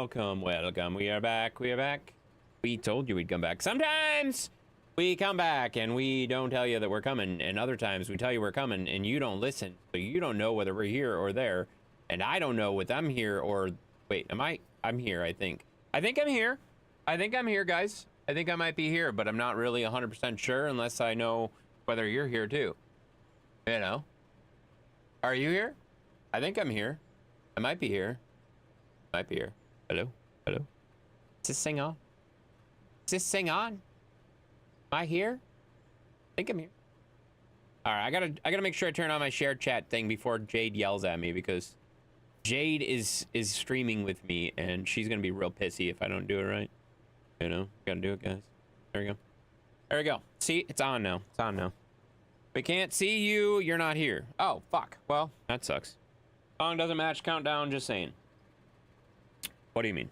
welcome, welcome. We are back, we are back. We told you we'd come back. Sometimes we come back and we don't tell you that we're coming, and other times we tell you we're coming and you don't listen, so you don't know whether we're here or there, and I don't know whether I'm here or... Wait, I'm here, I think. I think I'm here. I think I'm here, guys. I think I might be here, but I'm not really 100% sure unless I know whether you're here too. You know? Are you here? I think I'm here. I might be here. Might be here. Hello? Hello? Is this thing on? Is this thing on? Am I here? I think I'm here. All right, I gotta make sure I turn on my shared chat thing before Jade yells at me, because Jade is streaming with me and she's gonna be real pissy if I don't do it right. You know, gotta do it, guys. There we go. There we go. See, it's on now. It's on now. We can't see you. You're not here. Oh, fuck. Well, that sucks. Song doesn't match countdown, just saying. What do you mean?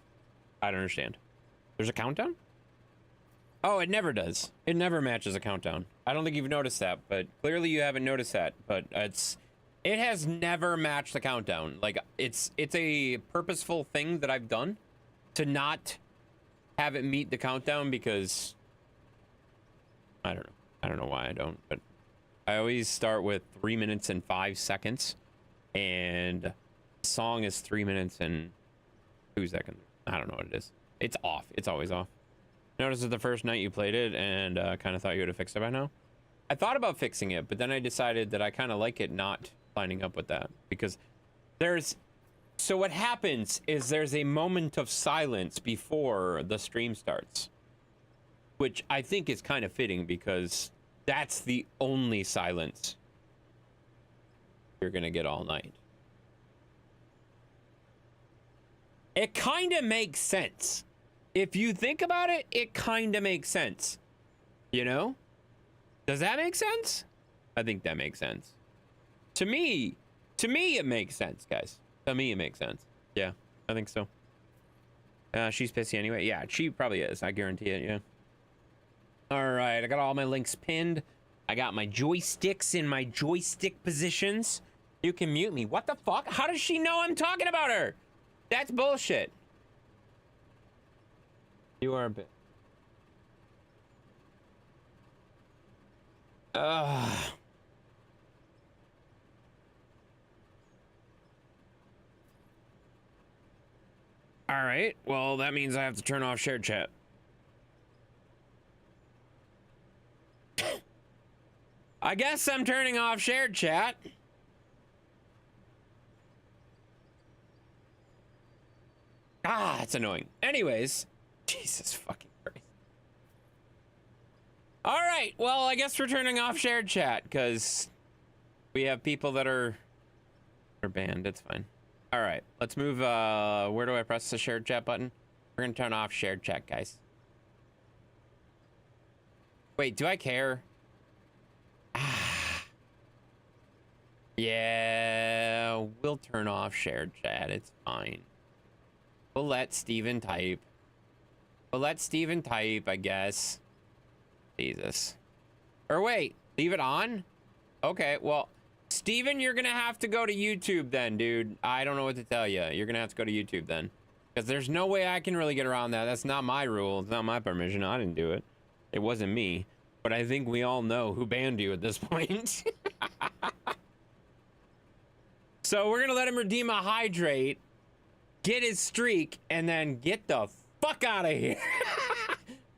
I don't understand. There's a countdown? Oh, it never does. It never matches a countdown. I don't think you've noticed that, but clearly you haven't noticed that. But it has never matched the countdown. Like, it's a purposeful thing that I've done to not have it meet the countdown, because I don't know. I don't know why I don't, but I always start with 3 minutes and 5 seconds, and the song is 3 minutes and 2 seconds. I don't know what it is. It's off. It's always off. Noticed it the first night you played it, and kind of thought you would have fixed it by now. I thought about fixing it, but then I decided that I kind of like it not lining up with that, because so what happens is there's a moment of silence before the stream starts, which I think is kind of fitting, because that's the only silence you're gonna get all night. It kind of makes sense. If you think about it, it kind of makes sense. You know? Does that make sense? I think that makes sense. To me, it makes sense, guys. To me, it makes sense. Yeah, I think so. She's pissy anyway. Yeah, she probably is. I guarantee it, yeah. All right, I got all my links pinned. I got my joysticks in my joystick positions. You can mute me. What the fuck? How does she know I'm talking about her? That's bullshit. You are a bit. Ugh. All right, well, that means I have to turn off shared chat. I guess I'm turning off shared chat. Ah, it's annoying. Anyways, Jesus fucking Christ. All right, well, I guess we're turning off shared chat because we have people that are banned. It's fine. All right, let's move. Where do I press the shared chat button? We're gonna turn off shared chat, guys. Wait, do I care? Yeah, we'll turn off shared chat. It's fine. We'll let Steven type. We'll let Steven type, I guess. Jesus. Or wait, leave it on? Okay, well, Steven, you're gonna have to go to YouTube then, dude. I don't know what to tell you. You're gonna have to go to YouTube then. Because there's no way I can really get around that. That's not my rule. It's not my permission. I didn't do it. It wasn't me. But I think we all know who banned you at this point. So we're gonna let him redeem a hydrate, get his streak, and then get the fuck out of here.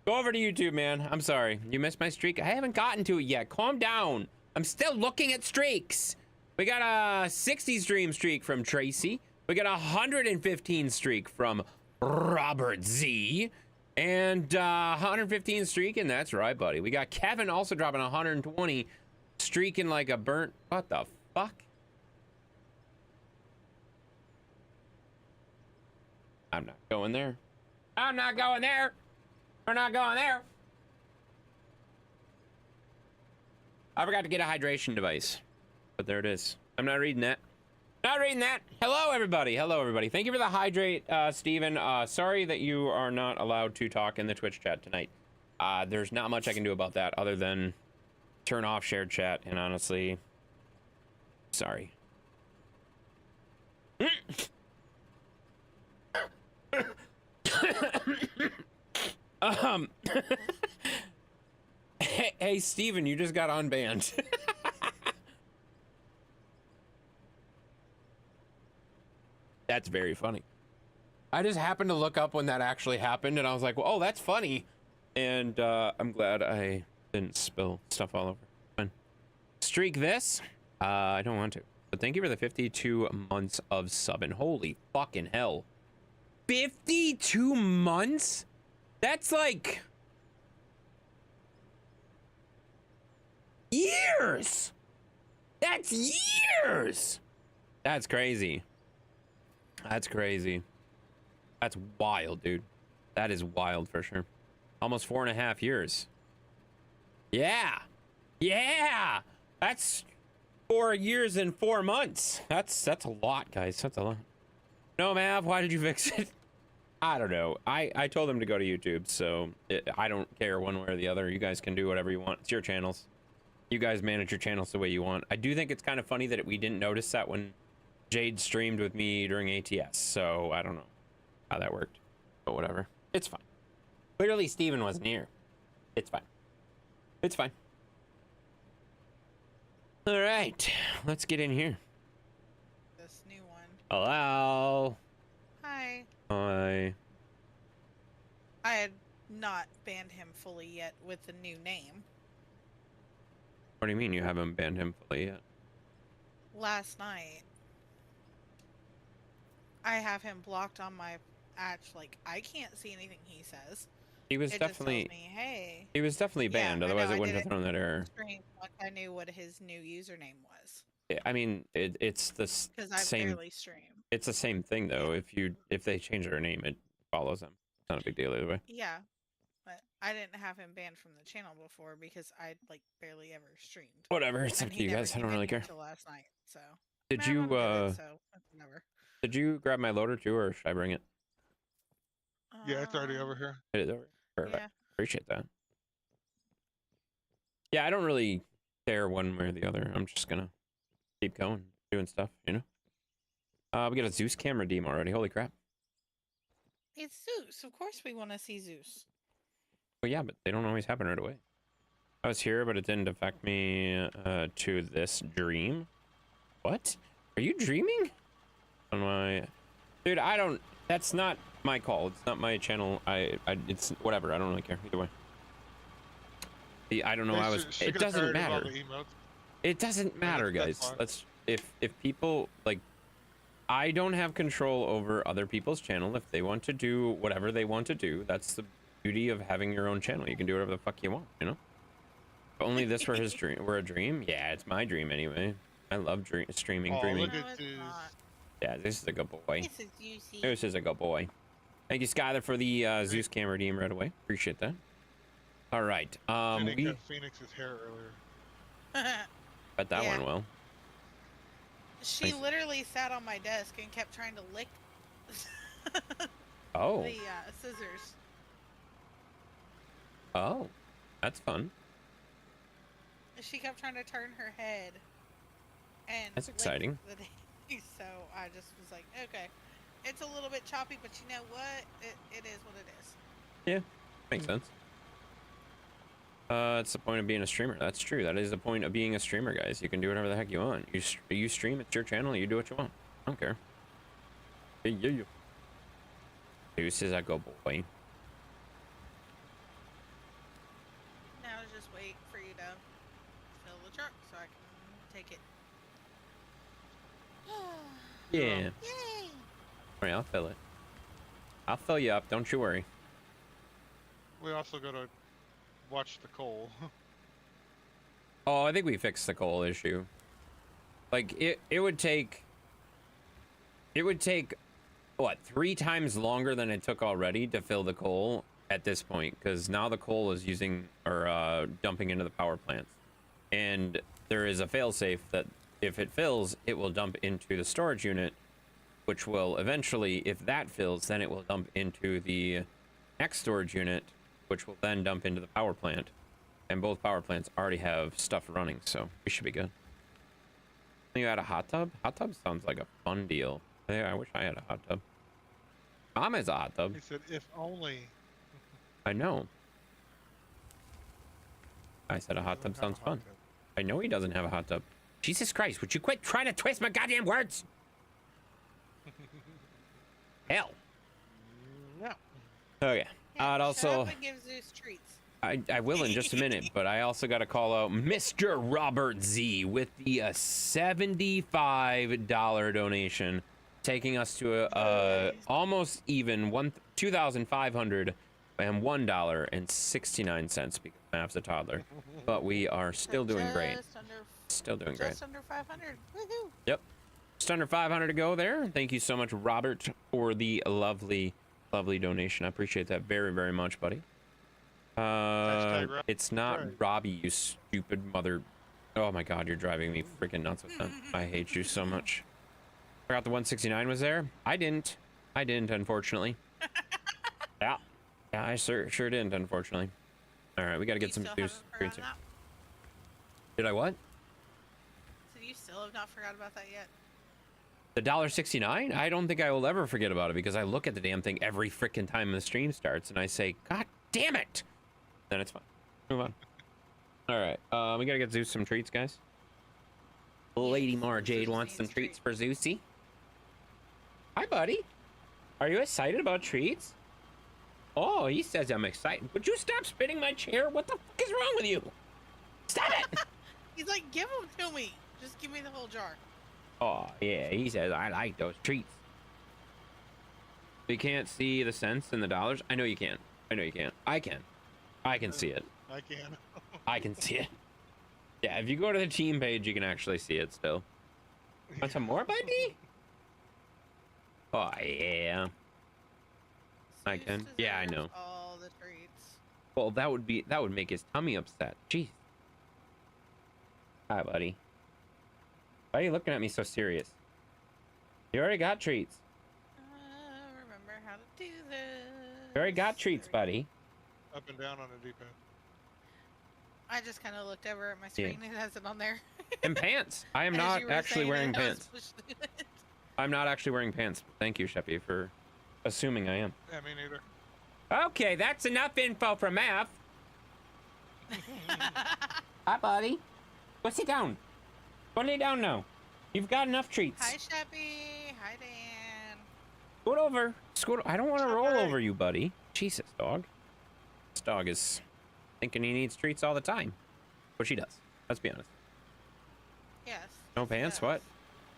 Go over to YouTube, man. I'm sorry. You missed my streak? I haven't gotten to it yet. Calm down. I'm still looking at streaks. We got a 60 stream streak from Tracy. We got a 115 streak from Robert Z. And 115 streak, and that's right, buddy. We got Kevin also dropping 120, streaking like a burnt... What the fuck? I'm not going there. I'm not going there. We're not going there. I forgot to get a hydration device, but there it is. I'm not reading that. Not reading that. Hello, everybody. Hello, everybody. Thank you for the hydrate, Steven. Sorry that you are not allowed to talk in the Twitch chat tonight. There's not much I can do about that other than turn off shared chat, and honestly, sorry. Um, hey, Steven, you just got unbanned. That's very funny. I just happened to look up when that actually happened, and I was like, well, oh, that's funny. And I'm glad I didn't spill stuff all over. Fine. Streak this. I don't want to. But thank you for the 52 months of subbing. Holy fucking hell. 52 months? That's like... years! That's years! That's crazy. That's crazy. That's wild, dude. That is wild for sure. Almost 4.5 years. Yeah. Yeah. That's 4 years and 4 months. That's a lot, guys. That's a lot. No, Mav, why did you fix it? I don't know. I told them to go to YouTube, so I don't care one way or the other. You guys can do whatever you want. It's your channels. You guys manage your channels the way you want. I do think it's kind of funny that we didn't notice that when Jade streamed with me during ATS, so I don't know how that worked, but whatever. It's fine. Clearly, Steven wasn't here. It's fine. It's fine. All right, let's get in here. This new one. Hello. Hi. Hi. I had not banned him fully yet with the new name. What do you mean you haven't banned him fully yet? Last night, I have him blocked on my like I can't see anything he says. He was It definitely just tells me, hey. he was definitely Yeah, banned. I Otherwise, know, it I wouldn't did have thrown that error. Stream once I knew what his new username was. I mean, it's the Because I same. barely stream. It's the same thing though. If they change their name, it follows them. It's not a big deal either way. Yeah. But I didn't have him banned from the channel before because I like barely ever streamed. Whatever. It's up And to he you never guys. I came don't in really here care. until last night, so Did Mav, you I'm good, so whatever. Did you grab my loader too, or should I bring it? Yeah, it's already over here. It is over. Perfect. Yeah. Appreciate that. Yeah, I don't really care one way or the other. I'm just gonna keep going, doing stuff, you know. We got a Zeus camera deem already. Holy crap. It's Zeus. Of course we want to see Zeus. Well, yeah, but they don't always happen right away. I was here, but it didn't affect me to this dream. What? Are you dreaming? On my... Dude, I don't... That's not my call. It's not my channel. It's whatever. I don't really care either way. I don't know. It doesn't matter. It doesn't matter, guys. Let's... If people, like... I don't have control over other people's channel. If they want to do whatever they want to do, that's the beauty of having your own channel. You can do whatever the fuck you want, you know? If only this were his dream. Were a dream? Yeah, it's my dream anyway. I love streaming, dreaming. Look at this. Yeah, this is a good boy. This is Zeusy. This is a good boy. Thank you, Skyler, for the Zeus camera redeem right away. Appreciate that. All right. We cut Phoenix's hair earlier. Bet that Yeah. went well. She Nice. literally sat on my desk and kept trying to lick Oh. the scissors. Oh. That's fun. She kept trying to turn her head. And That's lick exciting. the thing. So I just was like, okay. It's a little bit choppy, but you know what? It is what it is. Yeah. Makes sense. It's the point of being a streamer. That's true. That is the point of being a streamer, guys. You can do whatever the heck you want. You stream, it's your channel, you do what you want. I don't care. Yeah. Zeus is a good boy. Now just wait for you to fill the truck so I can take it. Yeah. Yay! Alright, I'll fill it. I'll fill you up, don't you worry. We also gotta watch the coal. Oh, I think we fixed the coal issue. Like, it would take... It would take, what, 3 times longer than it took already to fill the coal at this point, because now the coal is using, or dumping into the power plants. And there is a failsafe that if it fills, it will dump into the storage unit, which will eventually, if that fills, then it will dump into the next storage unit, which will then dump into the power plant. And both power plants already have stuff running, so we should be good. You had a hot tub? Hot tub sounds like a fun deal. Yeah, I wish I had a hot tub. Mom has a hot tub. He said, if only. I know. I said a hot tub sounds fun. I know he doesn't have a hot tub. Jesus Christ, would you quit trying to twist my goddamn words? Hell. No. Okay. I'd Shut also... up and give Zeus treats. I will in just a minute, but I also got to call out Mr. Robert Z with the $75 donation, taking us to a almost even $2,501.69 because Mav's a toddler. But we are still doing great. Still doing great. Just under 500. Woohoo! Yep. Just under 500 to go there. Thank you so much, Robert, for the lovely, lovely donation. I appreciate that very, very much, buddy. It's not Robbie, you stupid mother. Oh my God, you're driving me freaking nuts with that. I hate you so much. Forgot the 169 was there. I didn't, unfortunately. Yeah, I sure didn't, unfortunately. All right, we got to get some juice. Did I what? So you still have not forgot about that yet? The $1.69? I don't think I will ever forget about it because I look at the damn thing every freaking time the stream starts and I say, God damn it! Then it's fine. Move on. All right, we gotta get Zeus some treats, guys. Lady Mara Jade wants some treats for Zeusy. Hi, buddy. Are you excited about treats? Oh, he says I'm excited. Would you stop spinning my chair? What the fuck is wrong with you? Stop it! He's like, give them to me. Just give me the whole jar. Oh, yeah, he says I like those treats. You can't see the cents and the dollars? I know you can. I know you can. I can. I can see it. I can. I can see it. Yeah, if you go to the team page, you can actually see it still. Want some more, buddy? Oh, yeah. I Zeus can. Yeah, I know. deserves all the treats. Well, that would make his tummy upset. Jeez. Hi, buddy. Why are you looking at me so serious? You already got treats. Remember how to do this. You already got treats, buddy. Up and down on the D-pad. I just kind of looked over at my screen. It has it on there. And pants. I am As not you were actually saying wearing it, I was pants. pushed through it. I'm not actually wearing pants. Thank you, Sheppy, for assuming I am. Yeah, me neither. Okay, that's enough info from Mav. Hi, buddy. Go sit down. Go lay down now. You've got enough treats. Hi, Sheppy. Hi, Dan. Scoot over. Scoot. I don't want to roll Sheppy. over you, buddy. Jesus, dog. This dog is thinking he needs treats all the time. Which he does. Let's be honest. Yes. No pants? yes. What?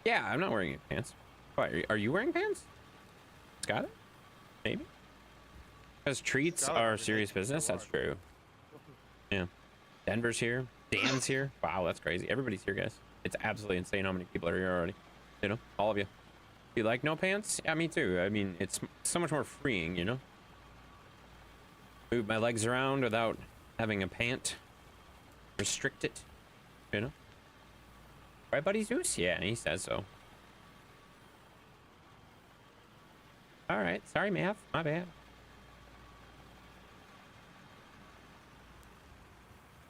Yeah, I'm not wearing any pants. What? Are you wearing pants? Got it? Maybe? Because treats Skylar are already serious makes me business. so That's true. Yeah. Denver's here. Dan's here. Wow, that's crazy. Everybody's here, guys. It's absolutely insane how many people are here already. You know, all of you. You like no pants? Yeah, me too. I mean, it's so much more freeing, you know? Move my legs around without having a pant restrict it, you know? Right, buddy Zeus? Yeah, he says so. All right. Sorry, Mav. My bad.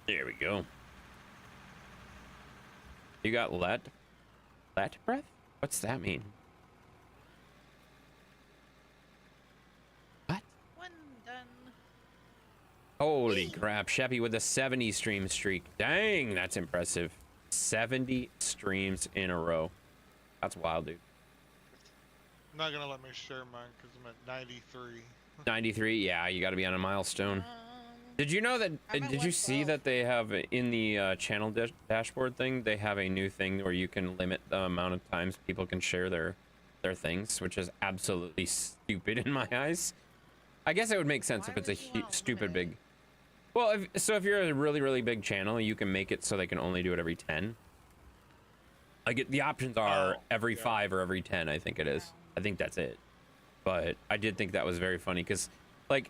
There we go. You got let breath? What's that mean? What? One done. Holy crap. Sheppy with a 70 stream streak. Dang, that's impressive. 70 streams in a row. That's wild, dude. I'm not gonna let me share mine because I'm at 93. 93? Yeah, you got to be on a milestone. Did you know that? I'm at Did you see 112. that they have in the channel dashboard thing? They have a new thing where you can limit the amount of times people can share their things, which is absolutely stupid in my eyes. I guess it would make sense Why if it's a would you wanna stupid limit big. Well, if you're a really really big channel, you can make it so they can only do it every 10. Like the options are Oh, every yeah. 5 or every 10. I think it is. I think that's it. But I did think that was very funny because, like,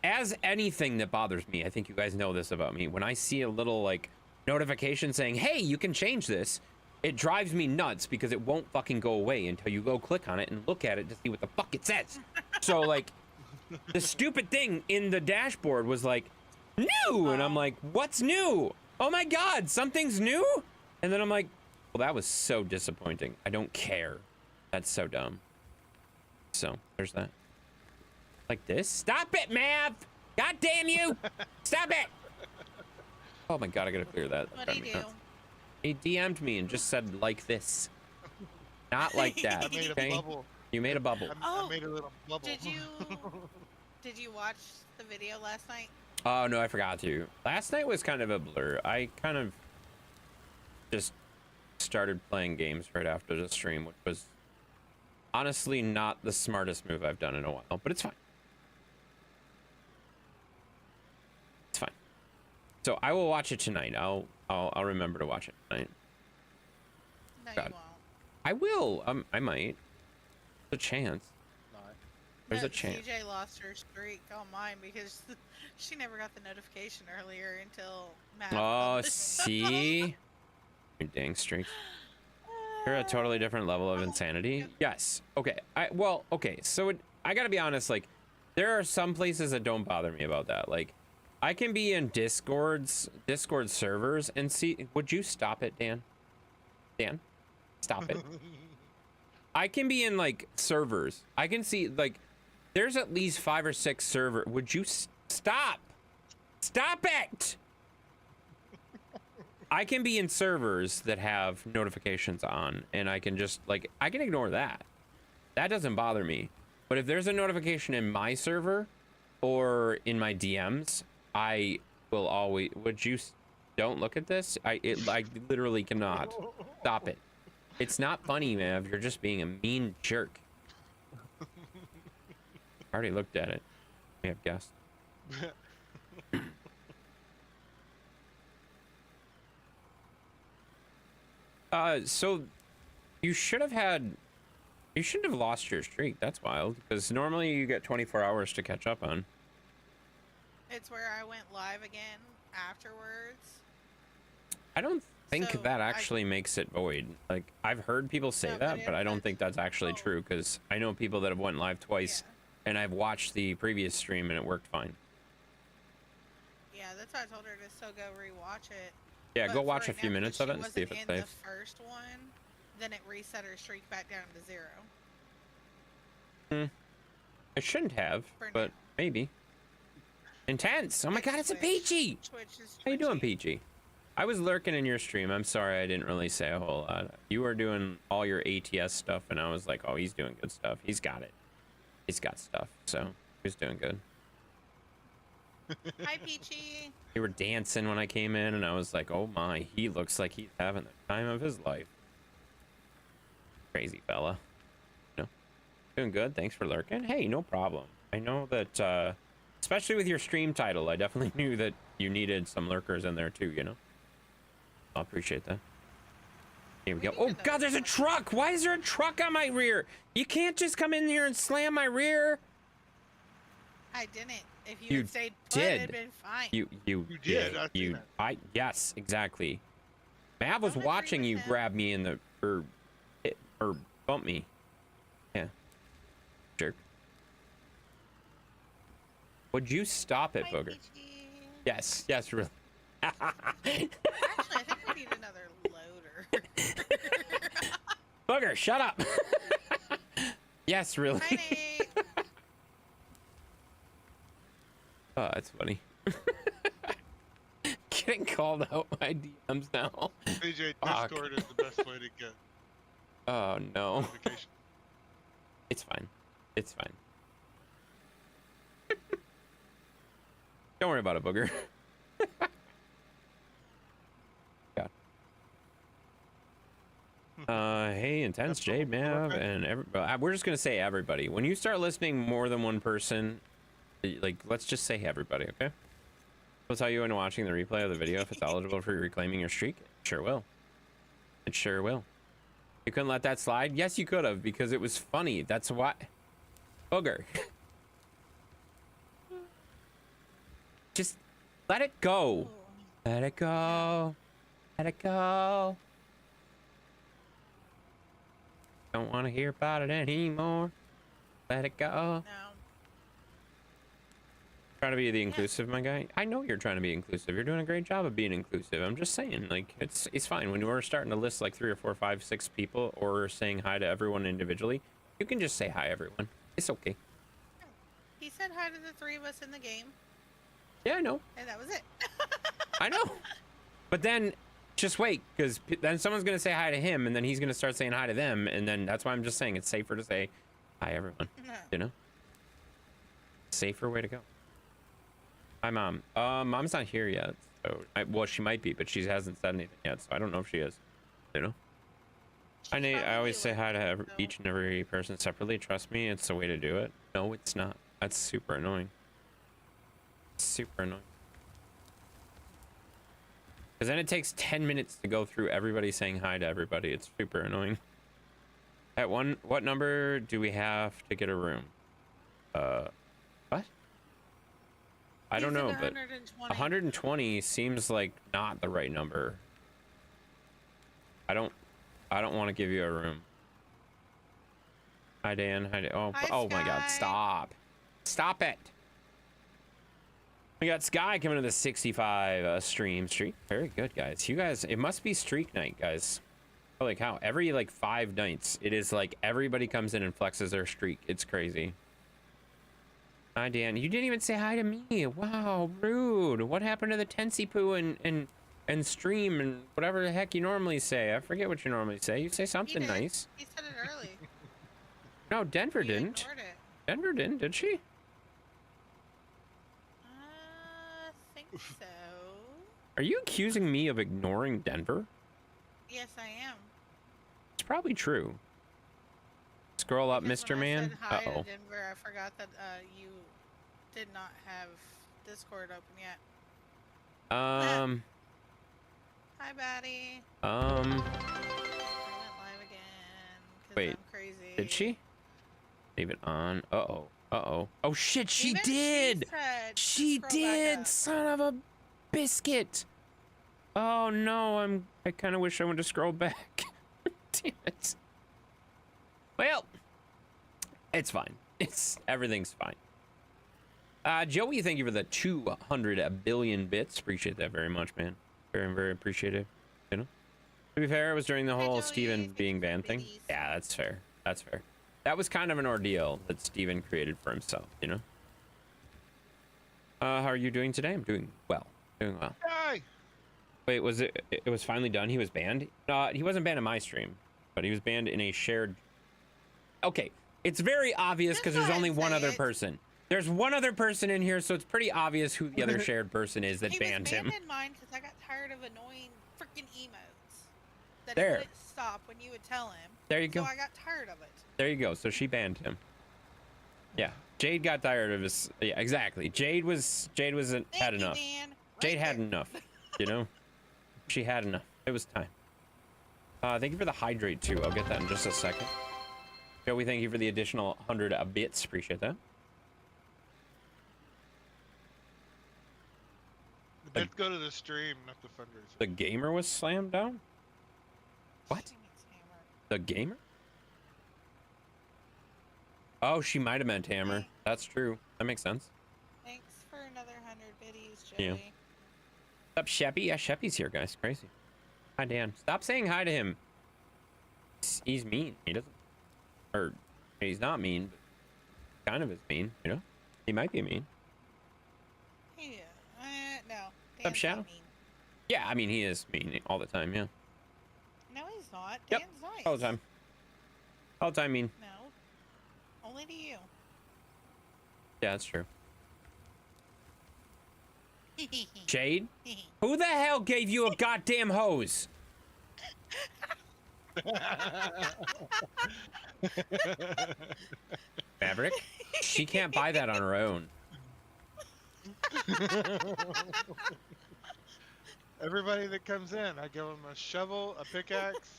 as anything that bothers me, I think you guys know this about me. When I see a little like notification saying, "Hey, you can change this," it drives me nuts because it won't fucking go away until you go click on it and look at it to see what the fuck it says. So like, the stupid thing in the dashboard was like, "New," and I'm like, "What's new? Oh my God, something's new!" And then I'm like, "Well, that was so disappointing. I don't care. That's so dumb." So there's that. Like this? Stop it, Mav! God damn you! Stop it! Oh my god, I gotta clear that. What do you do? He DM'd me and just said like this. Not like that. I made okay? a bubble. You made a bubble. I made a little bubble. Did you watch the video last night? Oh no, I forgot to. Last night was kind of a blur. I kind of just started playing games right after the stream, which was honestly not the smartest move I've done in a while, but it's fine. It's fine. So I will watch it tonight. I'll remember to watch it tonight. No, God. you won't. I will. I might. There's a chance. There's No, a chance. CJ lost her streak on mine because she never got the notification earlier until Matt. Oh, see? Your dang streak. You're a totally different level of insanity. Yes. Okay. Okay. So I gotta be honest. Like, there are some places that don't bother me about that. Like, I can be in Discord servers and see. Would you stop it, Dan? Dan, stop it. I can be in like servers. I can see like there's at least 5 or 6 server. Would you stop? Stop it! I can be in servers that have notifications on, and I can just like I can ignore that. That doesn't bother me. But if there's a notification in my server or in my DMs, I will always. Would you? Don't look at this. I literally cannot. Stop it. It's not funny, man. You're just being a mean jerk. I already looked at it. We have guests. So you shouldn't have lost your streak. That's wild. Because normally you get 24 hours to catch up on. It's where I went live again afterwards. I don't think So, that actually makes it void. Like, I've heard people say No, but that, it but I don't does. think that's actually Oh. true, because I know people that have went live twice, and I've watched the previous stream and it worked fine. Yeah, that's why I told her to still go rewatch it. Yeah, But go for watch a right few now, minutes because of it she and see if wasn't it's in safe. the first one, then it reset her streak back down to 0. It shouldn't have, For but now. maybe. Intense! Oh my god, it's a Peachy! Twitch is How you doing, twitchy. Peachy? I was lurking in your stream. I'm sorry I didn't really say a whole lot. You were doing all your ATS stuff, and I was like, oh, he's doing good stuff. He's got it. He's got stuff, so he was doing good. Hi, Peachy. You were dancing when I came in, and I was like, oh my, he looks like he's having the time of his life. Crazy fella. No, doing good. Thanks for lurking. Hey, no problem. I know that, especially with your stream title, I definitely knew that you needed some lurkers in there too, you know? I appreciate that. Here we go. Oh god, there's a truck! Why is there a truck on my rear? You can't just come in here and slam my rear! I didn't. If You you had stayed put, did. it'd been fine. You did, I seen it. Yes, exactly. Mav was Don't agree watching with you him. grab me in the or bump me. Yeah. Jerk. Would you stop it, Hi, Booger? Peachy. Yes, really. Actually, I think we need another loader. Booger, shut up. Yes, really. Hi, Nate. Oh, that's funny. Getting called out my DMs now. AJ, Fuck. Discord is the best way to get Oh no. notifications. It's fine. It's fine. Don't worry about it, Booger. God. Hey, Intense, Jade, Mav, and we're just gonna say everybody. When you start listening more than one person, like, let's just say everybody, okay? We'll tell you when watching the replay of the video if it's eligible for reclaiming your streak. It sure will. It sure will. You couldn't let that slide? Yes, you could have, because it was funny. That's why. Booger. Just let it go. Let it go. Let it go. Don't want to hear about it anymore. Let it go. No. Trying to be the inclusive, my guy. I know you're trying to be inclusive. You're doing a great job of being inclusive. I'm just saying, like, it's fine when we're starting to list like 3 or 4, 5, 6 people, or saying hi to everyone individually. You can just say hi, everyone. It's okay. He said hi to the 3 of us in the game. Yeah, I know. And that was it. I know. But then just wait, because then someone's going to say hi to him, and then he's going to start saying hi to them. And then that's why I'm just saying it's safer to say hi, everyone. No. You know? Safer way to go. Hi, Mom. Mom's not here yet. So well, she might be, but she hasn't said anything yet. So I don't know if she is. You know? She's I always say hi to probably each and every person separately. Trust me, it's the way to do it. No, it's not. That's super annoying. Super annoying. Because then it takes 10 minutes to go through everybody saying hi to everybody. It's super annoying. At what number do we have to get a room? What? I don't He's at know, but 120. 120 seems like not the right number. I don't want to give you a room. Hi, Dan. Hi, Dan. Oh, Hi, oh my God! Sky. Stop! Stop it! We got Sky coming to the 65 stream streak. Very good, guys. You guys, it must be streak night, guys. Holy cow! Every like 5 nights, it is like everybody comes in and flexes their streak. It's crazy. Hi, Dan. You didn't even say hi to me. Wow, rude. What happened to the Tensy Poo and stream and whatever the heck you normally say? I forget what you normally say. You say something did. nice. He said it early. No, Denver You didn't. ignored it. Denver didn't, did she? Think so. Are you accusing me of ignoring Denver? Yes, I am. It's probably true. Scroll up, Because Mr. when I Man. said hi to Uh-oh. Denver, I forgot that you did not have Discord open yet. Hi, Batty. I went live again. 'Cause Wait, I'm crazy. did she? Leave it on. Uh-oh. Uh-oh. Oh, shit, she Even did! said to She scroll back did! up. Son of a biscuit! Oh, no, I kind of wish I would have scrolled back. Damn it. Well, it's fine. Everything's fine. Joey, thank you for the 200 billion bits. Appreciate that very much, man. Very, very appreciative. You know? To be fair, it was during the Hi, whole Joey. Steven Thank being you for the banned thing. biddies. Yeah, that's fair. That's fair. That was kind of an ordeal that Steven created for himself, you know? How are you doing today? I'm doing well. Doing well. Hey! Wait, was it was finally done? He was banned? He wasn't banned in my stream, but he was banned in a shared... Okay, it's very obvious Just because go there's ahead only and one say other it. person. There's one other person in here, so it's pretty obvious who the other shared person is that He banned was him. banned in mine because I got tired of annoying freaking emotes. That There. he wouldn't stop when you would tell him. There you go. So I got tired of it. There you go. So she banned him. Yeah, Jade got tired of his... Yeah, exactly. Jade had Thank enough. you, Dan. Jade Right had there. enough, you know? She had enough. It was time. Thank you for the hydrate, too. I'll get that in just a second. Joey, thank you for the additional 100 bits. Appreciate that. Let's go to the stream, not the fundraiser. The gamer was slammed down? What? Dang it, Hammer. The gamer? Oh, she might have meant Hammer. That's true. That makes sense. Thanks for another 100 biddies, Yeah. Joey. What's up, Sheppy? Yeah, Sheppy's here, guys. Crazy. Hi, Dan. Stop saying hi to him. He's mean. He doesn't... Or, he's not mean, but kind of is mean, you know? He might be mean. Yeah. No. Up, Dan's Shadow? not mean. Yeah, I mean, he is mean all the time, yeah. No, he's not. Yep, Dan's nice. all the time. All the time mean. No. Only to you. Yeah, that's true. Jade? Who the hell gave you a goddamn hose? Maverick? She can't buy that on her own. Everybody that comes in, I give them a shovel, a pickaxe,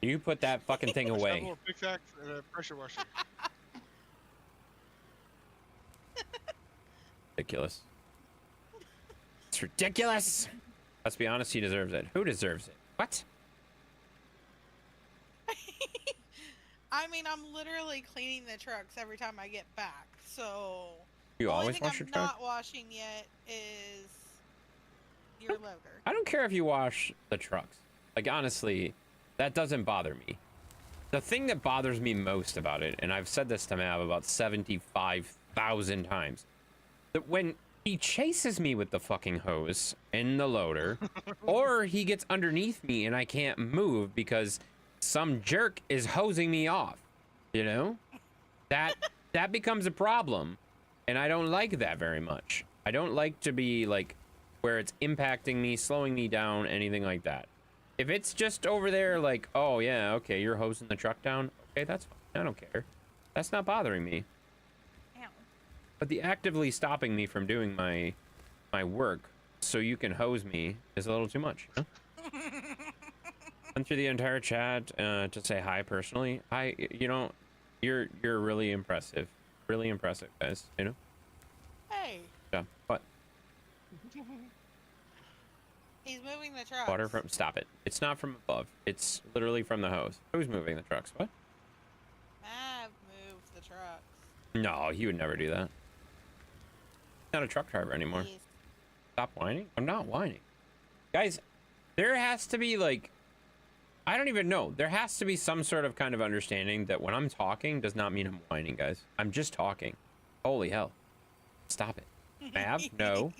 You put that fucking thing a away. shovel, a pickaxe, and a pressure washer. Ridiculous. It's ridiculous. Let's be honest, he deserves it. Who deserves it? What? I mean, I'm literally cleaning the trucks every time I get back, so... You the only always thing wash your I'm truck? not washing yet is your loader. I don't care if you wash the trucks. Like, honestly, that doesn't bother me. The thing that bothers me most about it, and I've said this to Mav about 75,000 times, that when he chases me with the fucking hose in the loader, or he gets underneath me and I can't move because some jerk is hosing me off. You know, that becomes a problem, and I don't like that very much. I don't like to be like where it's impacting me, slowing me down, anything like that. If it's just over there, like, oh yeah, okay, you're hosing the truck down. Okay, that's fine. I don't care. That's not bothering me. Ow. But the actively stopping me from doing my work so you can hose me is a little too much. You know? Went through the entire chat to say hi personally. Hi, you know, you're really impressive. Really impressive, guys. You know? Hey, Yeah. What? he's moving the truck. Water from... Stop it. It's not from above. It's literally from the hose. Who's moving the trucks? What? I've moved the trucks. No, he would never do that. Not a truck driver anymore. He's- Stop whining. I'm not whining. Guys, there has to be like... I don't even know. There has to be some sort of kind of understanding that when I'm talking does not mean I'm whining, guys. I'm just talking. Holy hell. Stop it. Mav? No.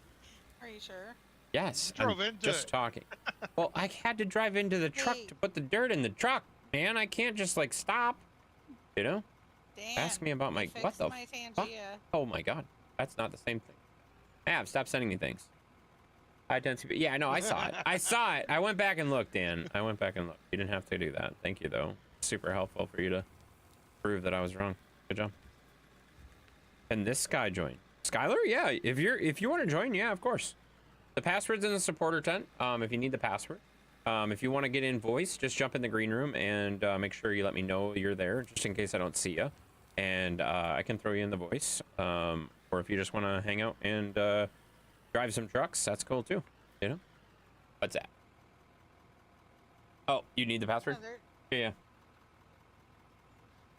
Are you sure? Yes, You I'm drove into just it. talking. Well, I had to drive into the truck Hey. to put the dirt in the truck, man. I can't just like stop. You know? Dan, Ask me about you my... What fixed the my fuck? Tangea. Oh my god. That's not the same thing. Mav, stop sending me things. I don't see... Yeah, no, I saw it. I saw it. I went back and looked, Dan. I went back and looked. You didn't have to do that. Thank you, though. Super helpful for you to prove that I was wrong. Good job. And this guy join. Skylar? Yeah, if you want to join, yeah, of course. The password's in the supporter tent, if you need the password. If you want to get in voice, just jump in the green room and make sure you let me know you're there, just in case I don't see you. And I can throw you in the voice. Or if you just want to hang out and drive some trucks, that's cool too. You know? What's that? Oh, you need the password? No, Yeah.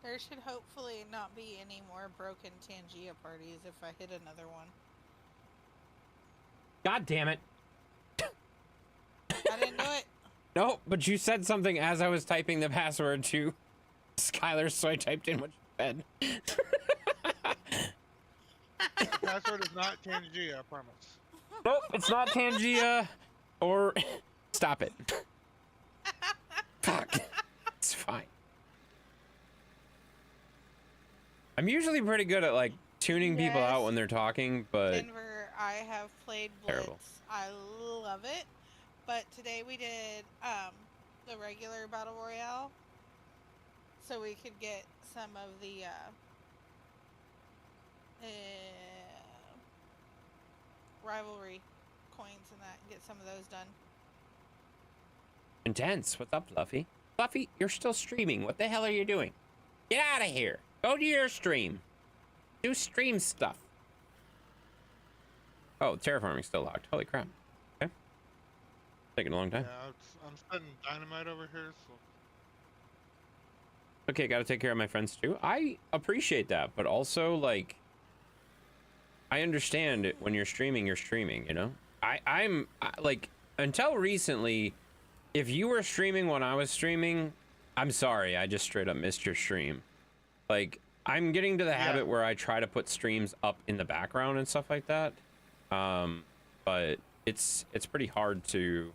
there should hopefully not be any more broken Tangea parties if I hit another one. God damn it. I didn't do it. No, but you said something as I was typing the password to Skylar, so I typed in what you said. The password is not Tangea, I promise. Nope, it's not Tangea or... Stop it. Fuck. It's fine. I'm usually pretty good at, like, tuning people out Yes. when they're talking, but... Denver, I have played Blitz. Terrible. I love it. But today we did the regular Battle Royale. So we could get some of the rivalry coins and that, and get some of those done. Intense. What's up, Fluffy? Fluffy, you're still streaming. What the hell are you doing? Get out of here. Go to your stream. Do stream stuff. Oh, terraforming's still locked. Holy crap. Okay. Taking a long time. Yeah, I'm setting dynamite over here, so Okay, gotta take care of my friends too. I appreciate that, but also, like, I understand it when you're streaming, you know? I'm like, until recently, if you were streaming when I was streaming, I'm sorry, I just straight up missed your stream. Like, I'm getting to the habit where I try to put streams up in the background and stuff like that. But it's pretty hard to,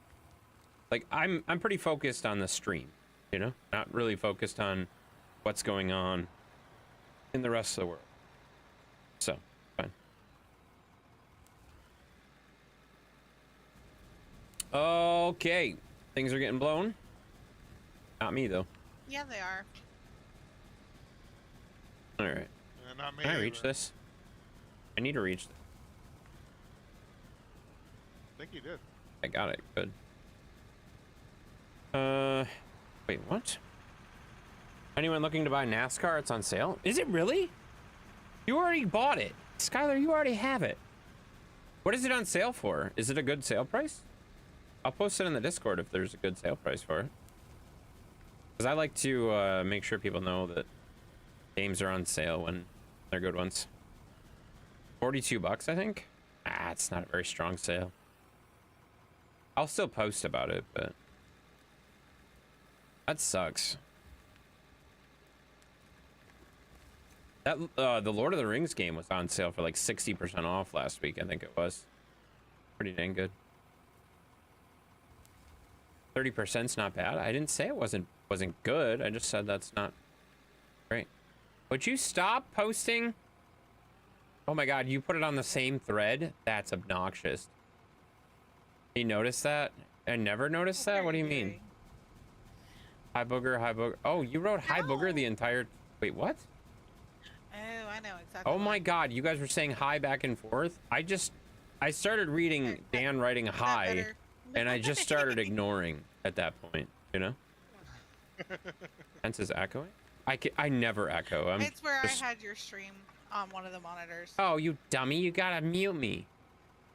like, I'm pretty focused on the stream, you know? Not really focused on what's going on in the rest of the world. So, fine. Okay, things are getting blown. Not me, though. Yeah, they are. All right. yeah, not me. Can I reach either. this? I need to reach this. I think you did. I got it. Good. Wait, what? Anyone looking to buy NASCAR? It's on sale. Is it really? You already bought it. Skylar, you already have it. What is it on sale for? Is it a good sale price? I'll post it in the Discord if there's a good sale price for it. Because I like to make sure people know that games are on sale when they're good ones. 42 bucks, I think? Ah, it's not a very strong sale. I'll still post about it, but that sucks. That the Lord of the Rings game was on sale for like 60% off last week. I think it was pretty dang good. 30%'s not bad. I didn't say it wasn't good. I just said that's not great. Would you stop posting? Oh my God, you put it on the same thread? That's obnoxious. You noticed that? I never noticed that? What do you mean? Hi booger, hi booger. Oh, you wrote hi booger the entire... Wait, what? Oh, I know exactly. Oh my God, you guys were saying hi back and forth? I started reading Dan writing hi, and I just started ignoring at that point, you know? Hence is echoing? I never echo. It's where I had your stream on one of the monitors. Oh, you dummy, you gotta mute me.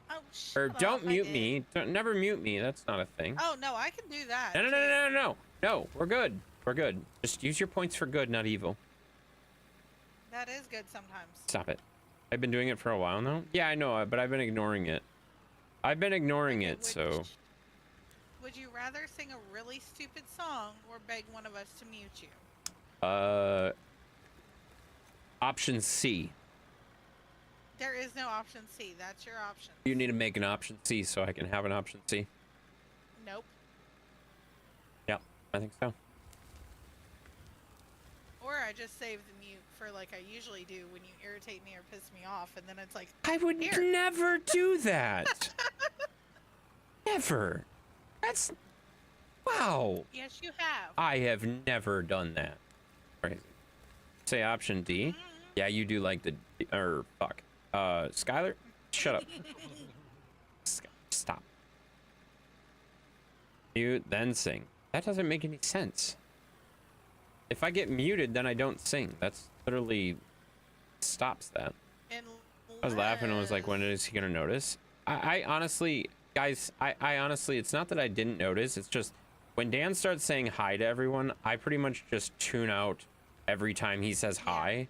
Oh, Or shut don't up, mute me. Never mute me. That's not a thing. Oh, no, I can do that. No, we're good. We're good. Just use your points for good, not evil. That is good sometimes. Stop it. I've been doing it for a while now. Yeah, I know, but I've been ignoring it. Okay, so... Would you rather sing a really stupid song or beg one of us to mute you? Option C. There is no option C. That's your option. You need to make an option C so I can have an option C. Nope. Yeah, I think so. Or I just save the mute for like I usually do when you irritate me or piss me off, and then it's like, I would never do that. Never. That's... Wow. yes, you have. I have never done that. Crazy. Say option D. Mm-hmm. Yeah, you do like the... Or, fuck. Skylar? Shut up. Stop. Mute, then sing. That doesn't make any sense. If I get muted, then I don't sing. That's literally... stops that. I was laughing and was like, when is he gonna notice? I honestly... Guys, I honestly... It's not that I didn't notice. It's just... When Dan starts saying hi to everyone, I pretty much just tune out every time he says hi.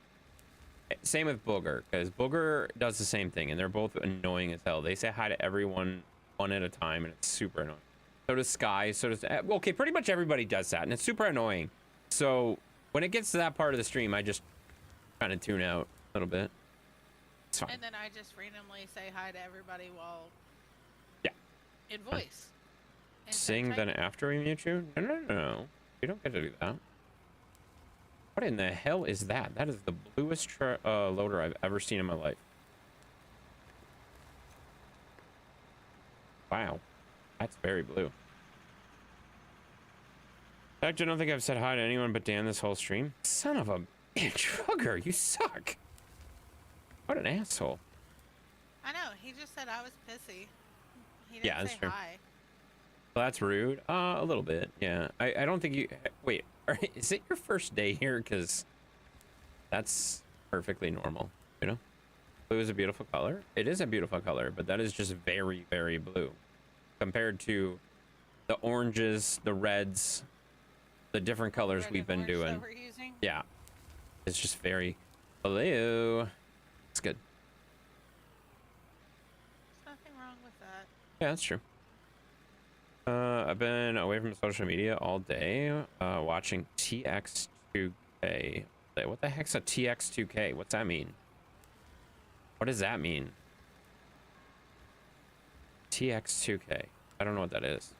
Same with Booger, because Booger does the same thing, and they're both annoying as hell. They say hi to everyone one at a time, and it's super annoying. So does Sky, so does... Okay, pretty much everybody does that, and it's super annoying. So when it gets to that part of the stream, I just kind of tune out a little bit. It's fine. And then I just randomly say hi to everybody while... Yeah. In voice. Sing then after we mute you? No. You don't get to do that. What in the hell is that? That is the bluest loader I've ever seen in my life. Wow. That's very blue. In fact, I don't think I've said hi to anyone but Dan this whole stream. Son of a bitch. Booger, you suck. What an asshole. I know. He just said I was pissy. He didn't Yeah, that's say true. hi. Well, that's rude. A little bit. Yeah. I don't think you... Wait. Is it your first day here? Because that's perfectly normal, you know? Blue is a beautiful color. It is a beautiful color, but that is just very, very blue. Compared to the oranges, the reds, the different colors we've been doing. We're using? Yeah. It's just very blue. It's good. There's nothing wrong with that. Yeah, that's true. I've been away from social media all day, watching TX2K. What the heck's a TX2K? What's that mean? What does that mean? TX2K. I don't know what that is.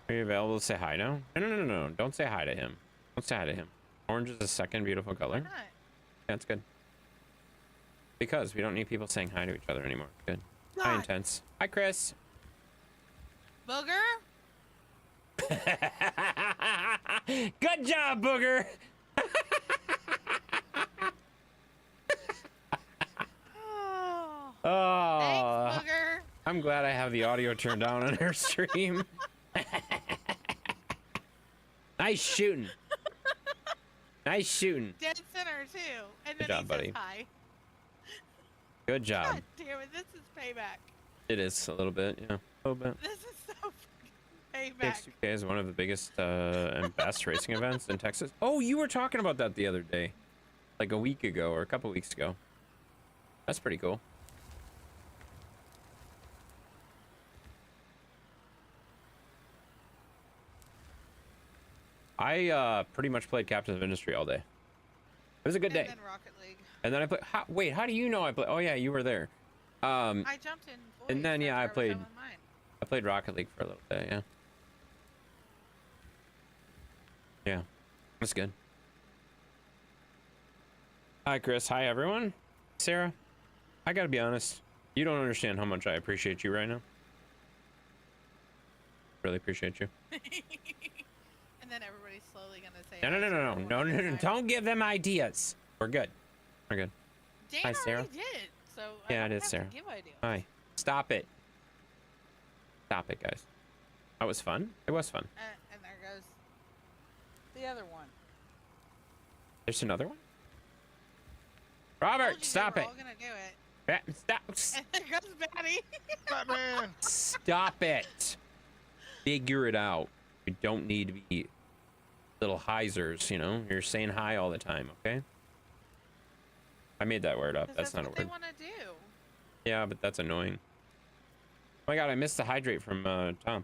Are you available to say hi now? No. Don't say hi to him. Don't say hi to him. Orange is the second beautiful color. Why not? Yeah, that's good. Because we don't need people saying hi to each other anymore. Good. Hi, Intense. Hi, Chris. Booger? Good job, Booger. Oh, Thanks, Booger. I'm glad I have the audio turned down on our stream. Nice shooting. Nice shooting. Dead center, too. And Good then job, he buddy. says hi. Good job. God damn it, this is payback. It is a little bit, yeah, a little bit. This is so fucking payback. TX2K is one of the biggest and best racing events in Texas. Oh, you were talking about that the other day, like a week ago or a couple weeks ago. That's pretty cool. I pretty much played Captain of Industry all day. It was a good And day. then Rocket League. And then I played. Wait, how do you know I played? Oh yeah, you were there. I jumped in voice. and then, yeah, that's I where was played- done with mine. I played Rocket League for a little bit. Yeah. Yeah, that's good. Hi, Chris. Hi, everyone. Sarah, I gotta be honest. You don't understand how much I appreciate you right now. Really appreciate you. And then everybody's slowly gonna say. No, no, hi no, to no, no, everyone no, at no, the no. time. Don't give them ideas. We're good. We're good. Dan Hi, Sarah. already did. So Yeah, I it don't is have Sarah. To give ideas. Hi. Stop it. Stop it, guys. That was fun. It was fun. And there goes the other one. There's another one. Told Robert, you stop they it. were all gonna do it. Stop. And there goes Batty. Batman! Stop it. Figure it out. We don't need to be little hyzers, you know? You're saying hi all the time, okay? I made that word up. 'Cause That's not a what they word. want to do. Yeah, but that's annoying. Oh my god, I missed the hydrate from Tom.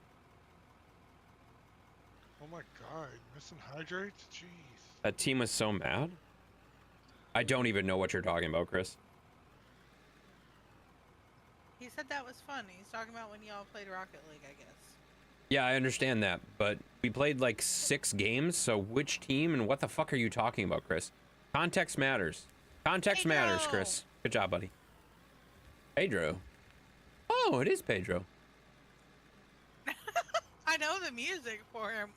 Oh my god, missing hydrates? Jeez. That team was so mad. I don't even know what you're talking about, Chris. He said that was fun. He's talking about when y'all played Rocket League, I guess. Yeah, I understand that, but we played like 6 games, so which team and what the fuck are you talking about, Chris? Context matters. Context matters, Pedro! Chris. Good job, buddy. Pedro. Oh, it is Pedro. I know the music for him.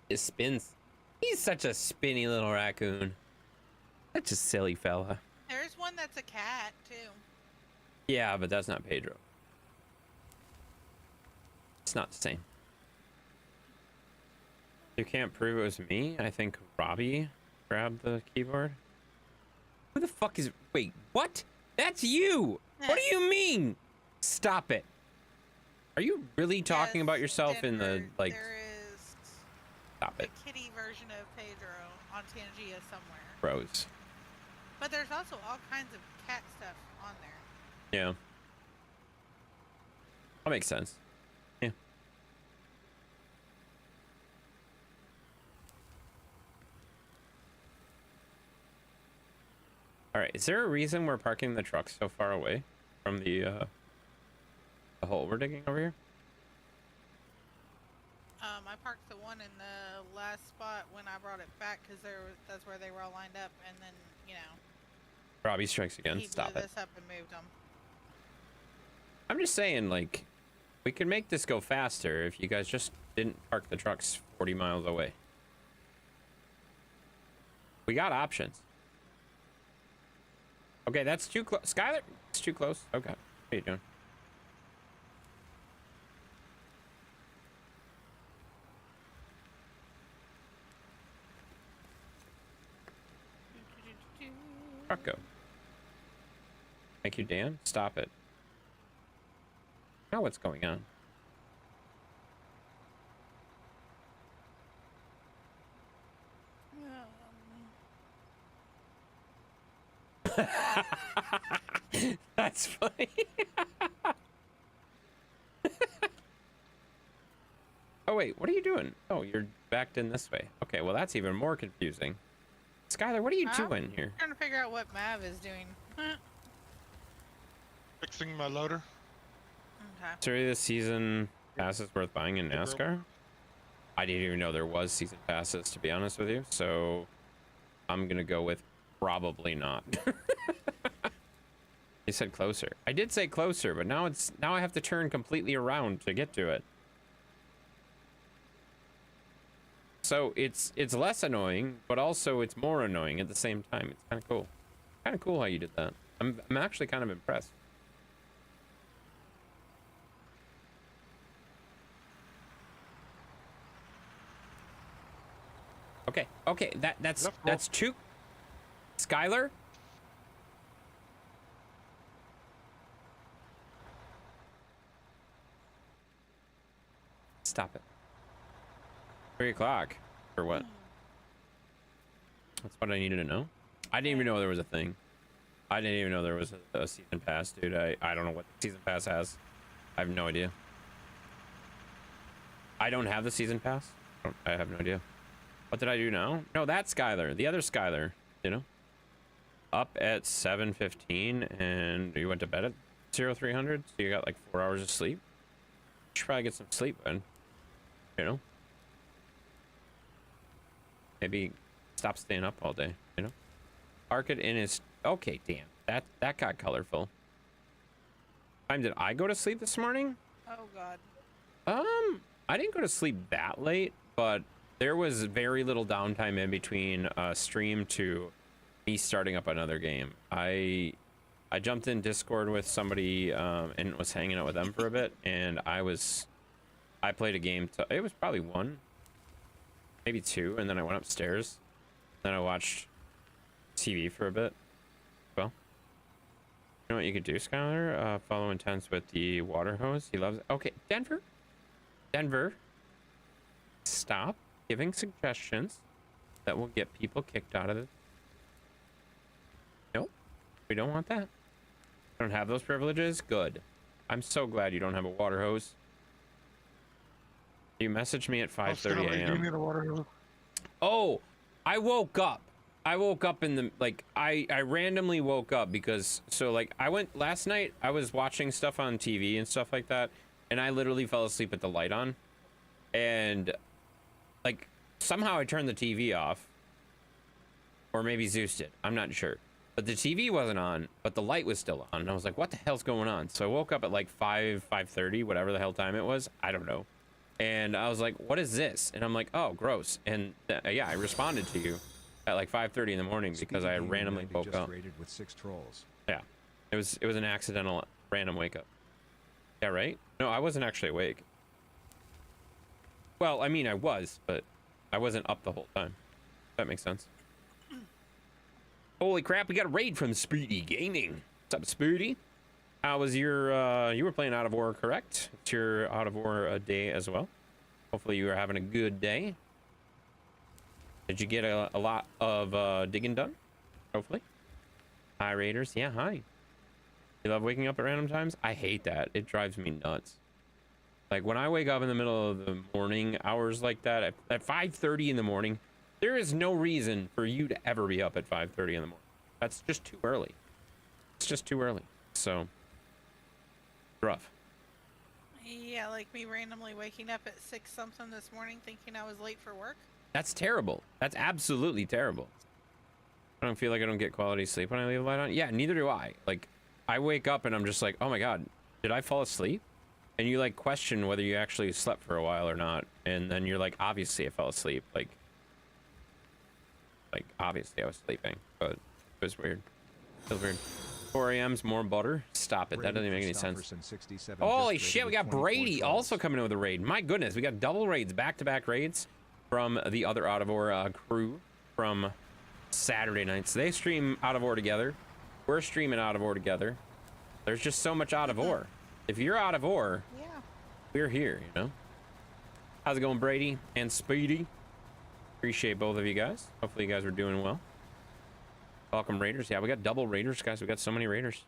It spins. He's such a spinny little raccoon. Such a silly fella. There's one that's a cat too. Yeah, but that's not Pedro. It's not the same. You can't prove it was me. I think Robbie grabbed the keyboard. Who the fuck is... Wait, what? That's you! What do you mean? Stop it. Are you really talking Yes, about yourself in the, Denver, like... There is Stop the it. kitty version of Pedro on Tangia somewhere. Bros. But there's also all kinds of cat stuff on there. Yeah. That makes sense. Yeah. Alright, is there a reason we're parking the truck so far away from the hole we're digging over here? I parked the one in the last spot when I brought it back because that's where they were all lined up, and then Robbie strikes again. he Stop blew it. this up and moved them. I'm just saying, like, we could make this go faster if you guys just didn't park the trucks 40 miles away. We got options. Okay, that's too close. Skylar, it's too close. Okay, what are you doing? Truck go. Thank you, Dan. Stop it. Now what's going on? That's funny. Oh wait, what are you doing? Oh, you're backed in this way. Okay, well that's even more confusing. Skylar, what are you doing here? Trying to figure out what Mav is doing. Fixing my loader. Okay. Is there the season passes worth buying in NASCAR? I didn't even know there was season passes, to be honest with you. So I'm gonna go with probably not. You said closer. I did say closer, but now I have to turn completely around to get to it. So it's less annoying, but also it's more annoying at the same time. It's kind of cool. Kind of cool how you did that. I'm actually kind of impressed. Okay, that's too. Skylar? Stop it. 3 o'clock. For what? That's what I needed to know. I didn't even know there was a thing. I didn't even know there was a season pass, dude. I don't know what the season pass has. I have no idea. I don't have the season pass. I have no idea. What did I do now? No, that's Skylar. The other Skylar, you know? Up at 7:15 and you went to bed at 0300, so you got like 4 hours of sleep. You should probably get some sleep, man. You know? Maybe stop staying up all day, you know? Park it in his... Okay, damn. That got colorful. Time did I go to sleep this morning? Oh God. I didn't go to sleep that late, but there was very little downtime in between stream to me starting up another game. I jumped in Discord with somebody and was hanging out with them for a bit, and I played a game. It was probably 1, maybe 2, and then I went upstairs. Then I watched TV for a bit. Well, you know what you could do, Skylar? Follow Intense with the water hose. He loves it. Okay, Denver, stop giving suggestions that will get people kicked out of it. Nope, we don't want that. Don't have those privileges. Good. I'm so glad you don't have a water hose. You messaged me at 5:30 a.m. Oh, I woke up. In the, like, I randomly woke up because, so like I went last night, I was watching stuff on TV and stuff like that, and I literally fell asleep with the light on, and like somehow I turned the TV off, or maybe Zeus did, I'm not sure, but the TV wasn't on, but the light was still on, and I was like, what the hell's going on? So I woke up at like 5:30, whatever the hell time it was, I don't know, and I was like, what is this? And I'm like, oh, gross. And yeah, I responded to you at like 5:30 in the morning because I randomly woke up. Rated with 6 trolls. Yeah, it was an accidental random wake up. Yeah, right? No, I wasn't actually awake. Well, I mean, I was, but I wasn't up the whole time. That makes sense. Holy crap, we got a raid from Speedy Gaming. What's up, Speedy? How was your, you were playing Out of War, correct? It's your Out of War day as well. Hopefully you were having a good day. Did you get a lot of digging done? Hopefully. Hi, Raiders. Yeah, hi. You love waking up at random times? I hate that. It drives me nuts. Like, when I wake up in the middle of the morning hours like that, at 5:30 in the morning, there is no reason for you to ever be up at 5:30 in the morning. That's just too early. It's just too early. So, rough. Yeah, like me randomly waking up at 6 something this morning thinking I was late for work. That's terrible. That's absolutely terrible. I don't feel like I don't get quality sleep when I leave the light on. Yeah, neither do I. Like, I wake up and I'm just like, oh my God, did I fall asleep? And you like question whether you actually slept for a while or not. And then you're like, obviously I fell asleep. Like obviously I was sleeping, but it was weird. It was weird. 4 a.m.'s more butter. Stop it. That doesn't even make any sense. Holy shit, we got Brady also coming in with a raid. My goodness, we got double raids, back-to-back raids from the other Out of War crew from Saturday nights. They stream Out of War together. We're streaming Out of War together. There's just so much Out of War. If you're Out of War, Yeah. we're here, you know? How's it going, Brady and Speedy? Appreciate both of you guys. Hopefully you guys are doing well. Welcome, Raiders. Yeah, we got double Raiders, guys. We got so many Raiders.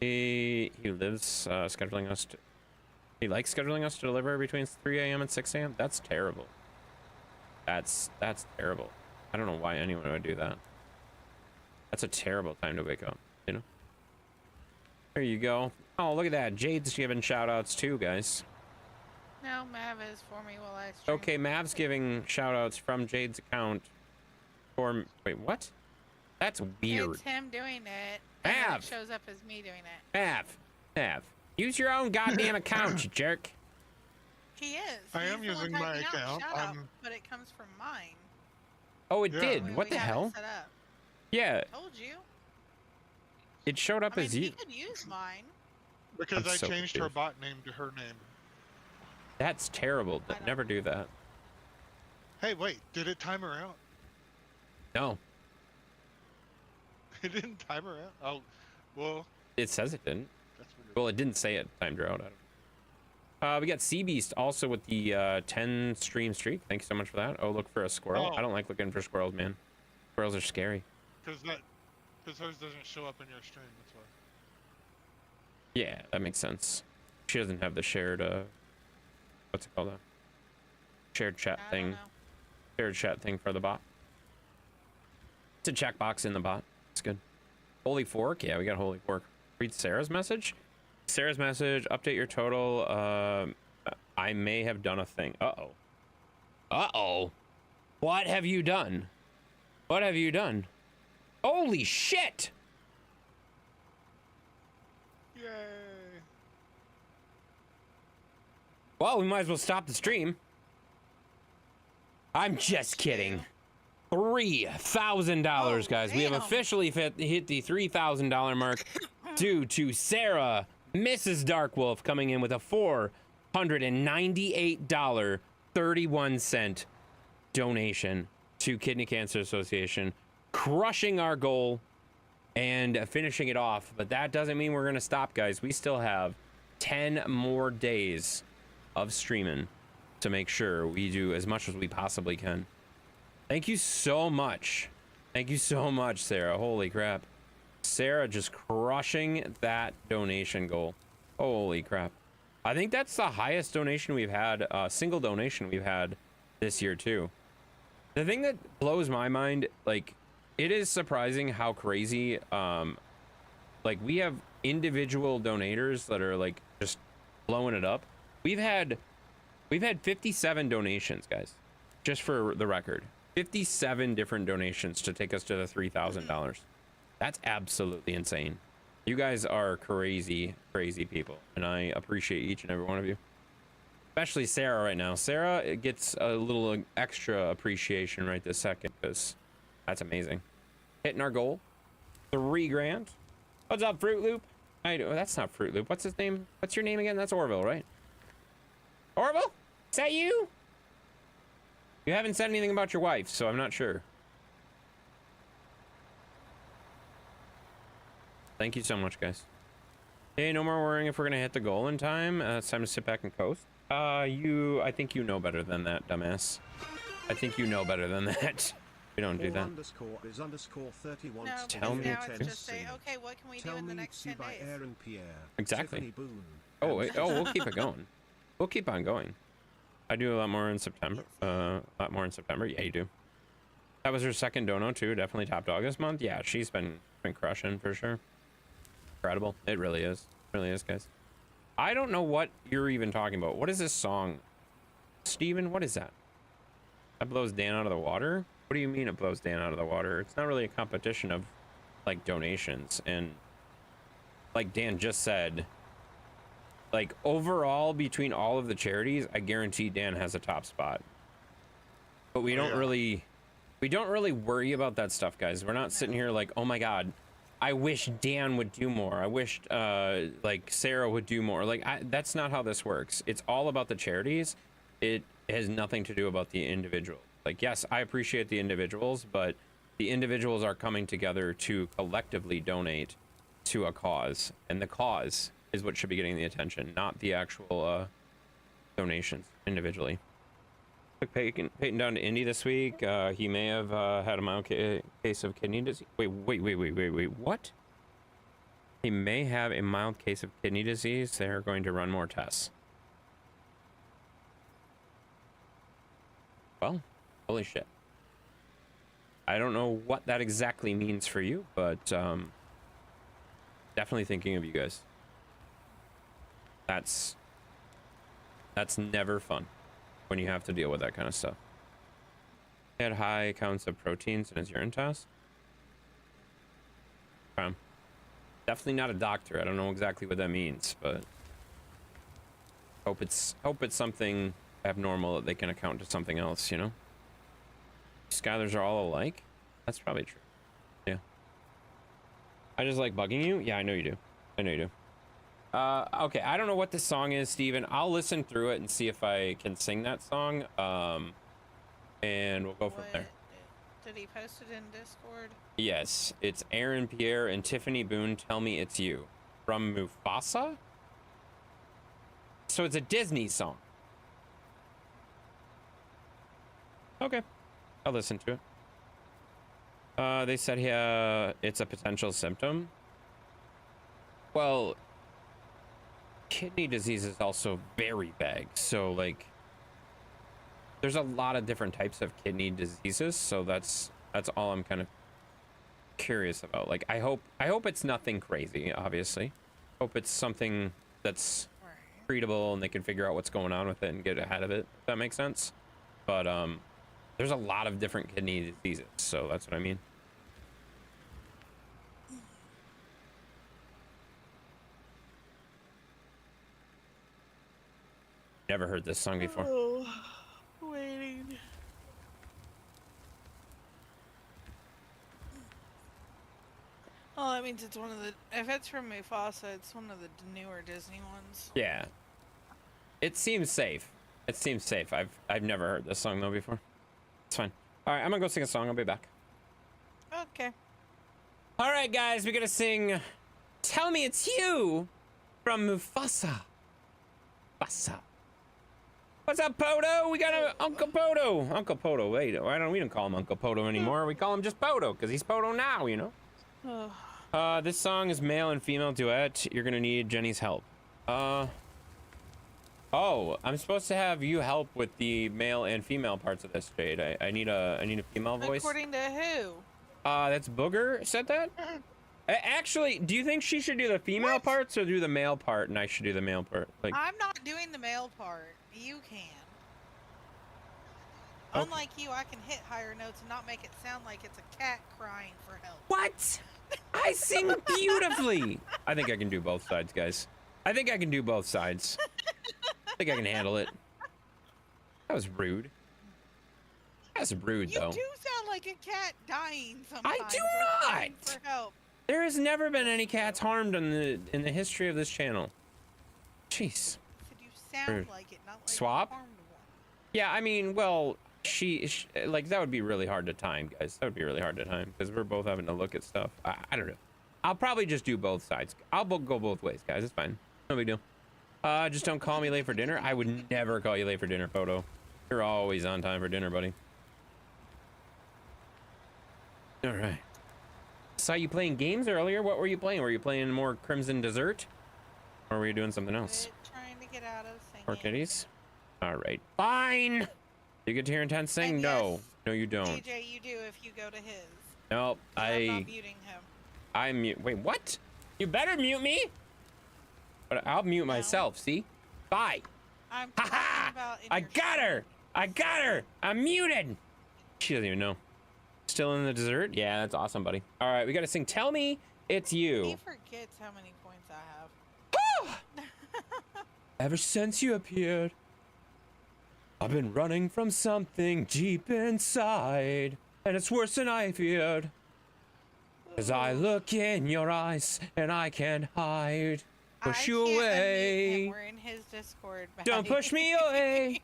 He lives scheduling us to... He likes scheduling us to deliver between 3 a.m. and 6 a.m. That's terrible. That's terrible. I don't know why anyone would do that. That's a terrible time to wake up, you know? There you go. Oh, look at that. Jade's giving shout-outs too, guys. No, Mav is for me while I stream. Okay, Mav's giving shout-outs from Jade's account. For... Wait, what? That's weird. It's him doing it. And then Mav! it shows up as me doing it. Mav. Use your own goddamn account, you jerk. He is. I am He's the one using my typing out account. shout-out, but it comes from mine. Oh, it Yeah. did. What We the have it hell? set up. Yeah, Told you. it showed up I mean, as he you. could use mine. Because I'm I so changed her confused. bot name to her name. That's terrible. I don't Never do that. Hey, wait, did it time her out? No, It didn't time her out? Oh, well, it says it didn't. that's weird. Well, it didn't say it timed her out. I don't know. We got Sea Beast also with the 10 stream streak. Thank you so much for that. Oh, look for a squirrel. Oh. I don't like looking for squirrels, man. Squirrels are scary. Because hers doesn't show up in your stream, that's why. Yeah, that makes sense. She doesn't have the shared, what's it called? Shared chat I don't thing. know. shared chat thing for the bot. It's a checkbox in the bot. It's good. Holy Fork. Yeah, we got Holy Fork. Read Sarah's message. Sarah's message. Update your total. I may have done a thing. Uh-oh. Uh-oh. What have you done? What have you done? Holy shit! Yay! Well, we might as well stop the stream. I'm just kidding. $3,000, guys. We have damn. officially hit the $3,000 mark due to Sarah, Mrs. Darkwolf, coming in with a $498.31 donation to Kidney Cancer Association, crushing our goal and finishing it off. But that doesn't mean we're going to stop, guys. We still have 10 more days of streaming to make sure we do as much as we possibly can. Thank you so much. Thank you so much, Sarah. Holy crap. Sarah just crushing that donation goal. Holy crap. I think that's the highest donation we've had, single donation we've had this year too. The thing that blows my mind, like, it is surprising how crazy, like, we have individual donators that are like just blowing it up. We've had 57 donations, guys, just for the record. 57 different donations to take us to the $3,000. That's absolutely insane. You guys are crazy, crazy people, and I appreciate each and every one of you. Especially Sarah right now. Sarah gets a little extra appreciation right this second, because that's amazing. Hitting our goal. $3 grand. What's up, Fruit Loop? That's not Fruit Loop. What's his name? What's your name again? That's Orville, right? Orville? Is that you? You haven't said anything about your wife, so I'm not sure. Thank you so much, guys. Hey, no more worrying if we're gonna hit the goal in time. It's time to sit back and coast. I think you know better than that, dumbass. I think you know better than that. We don't do that. Underscore is underscore 31. No, Tell because me now to it's just say, okay, what can we do in the next 10 by days? Aaron Pierre. Exactly. Tiffany Boone. Oh, wait, we'll keep it going. We'll keep on going. I do a lot more in September. A lot more in September. Yeah, you do. That was her second dono too. Definitely top dog this month. Yeah, she's been crushing for sure. Incredible. It really is. It really is, guys. I don't know what you're even talking about. What is this song? Steven, what is that? That blows Dan out of the water? What do you mean it blows Dan out of the water? It's not really a competition of like donations, and like Dan just said, like overall between all of the charities, I guarantee Dan has a top spot. But we don't really worry about that stuff, guys. We're not sitting here like, oh my god, I wish Dan would do more. I wish like Sarah would do more. Like that's not how this works. It's all about the charities. It has nothing to do about the individual. Like, yes, I appreciate the individuals, but the individuals are coming together to collectively donate to a cause, and the cause is what should be getting the attention, not the actual donations individually. Took Peyton down to Indy this week. He may have had a mild case of kidney disease. Wait, what? He may have a mild case of kidney disease. They're going to run more tests. Well, holy shit. I don't know what that exactly means for you, but definitely thinking of you guys. That's never fun when you have to deal with that kind of stuff. He had high counts of proteins in his urine test. Definitely not a doctor. I don't know exactly what that means, but hope it's something abnormal that they can account to something else, you know? Skylers are all alike? That's probably true. Yeah. I just like bugging you? Yeah, I know you do. I know you do. Okay, I don't know what this song is, Steven. I'll listen through it and see if I can sing that song. And we'll go from there. Did he post it in Discord? Yes, it's Aaron Pierre and Tiffany Boone, Tell Me It's You. From Mufasa? So it's a Disney song. Okay, I'll listen to it. They said it's a potential symptom. Well, kidney disease is also very vague, so like there's a lot of different types of kidney diseases, so that's all I'm kind of curious about. Like, I hope it's nothing crazy, obviously. Hope it's something that's Right. treatable and they can figure out what's going on with it and get ahead of it, if that makes sense. But there's a lot of different kidney diseases, so that's what I mean. Never heard this song before. Oh, waiting. Well, that means it's one of the. If it's from Mufasa, it's one of the newer Disney ones. Yeah. It seems safe. It seems safe. I've never heard this song though before. It's fine. All right, I'm gonna go sing a song. I'll be back. Okay. All right, guys, we're gonna sing "Tell Me It's You" from Mufasa. Mufasa. What's up, Poto? We got a Uncle Poto. Uncle Poto. Wait, we don't call him Uncle Poto anymore. We call him just Poto because he's Poto now, you know. Oh, This song is male and female duet. You're gonna need Jenny's help. Oh, I'm supposed to have you help with the male and female parts of this, Jade. I need a female voice. according to who? That's Booger said that. Actually, do you think she should do the female What? parts or do the male part, and I should do the male part? Like, I'm not doing the male part. You can. Okay. Unlike you, I can hit higher notes and not make it sound like it's a cat crying for help. what? I sing beautifully. I think I can do both sides, guys. I think I can do both sides. I think I can handle it. That was rude. That was rude, You though. do sound like a cat dying sometimes. do or crying not! For help. There has never been any cats harmed in the history of this channel. Jeez. Said you sound Rude. like it, not like Swap? you harmed one. Yeah, I mean, well, she like that would be really hard to time, guys. That would be really hard to time because we're both having to look at stuff. I don't know. I'll probably just do both sides. I'll go both ways, guys. It's fine. No big deal. Just don't call me late for dinner. I would never call you late for dinner, Photo. You're always on time for dinner, buddy. All right. Saw you playing games earlier. What were you playing? Were you playing more Crimson Dessert? Or were you doing something else? Quit trying to get out of singing. Or kitties? All right. Fine. You get to hear Intense sing? And No. yes, No, you don't. DJ, you do if you go to his. Nope. 'Cause I'm not muting him. I mute. Wait, what? You better mute me. But I'll mute myself. See? Bye. I'm Ha talking ha! about in I your got her. I got her. I'm muted. She doesn't even know. Still in the dessert? Yeah, that's awesome, buddy. All right, we got to sing "Tell Me It's He You." forgets how many points I have. Ever since you appeared, I've been running from something deep inside, and it's worse than I feared. As I look in your eyes, and I can't hide. Push I you can't unmute away. him. We're in his Discord. Don't push me away.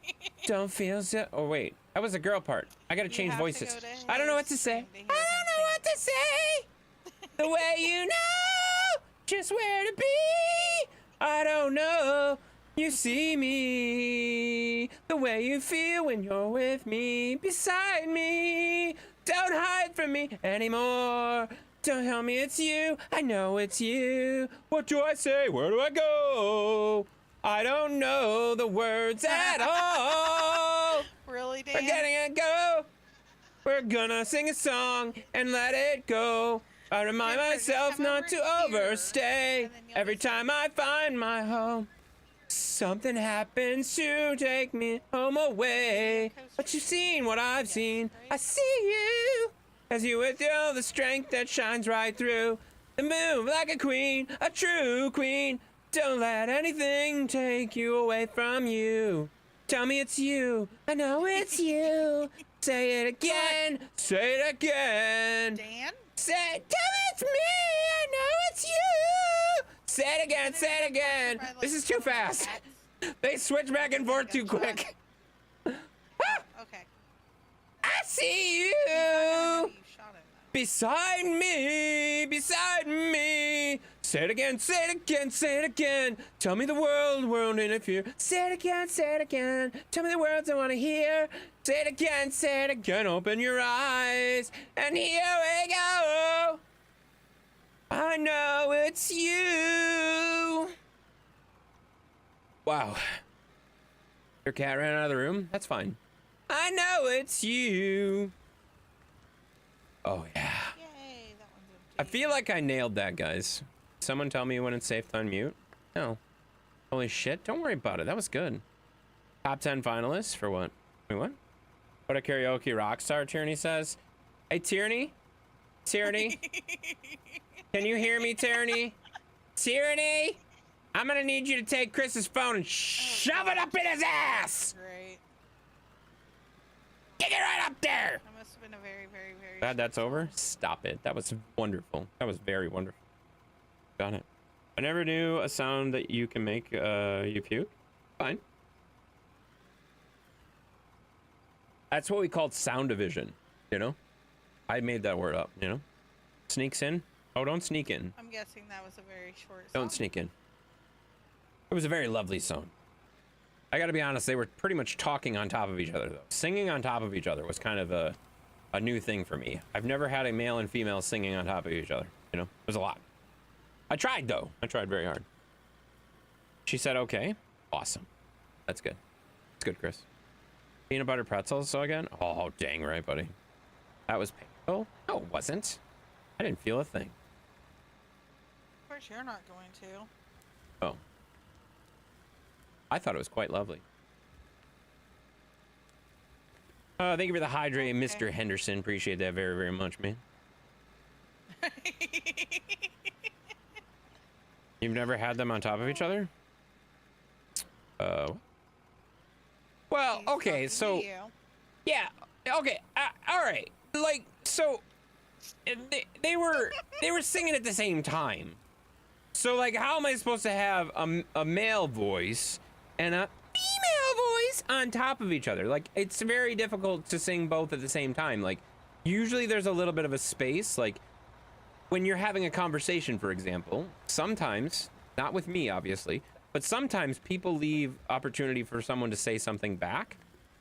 Don't feel so. Oh wait, that was the girl part. I gotta You change have to voices. go to I don't know what his to say. stream I to hear him don't know sing. what to say. The way you know just where to be. I don't know. You see me. The way you feel when you're with me, beside me. Don't hide from me anymore. Don't tell me it's you. I know it's you. What do I say? Where do I go? I don't know the words at all. Really, Dan? We're getting it go. We're gonna sing a song and let it go. I remind Yeah, just myself come not over to here, overstay. and then you'll Every just- time I find my home, something happens to take me home away. But you've seen what I've seen. I see you as you with all the strength that shines right through. And move like a queen, a true queen. Don't let anything take you away from you. Tell me it's you. I know it's you. Say it again. Say it again. Dan? Say, tell me it's me. I know it's you. Say it again. Say it again. This is too fast. They switch back and forth too quick. Okay. I see I know you. you shot him, though. Beside me, beside me. Say it again, say it again, say it again. Tell me the world won't interfere. Say it again, say it again. Tell me the words I want to hear. Say it again, say it again. Open your eyes, and here we go. I know it's you. Wow. Your cat ran out of the room? That's fine. I know it's you. Oh, yeah. Yay, that one's empty. I feel like I nailed that, guys. Someone tell me when it's safe to unmute. No. Holy shit. Don't worry about it. That was good. Top 10 finalists for what? Wait, what? What a karaoke rock star, Tierney says. Hey, Tierney? Tierney? Can you hear me, Tierney? Tierney? I'm gonna need you to take Chris's phone and shove it up in his ass! Great. Get it right up there! That must have been a very, very, very. Glad that's over. Stop it. That was wonderful. That was very wonderful. Got it. I never knew a sound that you can make you puke. Fine. That's what we called sound division, you know? I made that word up, you know? Sneaks in. Oh, don't sneak in. I'm guessing that was a very short. Don't song. sneak in. It was a very lovely song. I gotta be honest, they were pretty much talking on top of each other, though. Singing on top of each other was kind of a new thing for me. I've never had a male and female singing on top of each other, you know? It was a lot. I tried, though. I tried very hard. She said, okay. Awesome. That's good. That's good, Chris. Peanut butter pretzels, so again? Oh, dang right, buddy. That was painful? No, it wasn't. I didn't feel a thing. Of course, you're not going to. Oh. I thought it was quite lovely. Thank you for the hydrate, Okay. Mr. Henderson. Appreciate that very, very much, man. You've never had them on top of each other? Well, He's okay, talking to so... you. Yeah, okay, all right. Like, so... They were singing at the same time. So, like, how am I supposed to have a male voice and a female voice on top of each other? Like, it's very difficult to sing both at the same time. Like, usually there's a little bit of a space. Like, when you're having a conversation, for example, sometimes, not with me, obviously, but sometimes people leave opportunity for someone to say something back.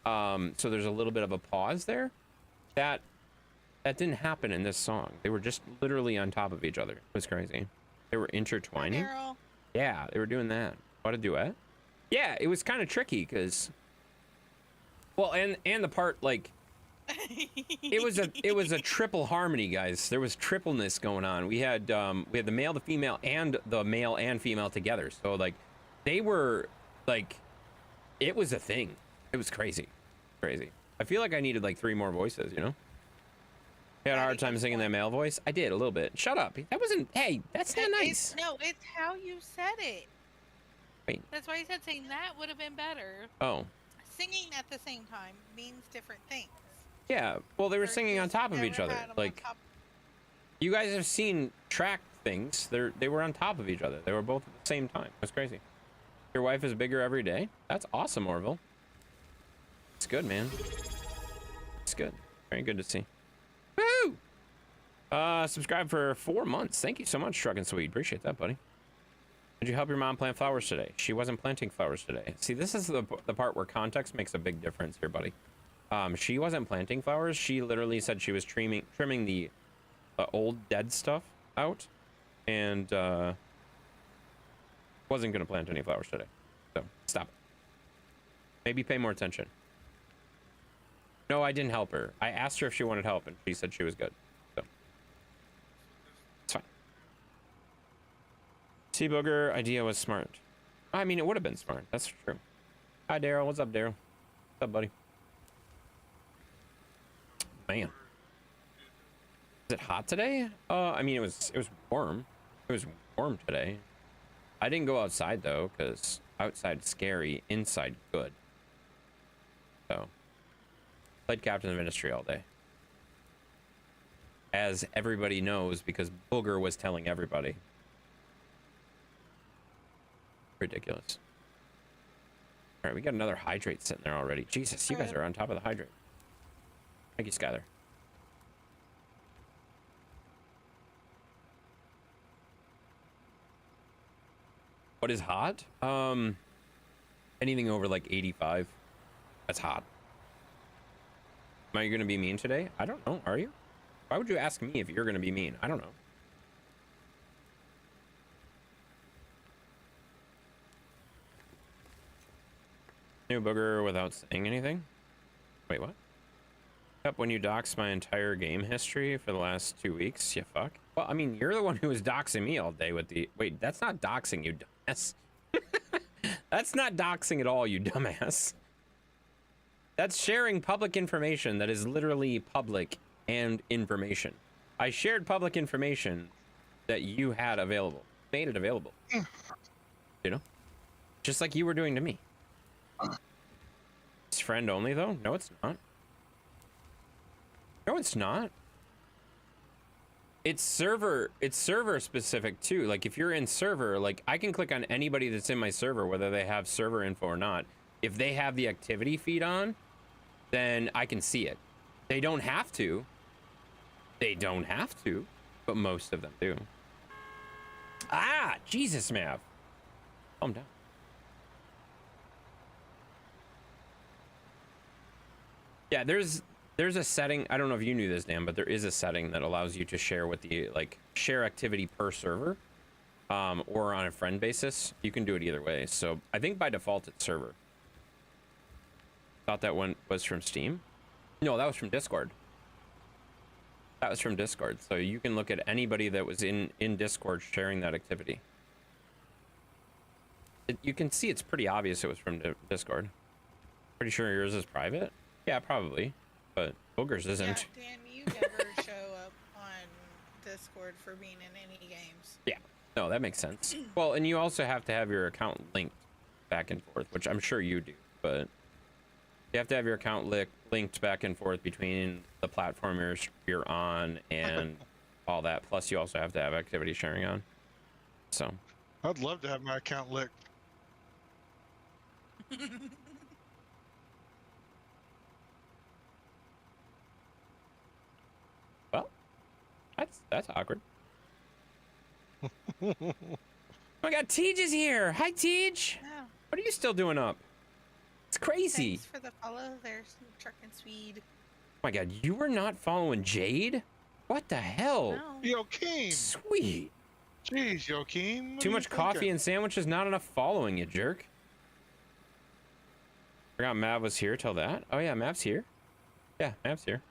So there's a little bit of a pause there. That didn't happen in this song. They were just literally on top of each other. It was crazy. They were intertwining. Daryl. Yeah, they were doing that. What, a duet? Yeah, it was kind of tricky because, well, and the part, like, it was a triple harmony, guys. There was tripleness going on. We had the male, the female, and the male and female together. So like, they were like, it was a thing. It was crazy, crazy. I feel like I needed like 3 more voices, you know. I had a hard time singing that male voice. I did a little bit. Shut up. That wasn't. Hey, that's not nice. No, it's how you said it. Wait. That's why I said saying that would have been better. Oh. Singing at the same time means different things. Yeah. Well, they were singing on Versus top of never each other. had 'em on Like, top. you guys have seen track things. They were on top of each other. They were both at the same time. That's crazy. Your wife is bigger every day. That's awesome, Orville. It's good, man. It's good. Very good to see. Woo! Subscribe for 4 months. Thank you so much, Truck and Sweet. Appreciate that, buddy. Did you help your mom plant flowers today? She wasn't planting flowers today. See, this is the part where context makes a big difference here, buddy. She wasn't planting flowers. She literally said she was trimming the old dead stuff out, and wasn't gonna plant any flowers today. So stop it. Maybe pay more attention. No, I didn't help her. I asked her if she wanted help, and she said she was good. So it's fine. T-Booger idea was smart. I mean, it would have been smart. That's true. Hi, Daryl. What's up, Daryl? What's up, buddy? Man. Is it hot today? I mean, it was warm. It was warm today. I didn't go outside, though, because outside scary, inside good. So, played Captain of Ministry all day. As everybody knows, because Booger was telling everybody. Ridiculous. All right, we got another hydrate sitting there already. Jesus, you guys are on top of the hydrate. Thank you, Skylar. What is hot? Anything over like 85. That's hot. Am I gonna be mean today? I don't know. Are you? Why would you ask me if you're gonna be mean? I don't know. New Booger without saying anything? Wait, what? Up when you doxed my entire game history for the last 2 weeks, you fuck. Well, I mean, you're the one who was doxing me all day with the... Wait, that's not doxing, you dumbass. That's not doxing at all, you dumbass. That's sharing public information that is literally public and information. I shared public information that you had available. Made it available. You know? Just like you were doing to me. It's friend only, though? No, it's not. No, it's not. It's server specific too. Like if you're in server, like I can click on anybody that's in my server, whether they have server info or not. If they have the activity feed on, then I can see it. They don't have to. They don't have to, but most of them do. Ah, Jesus, Mav. Calm down. Yeah, there's a setting. I don't know if you knew this, Dan, but there is a setting that allows you to share with the share activity per server, or on a friend basis. You can do it either way. So I think by default it's server. Thought that one was from Steam. No, that was from Discord. That was from Discord. So you can look at anybody that was in Discord sharing that activity. You can see it's pretty obvious it was from Discord. Pretty sure yours is private. Yeah, probably. But Boogers isn't. Yeah, Dan, you never show up on Discord for being in any games. Yeah. No, that makes sense. Well, and you also have to have your account linked back and forth, which I'm sure you do, but you have to have your account linked back and forth between the platform you're on and all that. Plus, you also have to have activity sharing on. So. I'd love to have my account licked. Well, that's awkward. Oh my God, Tej is here. Hi, Tej. Oh, What are you still doing up? It's crazy. thanks for the follow. There's Truck and Swede. Oh my God, you were not following Jade? What the hell? No. Joaquin! Sweet. Jeez, Joaquin. Too much coffee and sandwiches, not enough following, you jerk. Forgot Mav was here till that. Oh yeah, Mav's here. Yeah, Mav's here.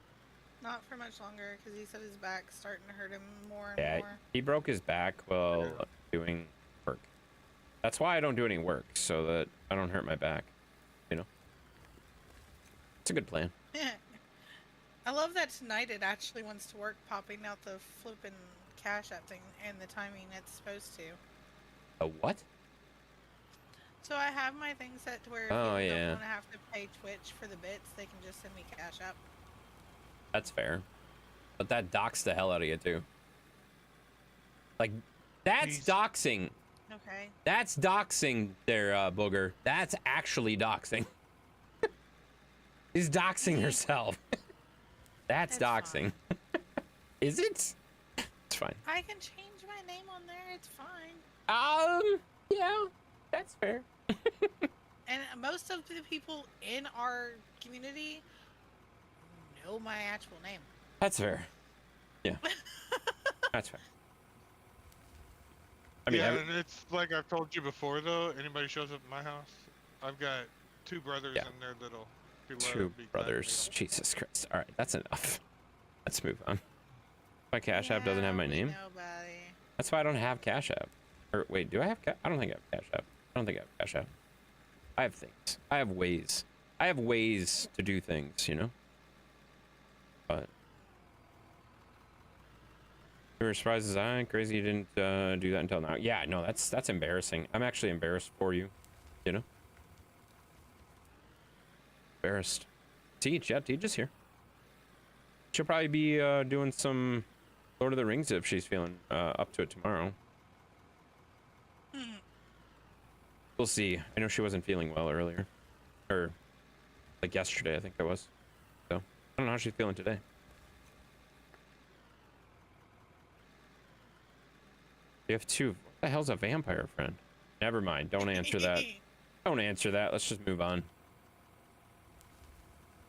Not for much longer, because he said his back's starting to hurt him more and Yeah, more. he broke his back while doing work. That's why I don't do any work, so that I don't hurt my back. You know? It's a good plan. I love that tonight it actually wants to work, popping out the flipping Cash App thing and the timing it's supposed to. A what? So I have my thing set to where if Oh, people yeah. don't want to have to pay Twitch for the bits, they can just send me Cash App. That's fair. But that docks the hell out of you, too. Like, that's Jeez. doxing. Okay. That's doxing there, Booger. That's actually doxing. She's doxing herself. That's That's doxing. Is it? It's fine. I can change my name on there. It's fine. Yeah, that's fair. And most of the people in our community know my actual name. That's fair. Yeah. That's fair. I mean, Yeah, and it's like I've told you before, though. Anybody shows up at my house, I've got two brothers Yeah. in there that'll be two brothers. Jesus Christ. All right, that's enough. Let's move on. My Cash App doesn't have my name. Nobody. That's why I don't have Cash App. Or wait, do I have? I don't think I have Cash App. I don't think I have Cash App. I have things. I have ways. I have ways to do things, you know. But you were surprised as I. Crazy you didn't do that until now. Yeah, no, that's embarrassing. I'm actually embarrassed for you. You know. Embarrassed. Tej, yeah, Tej is here. She'll probably be doing some Lord of the Rings if she's feeling up to it tomorrow. We'll see. I know she wasn't feeling well earlier. Or, like yesterday, I think it was. So, I don't know how she's feeling today. You have two. What the hell's a vampire friend? Never mind. Don't answer that. Don't answer that. Let's just move on.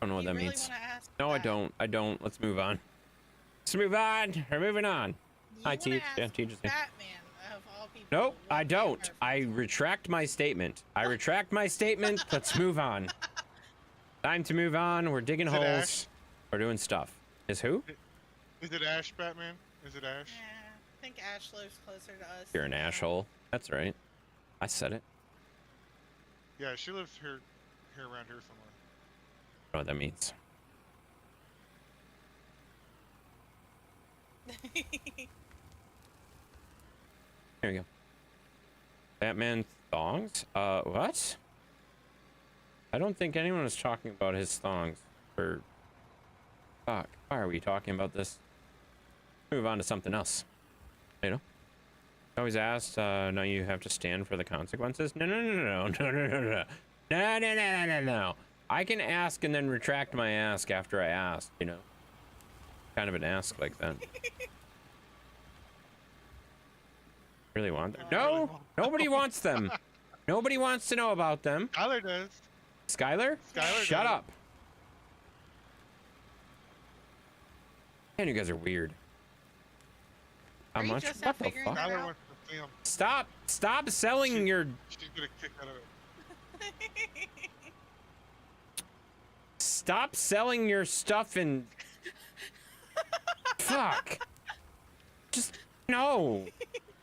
I don't know what that You really means. wanna ask No, I that? don't. I don't. Let's move on. Let's move on. We're moving on. You Hi, wanna Tej. Yeah, ask Tej is here. Batman of all people. Nope, what I don't. vampire I friends are. retract my statement. I retract my statement. Let's move on. Time to move on. We're digging Is it holes. Ash? We're doing stuff. Is who? Is it Ash, Batman? Is it Ash? Yeah, I think Ash lives closer to us. You're an than you. asshole. That's right. I said it. Yeah, she lives here around here somewhere. I don't know what that means. Here we go. Batman thongs? What? I don't think anyone was talking about his thongs. Or... Fuck. Why are we talking about this? Move on to something else. You know? I always asked, now you have to stand for the consequences? No, no, no, no, no, no, no, no, no. No, no, no, no, no, no. I can ask and then retract my ask after I ask, you know? Kind of an ask like that. Really want them? No! Nobody wants them! Nobody wants to know about them. Skylar does. Skylar? Skylar Shut does. up. Man, you guys are weird. How Are you much? just What now the figuring fuck? that Skylar out? wants to see him. Stop selling your... She's gonna kick out of it. Stop selling your stuff and... Fuck. Just... No.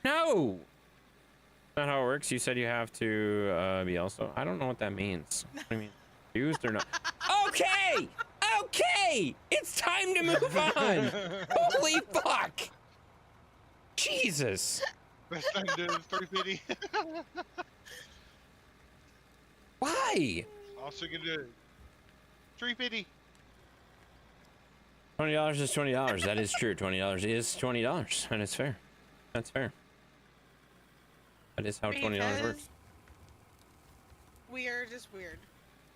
No. Not how it works. You said you have to be also... I don't know what that means. What do you mean? Used or not? Okay! Okay! It's time to move on! Holy fuck! Jesus! Best time to do is 350. Why? Also gonna do 350. $20 is $20. That is true. $20 is $20, and it's fair. That's fair. That is how $20 works. Because we are just weird,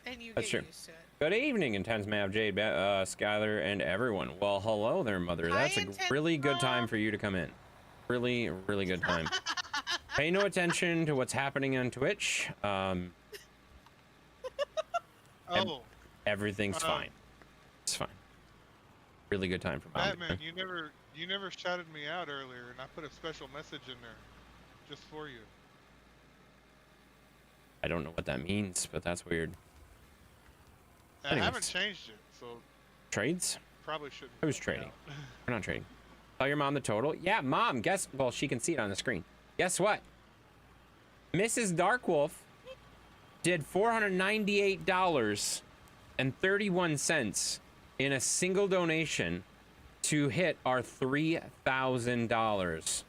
and you That's get true. used to it. Good evening, Intense Mav, Jade, Skylar, and everyone. Well, hello there, Mother. Hi, That's a Intense really good time Mav. for you to come in. Really, really good time. Pay no attention to what's happening on Twitch. Oh, Everything's fine. It's fine. Really good time for Mom. Batman, you never shouted me out earlier, and I put a special message in there, just for you. I don't know what that means, but that's weird. I Anyways. haven't changed it, so Trades? probably shouldn't. Who's help me trading? out. We're not trading. Tell your mom the total. Yeah, Mom, guess... Well, she can see it on the screen. Guess what? Mrs. Darkwolf did $498.31 in a single donation to hit our $3,000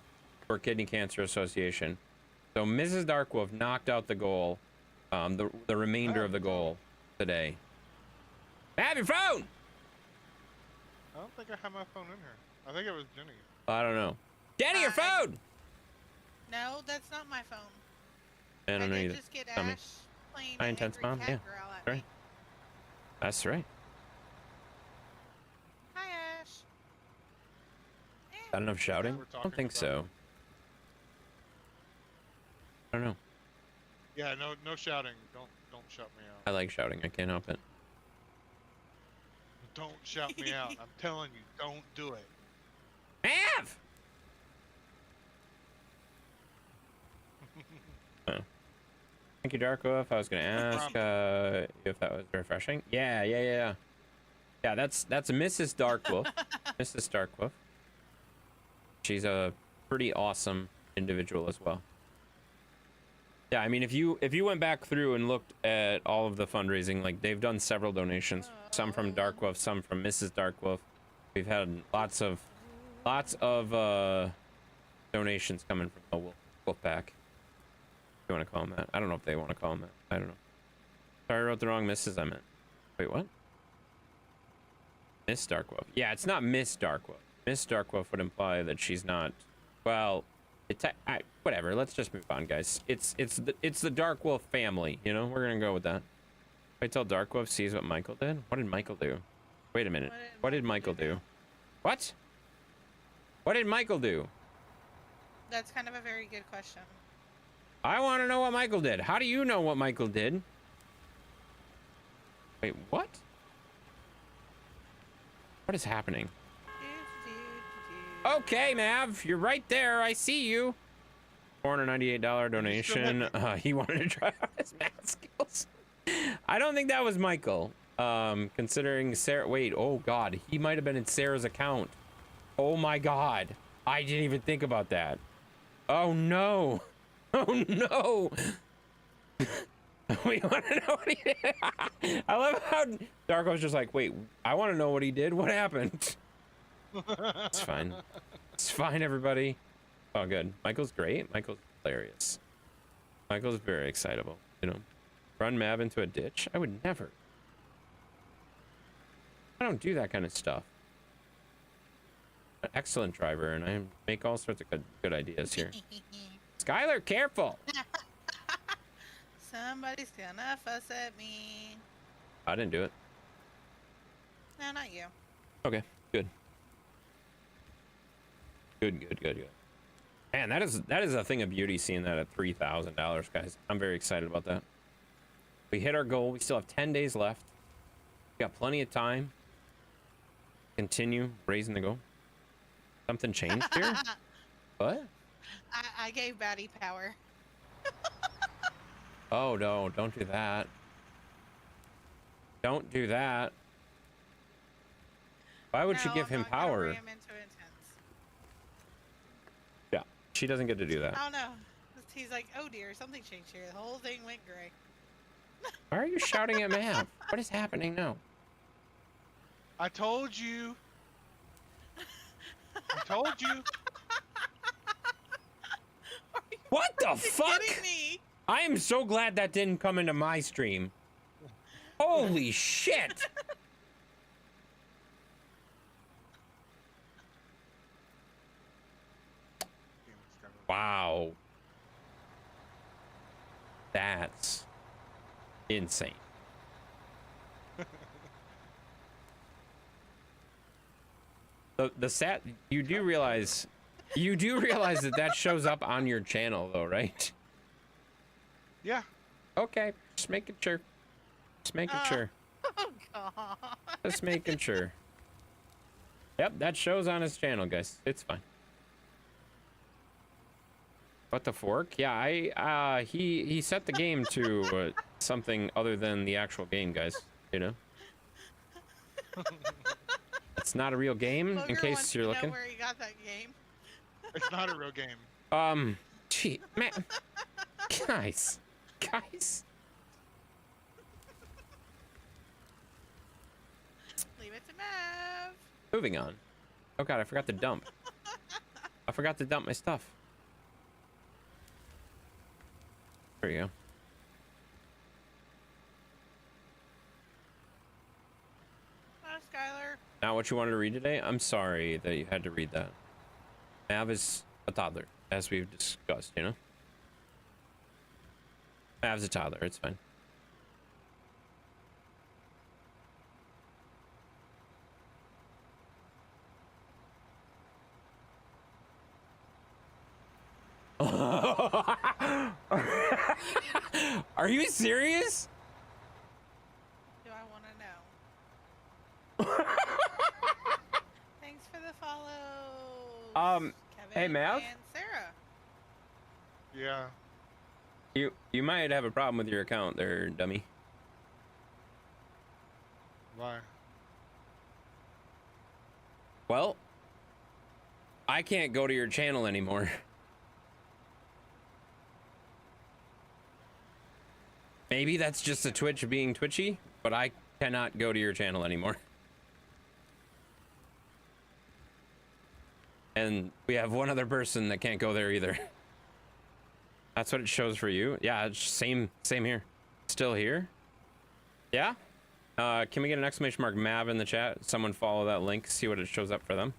for Kidney Cancer Association. So Mrs. Darkwolf knocked out the goal, the remainder of the goal today. Have your phone! I don't think I have my phone in here. I think it was Jenny. I don't know. Jenny, your phone! No, that's not my phone. I don't know did either. just get Tell me. Ash playing Hi, an Intense angry Mom, cat yeah. growl at Right. me. That's right. Hi, Ash. Not enough shouting? We're I don't talking think about- so. I don't know. Yeah, no shouting. Don't shout me I out. like shouting. I can't help it. Don't shout me out. I'm telling you, don't do it. Mav! Oh. Thank you, Darko. If I was gonna ask if that was refreshing. Yeah. Yeah, that's Mrs. Darkwolf. Mrs. Darkwolf. She's a pretty awesome individual as well. Yeah, I mean, if you went back through and looked at all of the fundraising, like they've done several donations, some from Darkwolf, some from Mrs. Darkwolf. We've had lots of donations coming from the Wolf Pack. If you want to call them that. I don't know if they want to call them that. I don't know. Sorry, I wrote the wrong Mrs. I meant. Wait, what? Miss Darkwolf. Yeah, it's not Miss Darkwolf. Miss Darkwolf would imply that she's not. Well, whatever. Let's just move on, guys. It's the Darkwolf family. You know, we're gonna go with that. Wait till Darkwolf sees what Michael did. What did Michael do? Wait a minute. What did Michael do? What? What did Michael do? That's kind of a very good question. I want to know what Michael did. How do you know what Michael did? Wait, what? What is happening? Okay, Mav, you're right there. I see you. $498 donation. He wanted to try out his math skills. I don't think that was Michael. Considering Sarah, wait, oh God, he might have been in Sarah's account. Oh my God, I didn't even think about that. Oh no, oh no. We want to know what he did. I love how Darko's just like, wait, I want to know what he did. What happened? It's fine. It's fine, everybody. Oh, good. Michael's great. Michael's hilarious. Michael's very excitable. You know, run Mav into a ditch. I would never. I don't do that kind of stuff. An excellent driver, and I make all sorts of good ideas here. Skylar, careful! Somebody's gonna fuss at me. I didn't do it. No, not you. Okay, good. Good. Man, that is a thing of beauty seeing that at $3,000, guys. I'm very excited about that. We hit our goal. We still have 10 days left. We got plenty of time. Continue raising the goal. Something changed here? What? I gave Batty power. Oh no, don't do that. Don't do that. Why would you give him power? Ram into intense. Yeah, she doesn't get to do that. I don't know. He's like, oh dear, something changed here. The whole thing went gray. Why are you shouting at Mav? What is happening now? I told you. I told you. What the fuck? Kidding me? I am so glad that didn't come into my stream. Holy shit! Wow. That's insane. The sat, you do realize that that shows up on your channel though, right? Yeah. Okay, just making sure. Just making sure. Oh god. Just making sure. Yep, that shows on his channel, guys. It's fine. What the fork? Yeah, he set the game to something other than the actual game, guys. You know. It's not a real game, in Booger case wants you're to know looking. where he got that game. It's not a real game. Gee, man, guys. Leave it to Mav. Moving on. Oh god, I forgot to dump. I forgot to dump my stuff. There you go. Oh, Skylar. Not what you wanted to read today? I'm sorry that you had to read that. Mav is a toddler, as we've discussed, you know? Mav's a toddler, it's fine. Are you serious? Do I want to know? Thanks for the follow. Kevin hey, Mav? and Sarah. Yeah. You might have a problem with your account there, dummy. Why? Well, I can't go to your channel anymore. Maybe that's just a Twitch being twitchy, but I cannot go to your channel anymore. And we have one other person that can't go there either. That's what it shows for you. Yeah, it's same here. Still here. Yeah? Can we get an exclamation mark Mav in the chat? Someone follow that link, see what it shows up for them.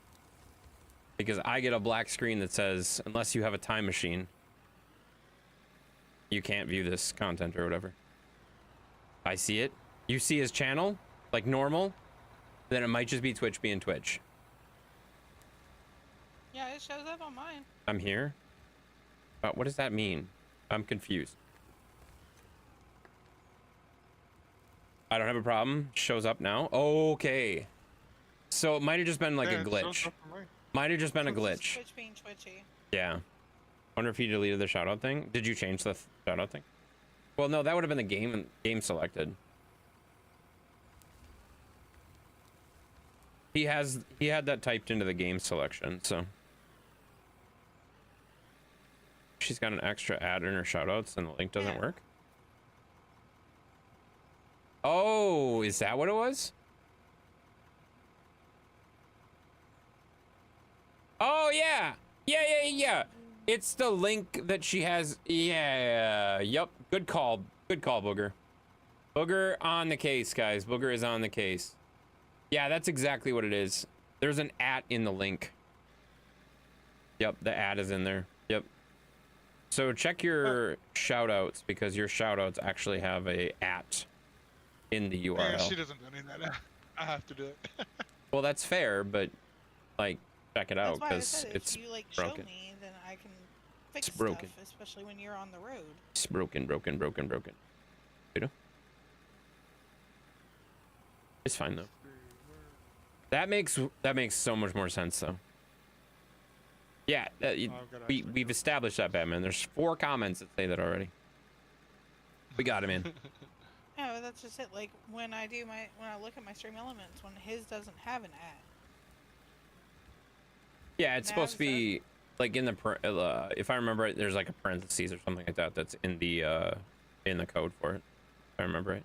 Because I get a black screen that says, unless you have a time machine, you can't view this content or whatever. I see it. You see his channel, like normal, then it might just be Twitch being Twitch. Yeah, it shows up on mine. I'm here. What does that mean? I'm confused. I don't have a problem. Shows up now. Okay. So it might have just been like Yeah, a it shows glitch. up for me. Might have just been a glitch. Twitch being twitchy. Yeah. Wonder if he deleted the shoutout thing. Did you change the shoutout thing? Well, no, that would have been the game selected. He had that typed into the game selection, so. She's got an extra ad in her shoutouts and the link doesn't Yeah. work. Oh, is that what it was? Oh yeah. Yeah. It's the link that she has. Yeah. Yup. Good call. Good call, Booger. Booger on the case, guys. Booger is on the case. Yeah, that's exactly what it is. There's an @ in the link. Yep, the @ is in there. Yep. So check your shoutouts because your shoutouts actually have a @ in the URL. Yeah, she doesn't do any of that. I have to do it. Well, that's fair, but like check it out That's why I because said if it's you like broken. show me, then I can fix It's broken. stuff, especially when you're on the road. It's broken. You know? It's fine though. That makes so much more sense though. Yeah, I've got we've established that, Batman. There's 4 comments that say that already. We got him in. Yeah, but that's just it. Like when I look at my stream elements, when his doesn't have an @ Yeah, it's supposed to Nav's be like in the if I remember right, there's like a parentheses or something like that that's in the code for it. If I remember right.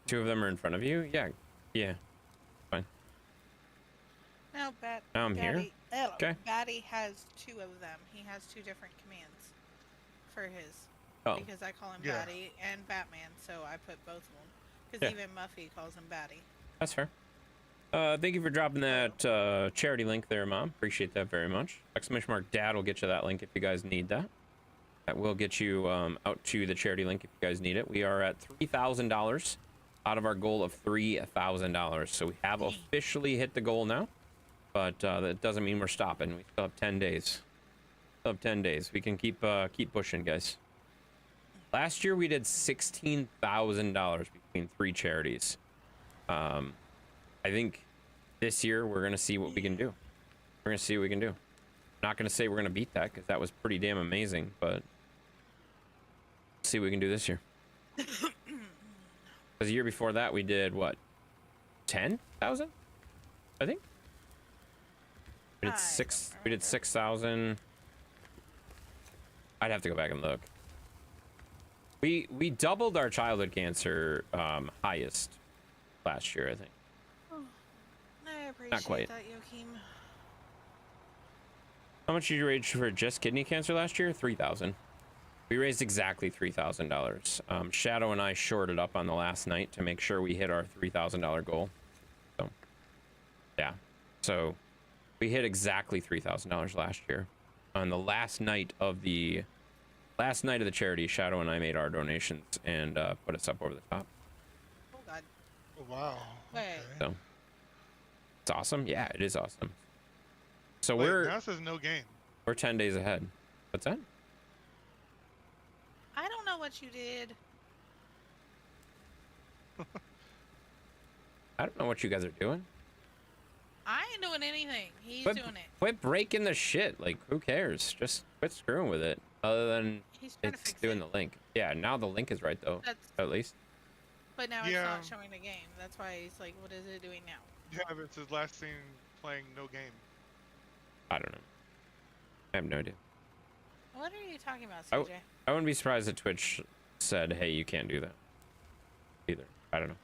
2 of them are in front of you. Yeah. Fine. No, Now I'm here? Okay. Batty has 2 of them. He has 2 different commands for his. Oh. Because I call him Yeah. Batty and Batman, so I put both of them. Because Yeah. even Muffy calls him Batty. That's fair. Thank you for dropping that charity link there, Mom. Appreciate that very much. ! Dad will get you that link if you guys need that. That will get you out to the charity link if you guys need it. We are at $3,000 out of our goal of $3,000. So we have officially hit the goal now, but that doesn't mean we're stopping. We still have 10 days. We can keep pushing, guys. Last year we did $16,000 between 3 charities. I think this year we're gonna see what we can do. Not gonna say we're gonna beat that because that was pretty damn amazing, but see what we can do this year. Because the year before that we did what? 10,000? I think. We did I six. don't We did 6,000. I'd have to go back and look. We doubled our childhood cancer highest last year, I think. I appreciate quite. that, Joachim. How much did you raise for just kidney cancer last year? 3,000. We raised exactly $3,000. Shadow and I shorted up on the last night to make sure we hit our $3,000 goal. So, yeah. So, we hit exactly $3,000 last year. On the last night of the charity, Shadow and I made our donations and put us up over the top. Oh God. Oh, wow. Wait. Okay. So, it's awesome. Yeah, it is awesome. So Wait, we're now it says no game. 10 days ahead. What's that? I don't know what you did. I don't know what you guys are doing. I ain't doing anything. He's Quit- doing it. Quit breaking the shit. Like, who cares? Just quit screwing with it. Other than He's trying to it's fix doing it. the link. Yeah, now the link is right though. That's, At least. but now Yeah. it's not showing the game. That's why he's like, what is it doing now? Yeah, but it's his last scene playing no game. I don't know. I have no idea. What are you talking about, Oh. CJ? I wouldn't be surprised if Twitch said, "Hey, you can't do that." Either. I don't know.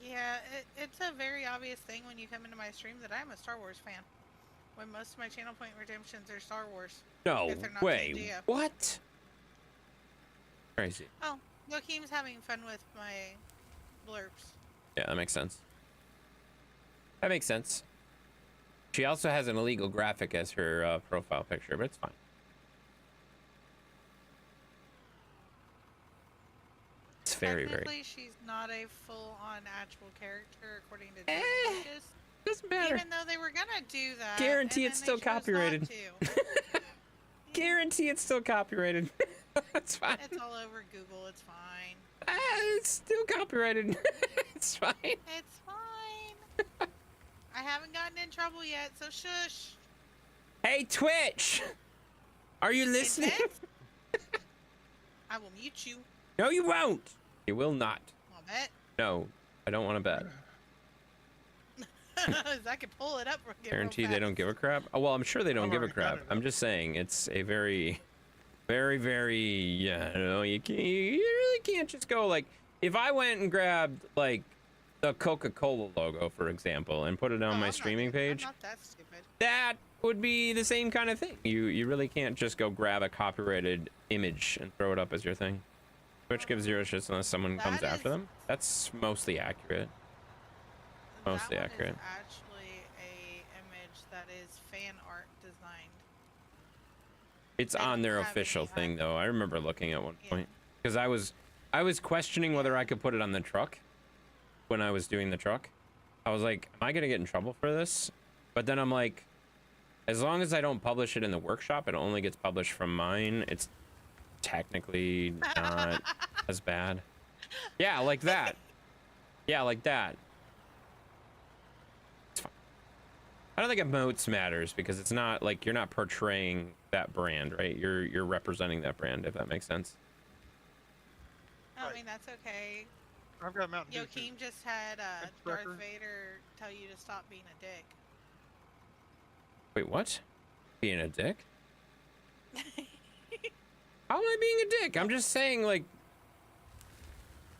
Yeah, it's a very obvious thing when you come into my stream that I'm a Star Wars fan. When most of my channel point redemptions are Star Wars. No If they're not way. TGF. What? Crazy. Oh, Joachim's having fun with my blurps. Yeah, that makes sense. That makes sense. She also has an illegal graphic as her profile picture, but it's fine. It's very, very. Technically, she's not a full-on actual character according to Eh, Disney Lucas. Doesn't matter. Even though they were gonna do that. Guarantee and it's then they still chose not copyrighted. to. Guarantee it's still copyrighted. That's fine. It's all over Google. It's fine. It's still copyrighted. It's fine. It's fine. I haven't gotten in trouble yet, so shush. Hey, Twitch! Are you listening? Intense? I will mute you. No, you won't. You will not. I'll bet. No, I don't want to bet. I can pull it up. Guarantee they don't give a crap. Oh, well, I'm sure they don't I've give a already got crap. it. I'm just saying it's a very, very, very. Yeah, you really can't just go like. If I went and grabbed like the Coca-Cola logo, for example, and put it on my streaming page, I'm not that stupid. that would be the same kind of thing. You really can't just go grab a copyrighted image and throw it up as your thing. Twitch gives zero shits unless someone comes That after is- them. That's mostly accurate. Mostly that one accurate. Is actually a image that is fan art designed. It's They on don't their have official any thing though. I remember looking at one Yeah. point because I was questioning whether I could put it on the truck when I was doing the truck. I was like, am I gonna get in trouble for this? But then I'm like, as long as I don't publish it in the workshop, it only gets published from mine. It's technically not as bad. Yeah, like that. Yeah, like that. It's fine. I don't think emotes matters because it's not like you're not portraying that brand, right? You're representing that brand, if that makes sense. I mean, that's okay. I've got Mountain Dew. too. Joaquin just had Thanks, Darth Becker. Vader tell you to stop being a dick. Wait, what? Being a dick? How am I being a dick? I'm just saying, like,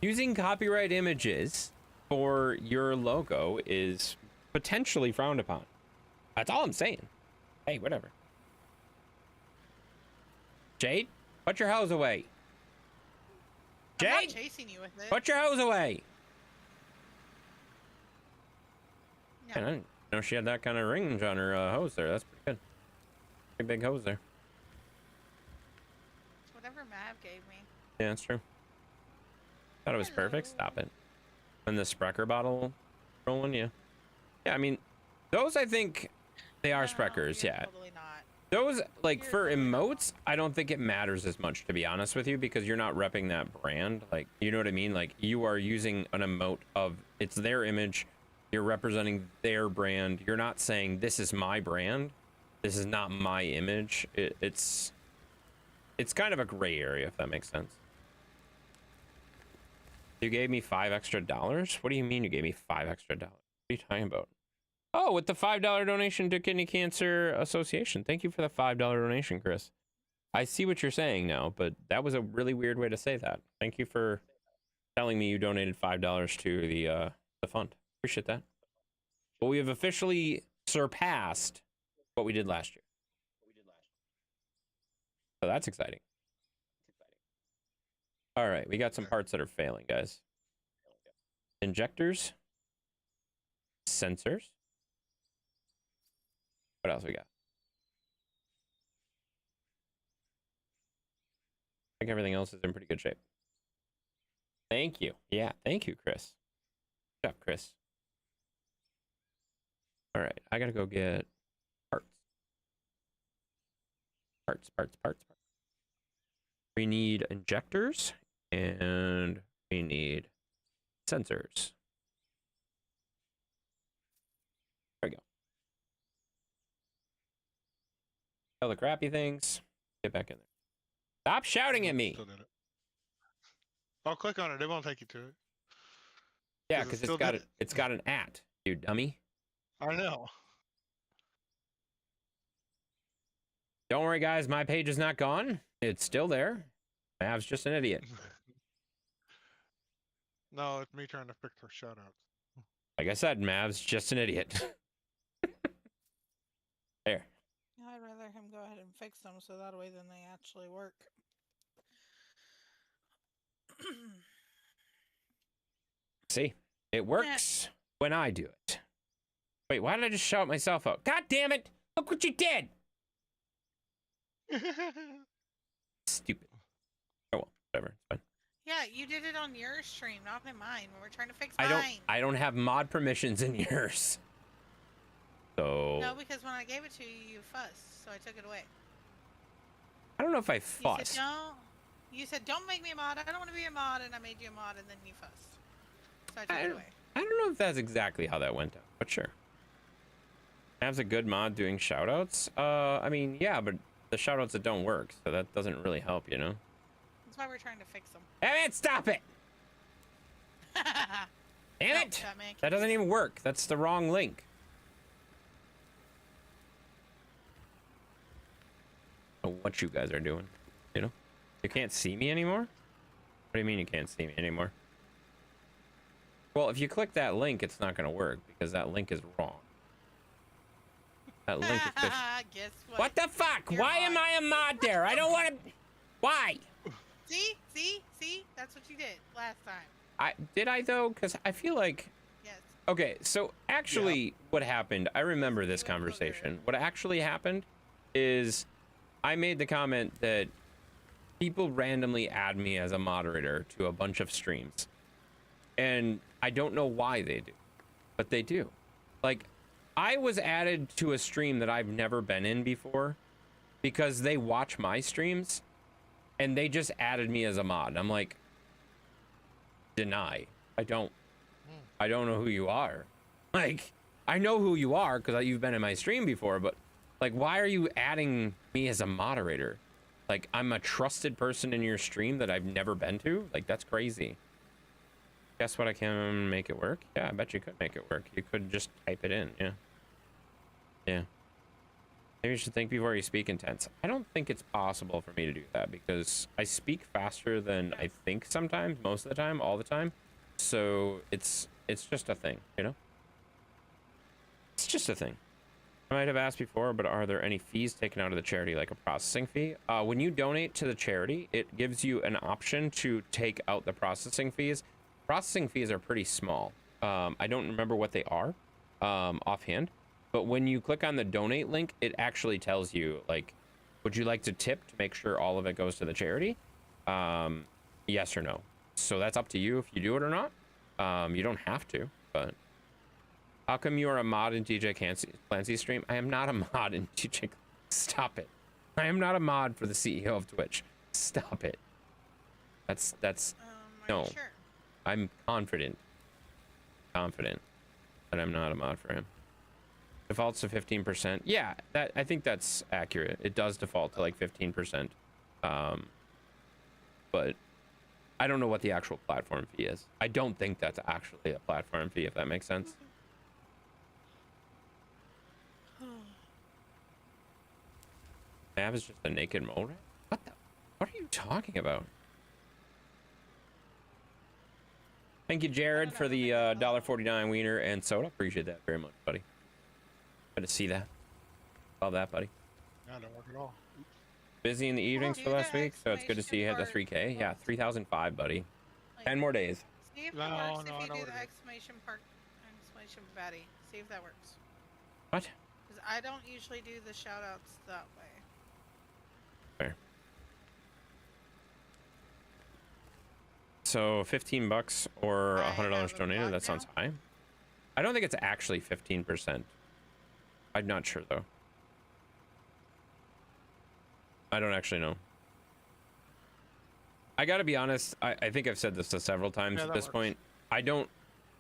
using copyright images for your logo is potentially frowned upon. That's all I'm saying. Hey, whatever. Jade, put your hose away. I'm not Jade, chasing you with it. put your hose away. No. Man, I didn't know she had that kind of range on her hose there. That's pretty good. Pretty big hose there. It's whatever Mav gave me. Yeah, that's true. Thought it was perfect. Stop it. And the Sprecher bottle rolling, yeah. Yeah, I mean, those I think they are No, Spreckers, you're yeah. Totally not. Those, like, You're for totally wrong. emotes, I don't think it matters as much, to be honest with you, because you're not repping that brand. Like, you know what I mean? Like, you are using an emote of, it's their image, you're representing their brand. You're not saying, this is my brand, this is not my image. It's kind of a gray area, if that makes sense. You gave me $5 extra. What do you mean you gave me $5 extra? What are you talking about? Oh, with the $5 donation to Kidney Cancer Association. Thank you for the $5 donation, Chris. I see what you're saying now, but that was a really weird way to say that. Thank you for telling me you donated $5 to the fund. Appreciate that. But we have officially surpassed what we did last year. So that's exciting. All right, we got some parts that are failing, guys. Injectors. Sensors. What else we got? I think everything else is in pretty good shape. Thank you. Yeah, thank you, Chris. Good job, Chris. All right, I gotta go get parts. Parts. We need injectors and we need sensors. There we go. All the crappy things. Get back in there. Stop shouting at me. Still did it. I'll click on it. It won't take you to it. Yeah, Does it because still did it? it's got an at, you dummy. I know. Don't worry, guys. My page is not gone. It's still there. Mav's just an idiot. No, it's me trying to fix her shoutouts. Like I said, Mav's just an idiot. There. I'd rather him go ahead and fix them so that way then they actually work. See, it works when I do it. Wait, why did I just shout myself out? God damn it! Look what you did! Stupid. Oh well, whatever. It's fine. Yeah, you did it on your stream, not in mine. We're trying to fix I mine. don't have mod permissions in yours. So No, because when I gave it to you, you fussed, so I took it away. I don't know if I You fussed. said don't. You said don't make me a mod. I don't want to be a mod, and I made you a mod, and then you fussed. So I took it away. I don't know if that's exactly how that went down, but sure. Mav's a good mod doing shoutouts. I mean, yeah, but the shoutouts that don't work, so that doesn't really help, you know. That's why we're trying to fix them. Damn it! Stop it! Damn it! That doesn't even work. That's the wrong link. I don't know what you guys are doing? You know, you can't see me anymore. What do you mean you can't see me anymore? Well, if you click that link, it's not going to work because that link is wrong. That link is just... Guess what? What the fuck? You're Why am on. I a mod there? I don't want to... Why? See? That's what you did last time. Did I though? Because I feel like... Yes. Okay, so actually what happened, I remember this conversation. What actually happened is I made the comment that people randomly add me as a moderator to a bunch of streams. And I don't know why they do, but they do. Like, I was added to a stream that I've never been in before because they watch my streams and they just added me as a mod. And I'm like, deny. I don't know who you are. Like, I know who you are because you've been in my stream before, but like, why are you adding me as a moderator? Like, I'm a trusted person in your stream that I've never been to. Like, that's crazy. Guess what? I can make it work. Yeah, I bet you could make it work. You could just type it in. Yeah. Yeah. Maybe you should think before you speak in tense. I don't think it's possible for me to do that because I speak faster than I think sometimes, most of the time, all the time. So it's just a thing, you know? It's just a thing. I might have asked before, but are there any fees taken out of the charity, like a processing fee? When you donate to the charity, it gives you an option to take out the processing fees. Processing fees are pretty small. I don't remember what they are offhand, but when you click on the donate link, it actually tells you, like, would you like to tip to make sure all of it goes to the charity? Yes or no. So that's up to you if you do it or not. You don't have to, but how come you are a mod in DJ Clancy's stream? I am not a mod in DJ. Stop it. I am not a mod for the CEO of Twitch. Stop it. That's Are no. you sure? I'm confident that I'm not a mod for him. Defaults to 15%. Yeah, I think that's accurate. It does default to like 15%. But I don't know what the actual platform fee is. I don't think that's actually a platform fee, if that makes sense. Mav is just a naked mole rat? What are you talking about? Thank you, Jared, for the $1.49 wiener and soda. Appreciate that very much, buddy. Good to see that. Love that, buddy. No, don't work at all. Busy in the evenings for last week, so it's good to see you hit the 3K. Yeah, 3,005, buddy. 10 more days. See if it No, works no, I if know you do what the it is. exclamation Batty. See if that works. What? Because I don't usually do the shout outs that way. Fair. So 15 bucks or I $100 have a donated. bot That sounds now. high. I don't think it's actually 15%. I'm not sure though. I don't actually know. I gotta be honest. I think I've said this several times Yeah, at that this works. point. I don't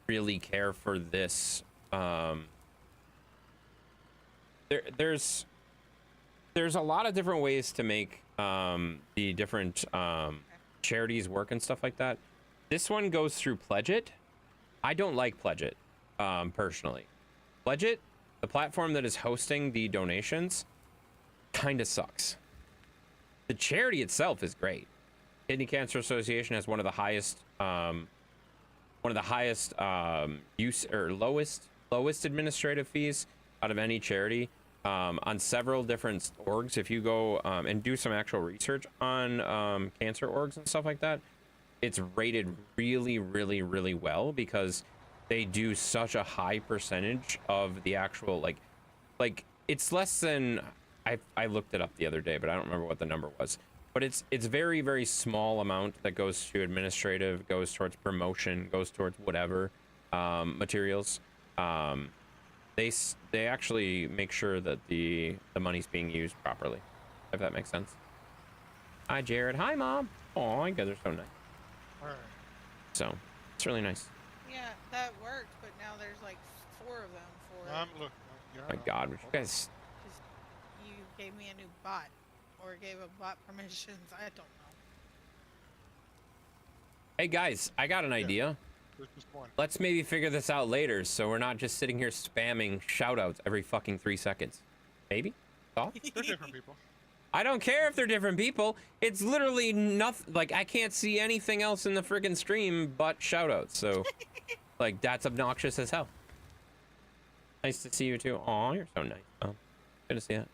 really care for this. There's a lot of different ways to make the different charities work and stuff like that. This one goes through Pledge It. I don't like Pledge It personally. Pledge It, the platform that is hosting the donations, kind of sucks. The charity itself is great. Kidney Cancer Association has one of the highest use or lowest administrative fees out of any charity on several different orgs. If you go and do some actual research on cancer orgs and stuff like that, it's rated really, really, really well because they do such a high percentage of the actual like it's less than I looked it up the other day, but I don't remember what the number was. But it's very, very small amount that goes to administrative, goes towards promotion, goes towards whatever materials. They actually make sure that the money's being used properly, if that makes sense. Hi, Jared. Hi, Mom. Oh, you guys are so nice. All right. So it's really nice. Yeah, that worked, but now there's like 4 of them for I'm look. Yeah, My God, would you guys? because you gave me a new bot or gave a bot permissions. I don't know. Hey guys, I got an idea. There's just one. Let's maybe figure this out later, so we're not just sitting here spamming shoutouts every fucking 3 seconds. Maybe? Thought? They're different people. I don't care if they're different people. It's literally nothing. Like, I can't see anything else in the friggin' stream but shoutouts. So, like, that's obnoxious as hell. Nice to see you too. Aw, you're so nice. Oh, good to see it.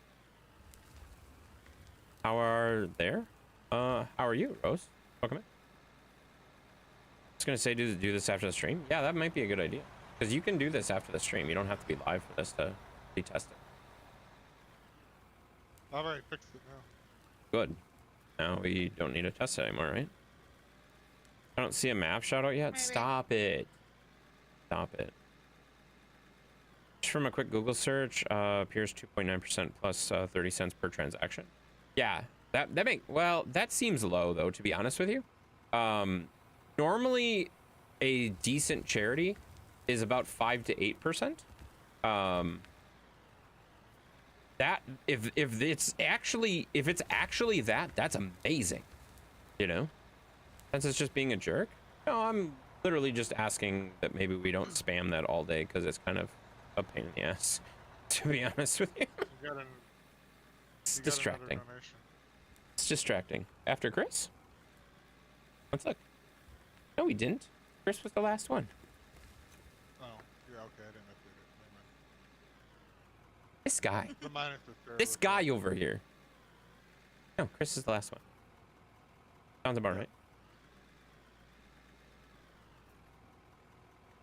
How are there? How are you, Rose? Welcome in. I was gonna say do this after the stream. Yeah, that might be a good idea. Because you can do this after the stream. You don't have to be live for this to be tested. I've already fixed it now. Good. Now we don't need to test it anymore, right? I don't see a map shout out yet. Maybe. Stop it. Stop it. Just from a quick Google search, appears 2.9% plus 30 cents per transaction. Yeah, that seems low though, to be honest with you. Normally a decent charity is about 5 to 8%. That if it's actually that, that's amazing. You know? Since it's just being a jerk. No, I'm literally just asking that maybe we don't spam that all day because it's kind of a pain in the ass, to be honest with you. You got It's another distracting. donation. It's distracting. After Chris? Let's look. No, we didn't. Chris was the last one. Oh, yeah, okay, I didn't update it. Never mind. This guy. The minus is there. This guy over here. No, Chris is the last one. Sounds about right.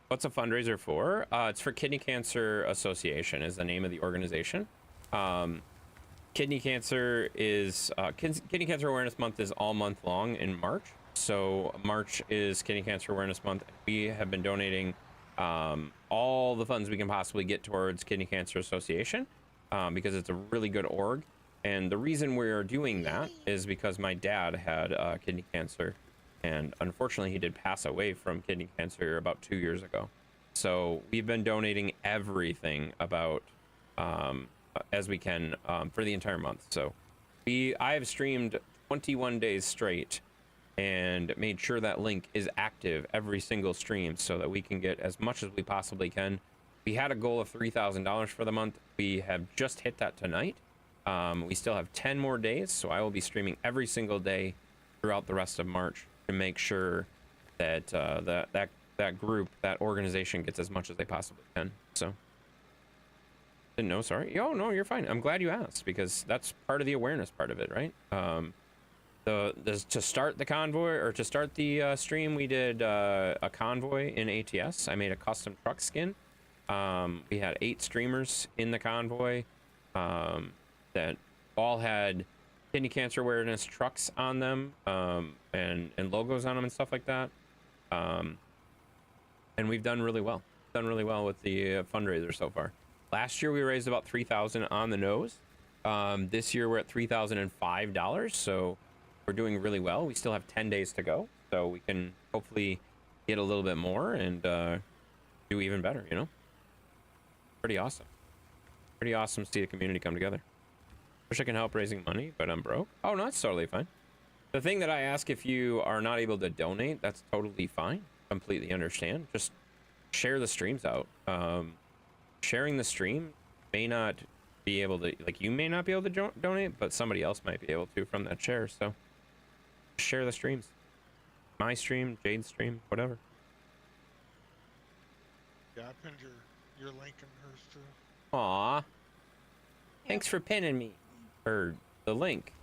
What's a fundraiser for? It's for Kidney Cancer Association is the name of the organization. Kidney cancer is Kidney Cancer Awareness Month is all month long in March. So March is Kidney Cancer Awareness Month. We have been donating all the funds we can possibly get towards Kidney Cancer Association because it's a really good org. And the reason we're doing that is because my dad had kidney cancer, and unfortunately he did pass away from kidney cancer about 2 years ago. So we've been donating everything about as we can for the entire month. So I have streamed 21 days straight and made sure that link is active every single stream so that we can get as much as we possibly can. We had a goal of $3,000 for the month. We have just hit that tonight. We still have 10 more days, so I will be streaming every single day throughout the rest of March to make sure that that group, that organization gets as much as they possibly can. So didn't know, sorry. Oh no, you're fine. I'm glad you asked because that's part of the awareness part of it, right? To start the convoy or to start the stream, we did a convoy in ATS. I made a custom truck skin. We had 8 streamers in the convoy that all had kidney cancer awareness trucks on them and logos on them and stuff like that. And we've done really well. Done really well with the fundraiser so far. Last year we raised about $3,000 on the nose. This year we're at $3,005, so we're doing really well. We still have 10 days to go, so we can hopefully get a little bit more and do even better, you know? Pretty awesome. Pretty awesome to see the community come together. Wish I can help raising money, but I'm broke. Oh, no, that's totally fine. The thing that I ask, if you are not able to donate, that's totally fine. Completely understand. Just share the streams out. Sharing the stream may not be able to, like, you may not be able to donate, but somebody else might be able to from that share. So share the streams. My stream, Jade's stream, whatever. Yeah, I pinned your link in hers too. Aw. Thanks for pinning me. Or the link.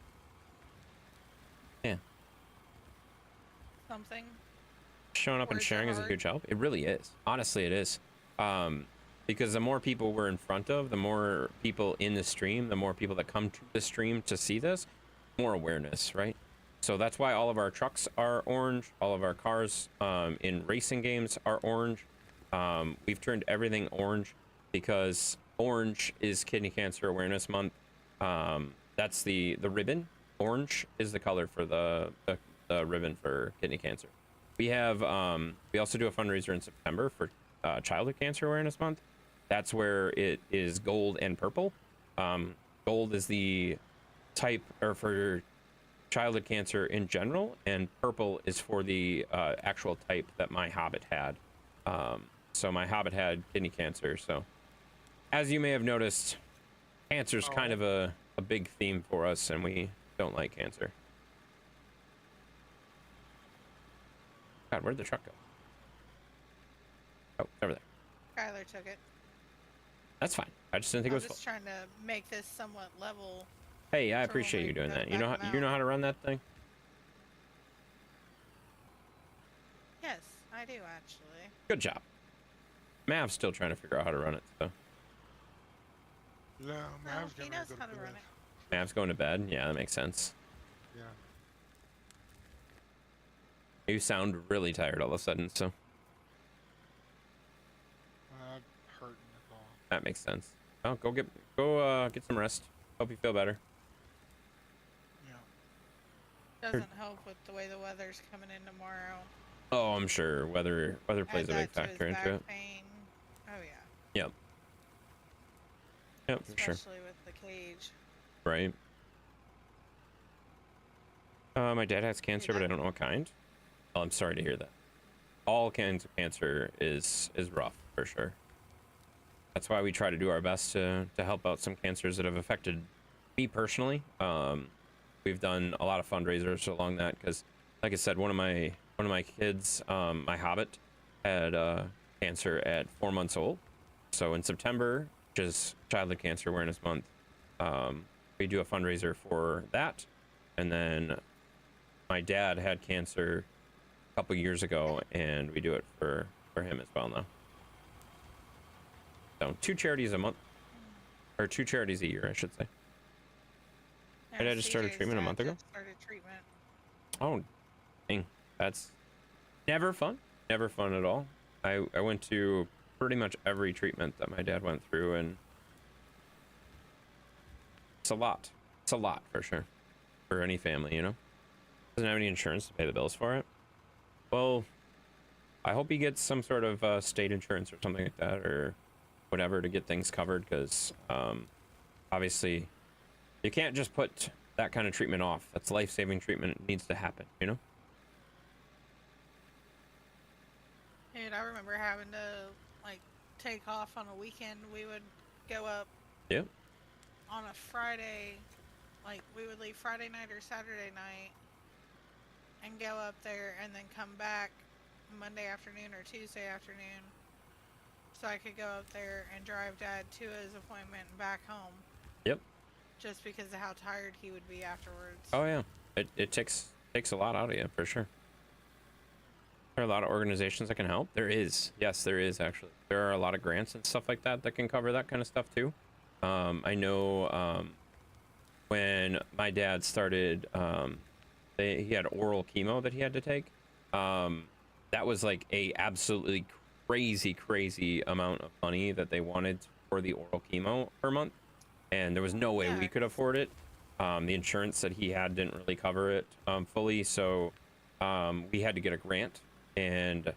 Yeah. Something. Showing up and Words are sharing is a hard. huge help. It really is. Honestly, it is. Because the more people we're in front of, the more people in the stream, the more people that come to the stream to see this, more awareness, right? So that's why all of our trucks are orange. All of our cars in racing games are orange. We've turned everything orange because orange is Kidney Cancer Awareness Month. That's the ribbon. Orange is the color for the ribbon for kidney cancer. We have we also do a fundraiser in September for Childhood Cancer Awareness Month. That's where it is gold and purple. Gold is the type, or for childhood cancer in general, and purple is for the actual type that my Hobbit had. So my Hobbit had kidney cancer. So as you may have noticed, cancer's kind of a big theme for us, and we don't like cancer. God, where'd the truck go? Oh, it's over there. Skylar took it. That's fine. I just didn't think it I'm was full. just trying to make this somewhat level. Hey, I for when appreciate we you doing go that. You know back how you know out. how to run that thing? Yes, I do actually. Good job. Mav's still trying to figure out how to run it. So No, Mav's he gonna knows go to how to run bed. it. Mav's going to bed. Yeah, that makes sense. Yeah. You sound really tired all of a sudden, so Hurting at all. that makes sense. Oh, go get some rest. Hope you feel better. Yeah. Doesn't help with the way the weather's coming in tomorrow. Oh, I'm sure weather plays Add a big that to his factor into back it. pain. Oh yeah. Yep, for sure. Especially with the cage. Right. My dad has cancer, but I don't know what kind. Oh, I'm sorry to hear that. All kinds of cancer is rough for sure. That's why we try to do our best to help out some cancers that have affected me personally. We've done a lot of fundraisers along that because, like I said, one of my kids, my Hobbit, had cancer at 4 months old. So in September, which is Childhood Cancer Awareness Month, we do a fundraiser for that. And then my dad had cancer a couple years ago, and we do it for him as well now. So 2 charities a month, or 2 charities a year, I should say. Yeah, I just started CJ's treatment a dad month ago? just started treatment. Oh, dang. That's never fun. Never fun at all. I went to pretty much every treatment that my dad went through, and it's a lot. It's a lot for sure. For any family, you know? Doesn't have any insurance to pay the bills for it. Well, I hope he gets some sort of state insurance or something like that, or whatever, to get things covered, because obviously you can't just put that kind of treatment off. That's life-saving treatment. It needs to happen, you know? Dude, I remember having to like take off on a weekend. We would go up Yeah. on a Friday, like we would leave Friday night or Saturday night and go up there and then come back Monday afternoon or Tuesday afternoon, so I could go up there and drive Dad to his appointment and back home. Yep. Just because of how tired he would be afterwards. Oh yeah. It takes a lot out of you for sure. There are a lot of organizations that can help. There is. Yes, there is actually. There are a lot of grants and stuff like that that can cover that kind of stuff too. I know when my dad started, he had oral chemo that he had to take. That was like a absolutely crazy amount of money that they wanted for the oral chemo per month, and there was no way we could afford it. The insurance that he had didn't really cover it fully, so we had to get a grant, and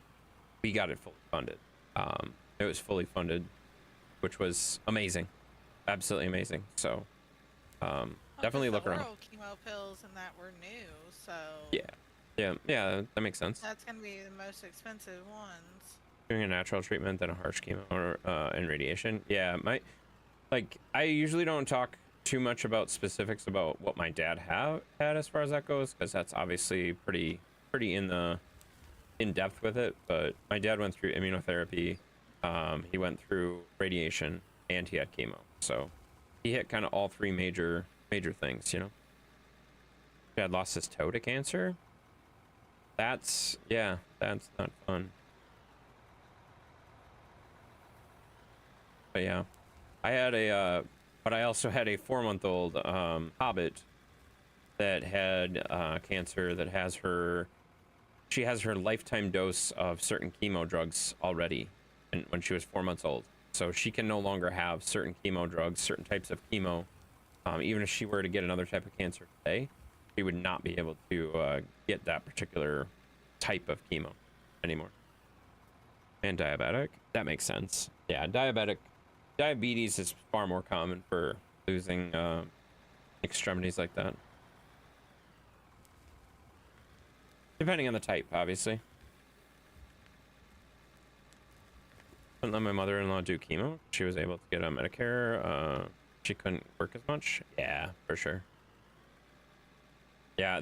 we got it fully funded. It was fully funded, which was amazing, absolutely amazing. So definitely look around. Oral chemo pills and that were new, so Yeah, that makes sense. that's gonna be the most expensive ones. Doing a natural treatment than a harsh chemo or and radiation. Yeah, I usually don't talk too much about specifics about what my dad had as far as that goes, because that's obviously pretty in depth with it. But my dad went through immunotherapy, he went through radiation, and he had chemo. So he hit kind of all 3 major things, you know. Dad lost his toe to cancer. That's not fun. But yeah, but I also had a 4-month-old Hobbit that had cancer that she has her lifetime dose of certain chemo drugs already, and when she was 4 months old. So she can no longer have certain chemo drugs, certain types of chemo. Even if she were to get another type of cancer today, she would not be able to get that particular type of chemo anymore. And diabetic, that makes sense. Yeah, diabetes is far more common for losing extremities like that. Depending on the type, obviously. Couldn't let my mother-in-law do chemo. She was able to get on Medicare. She couldn't work as much. Yeah, for sure. Yeah,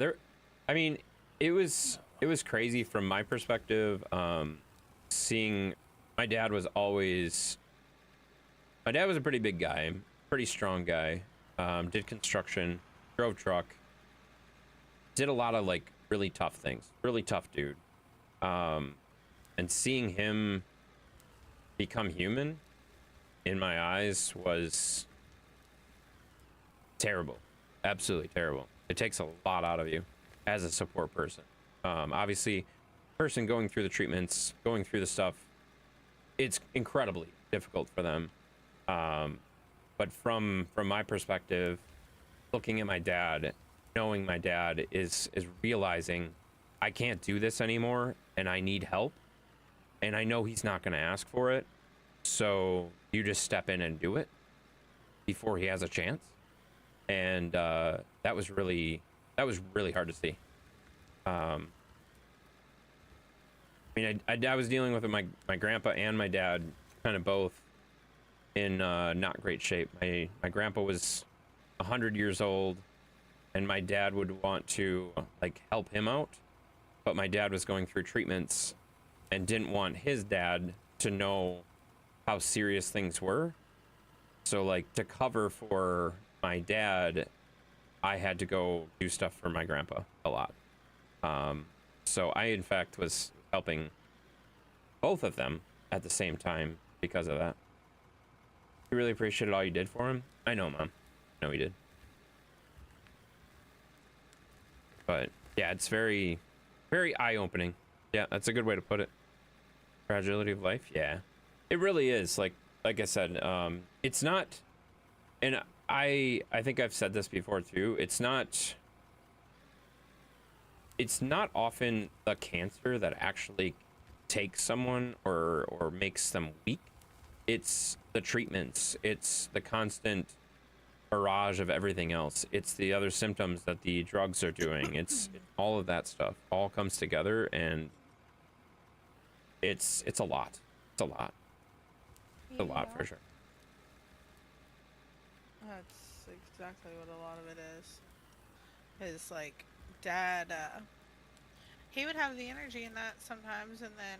I mean, it was crazy from my perspective. Seeing my dad was a pretty big guy, pretty strong guy. Did construction, drove truck, did a lot of like really tough things, really tough dude. And seeing him become human in my eyes was terrible, absolutely terrible. It takes a lot out of you as a support person. Obviously, person going through the treatments, going through the stuff, it's incredibly difficult for them. But from my perspective, looking at my dad, knowing my dad is realizing I can't do this anymore and I need help, and I know he's not going to ask for it, so you just step in and do it before he has a chance. And that was really hard to see. I mean, I was dealing with my grandpa and my dad kind of both in not great shape. My grandpa was 100 years old, and my dad would want to like help him out, but my dad was going through treatments and didn't want his dad to know how serious things were. So like to cover for my dad, I had to go do stuff for my grandpa a lot. So I in fact was helping both of them at the same time because of that. He really appreciated all you did for him. I know, Mom. I know he did. But yeah, it's very, very eye-opening. Yeah, that's a good way to put it. Fragility of life. Yeah, it really is. Like I said, it's not, and I think I've said this before too. It's not often the cancer that actually takes someone or makes them weak. It's the treatments. It's the constant barrage of everything else. It's the other symptoms that the drugs are doing. It's all of that stuff all comes together, and it's a lot. It's a lot. It's a lot for sure. That's exactly what a lot of it is. His like dad, he would have the energy in that sometimes, and then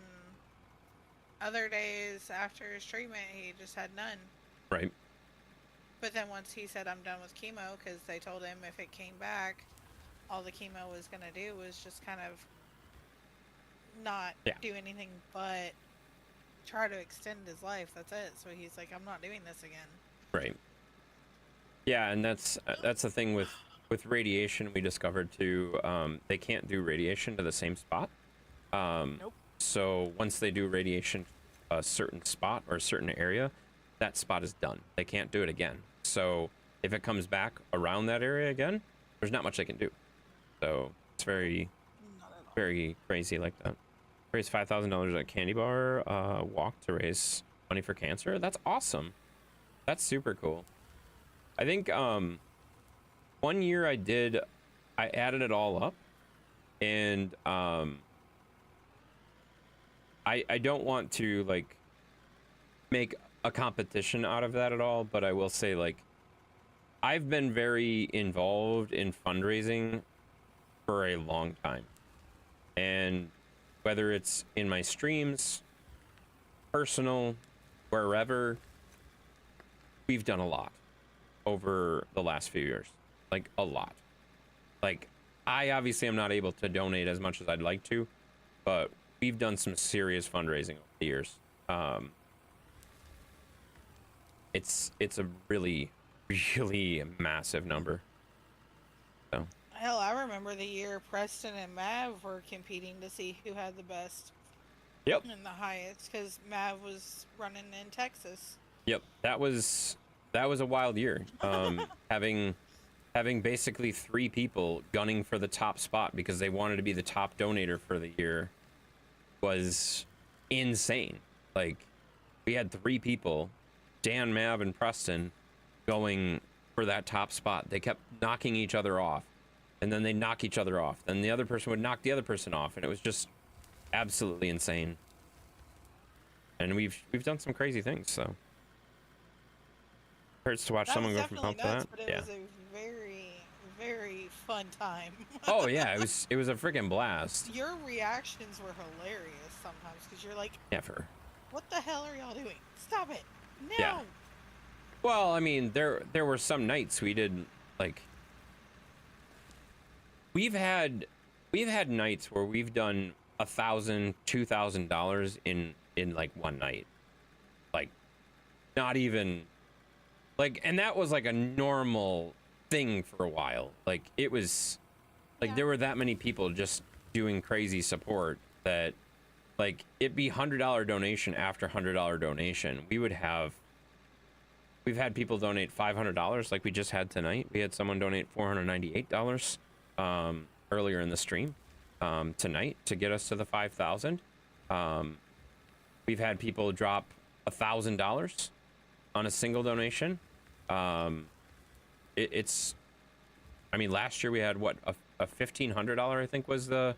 other days after his treatment, he just had none. Right. But then once he said, I'm done with chemo, because they told him if it came back, all the chemo was going to do was just kind of not do anything but try to extend his life. That's it. So he's like, I'm not doing this again. Right. Yeah, and that's the thing with radiation. We discovered too, they can't do radiation to the same spot. Nope. So once they do radiation a certain spot or a certain area, that spot is done. They can't do it again. So if it comes back around that area again, there's not much they can do. So it's very, very crazy like that. Raise $5,000 at Candy Bar walk to raise money for cancer. That's awesome. That's super cool. I think 1 year I added it all up, and I don't want to like make a competition out of that at all, but I will say, like, I've been very involved in fundraising for a long time, and whether it's in my streams, personal, wherever, we've done a lot over the last few years. Like a lot. Like, I obviously am not able to donate as much as I'd like to, but we've done some serious fundraising over the years. It's a really, really massive number. So Hell, I remember the year Preston and Mav were competing to see who had the best. Yep. And the highest, because Mav was running in Texas. Yep, that was a wild year. Having basically 3 people gunning for the top spot because they wanted to be the top donator for the year was insane. Like, we had 3 people, Dan, Mav, and Preston, going for that top spot. They kept knocking each other off, and then they knock each other off. Then the other person would knock the other person off, and it was just absolutely insane. And we've done some crazy things, so hurts to watch That someone was go from definitely health to nuts, that. but it Yeah. was a very, very fun time. Oh yeah, it was a freaking blast. Your reactions were hilarious sometimes because you're like, Never. "What the hell are y'all doing? Stop it! No!" Yeah. Well, I mean, there were some nights we did like we've had nights where we've done $1,000, $2,000 in like one night. Like, not even like, and that was like a normal thing for a while. Like, it was like Yeah. there were that many people just doing crazy support that like it'd be $100 donation after $100 donation. We've had people donate $500 like we just had tonight. We had someone donate $498 earlier in the stream tonight to get us to the 5,000. We've had people drop $1,000 on a single donation. It's I mean, last year we had what a $1,500 I think was the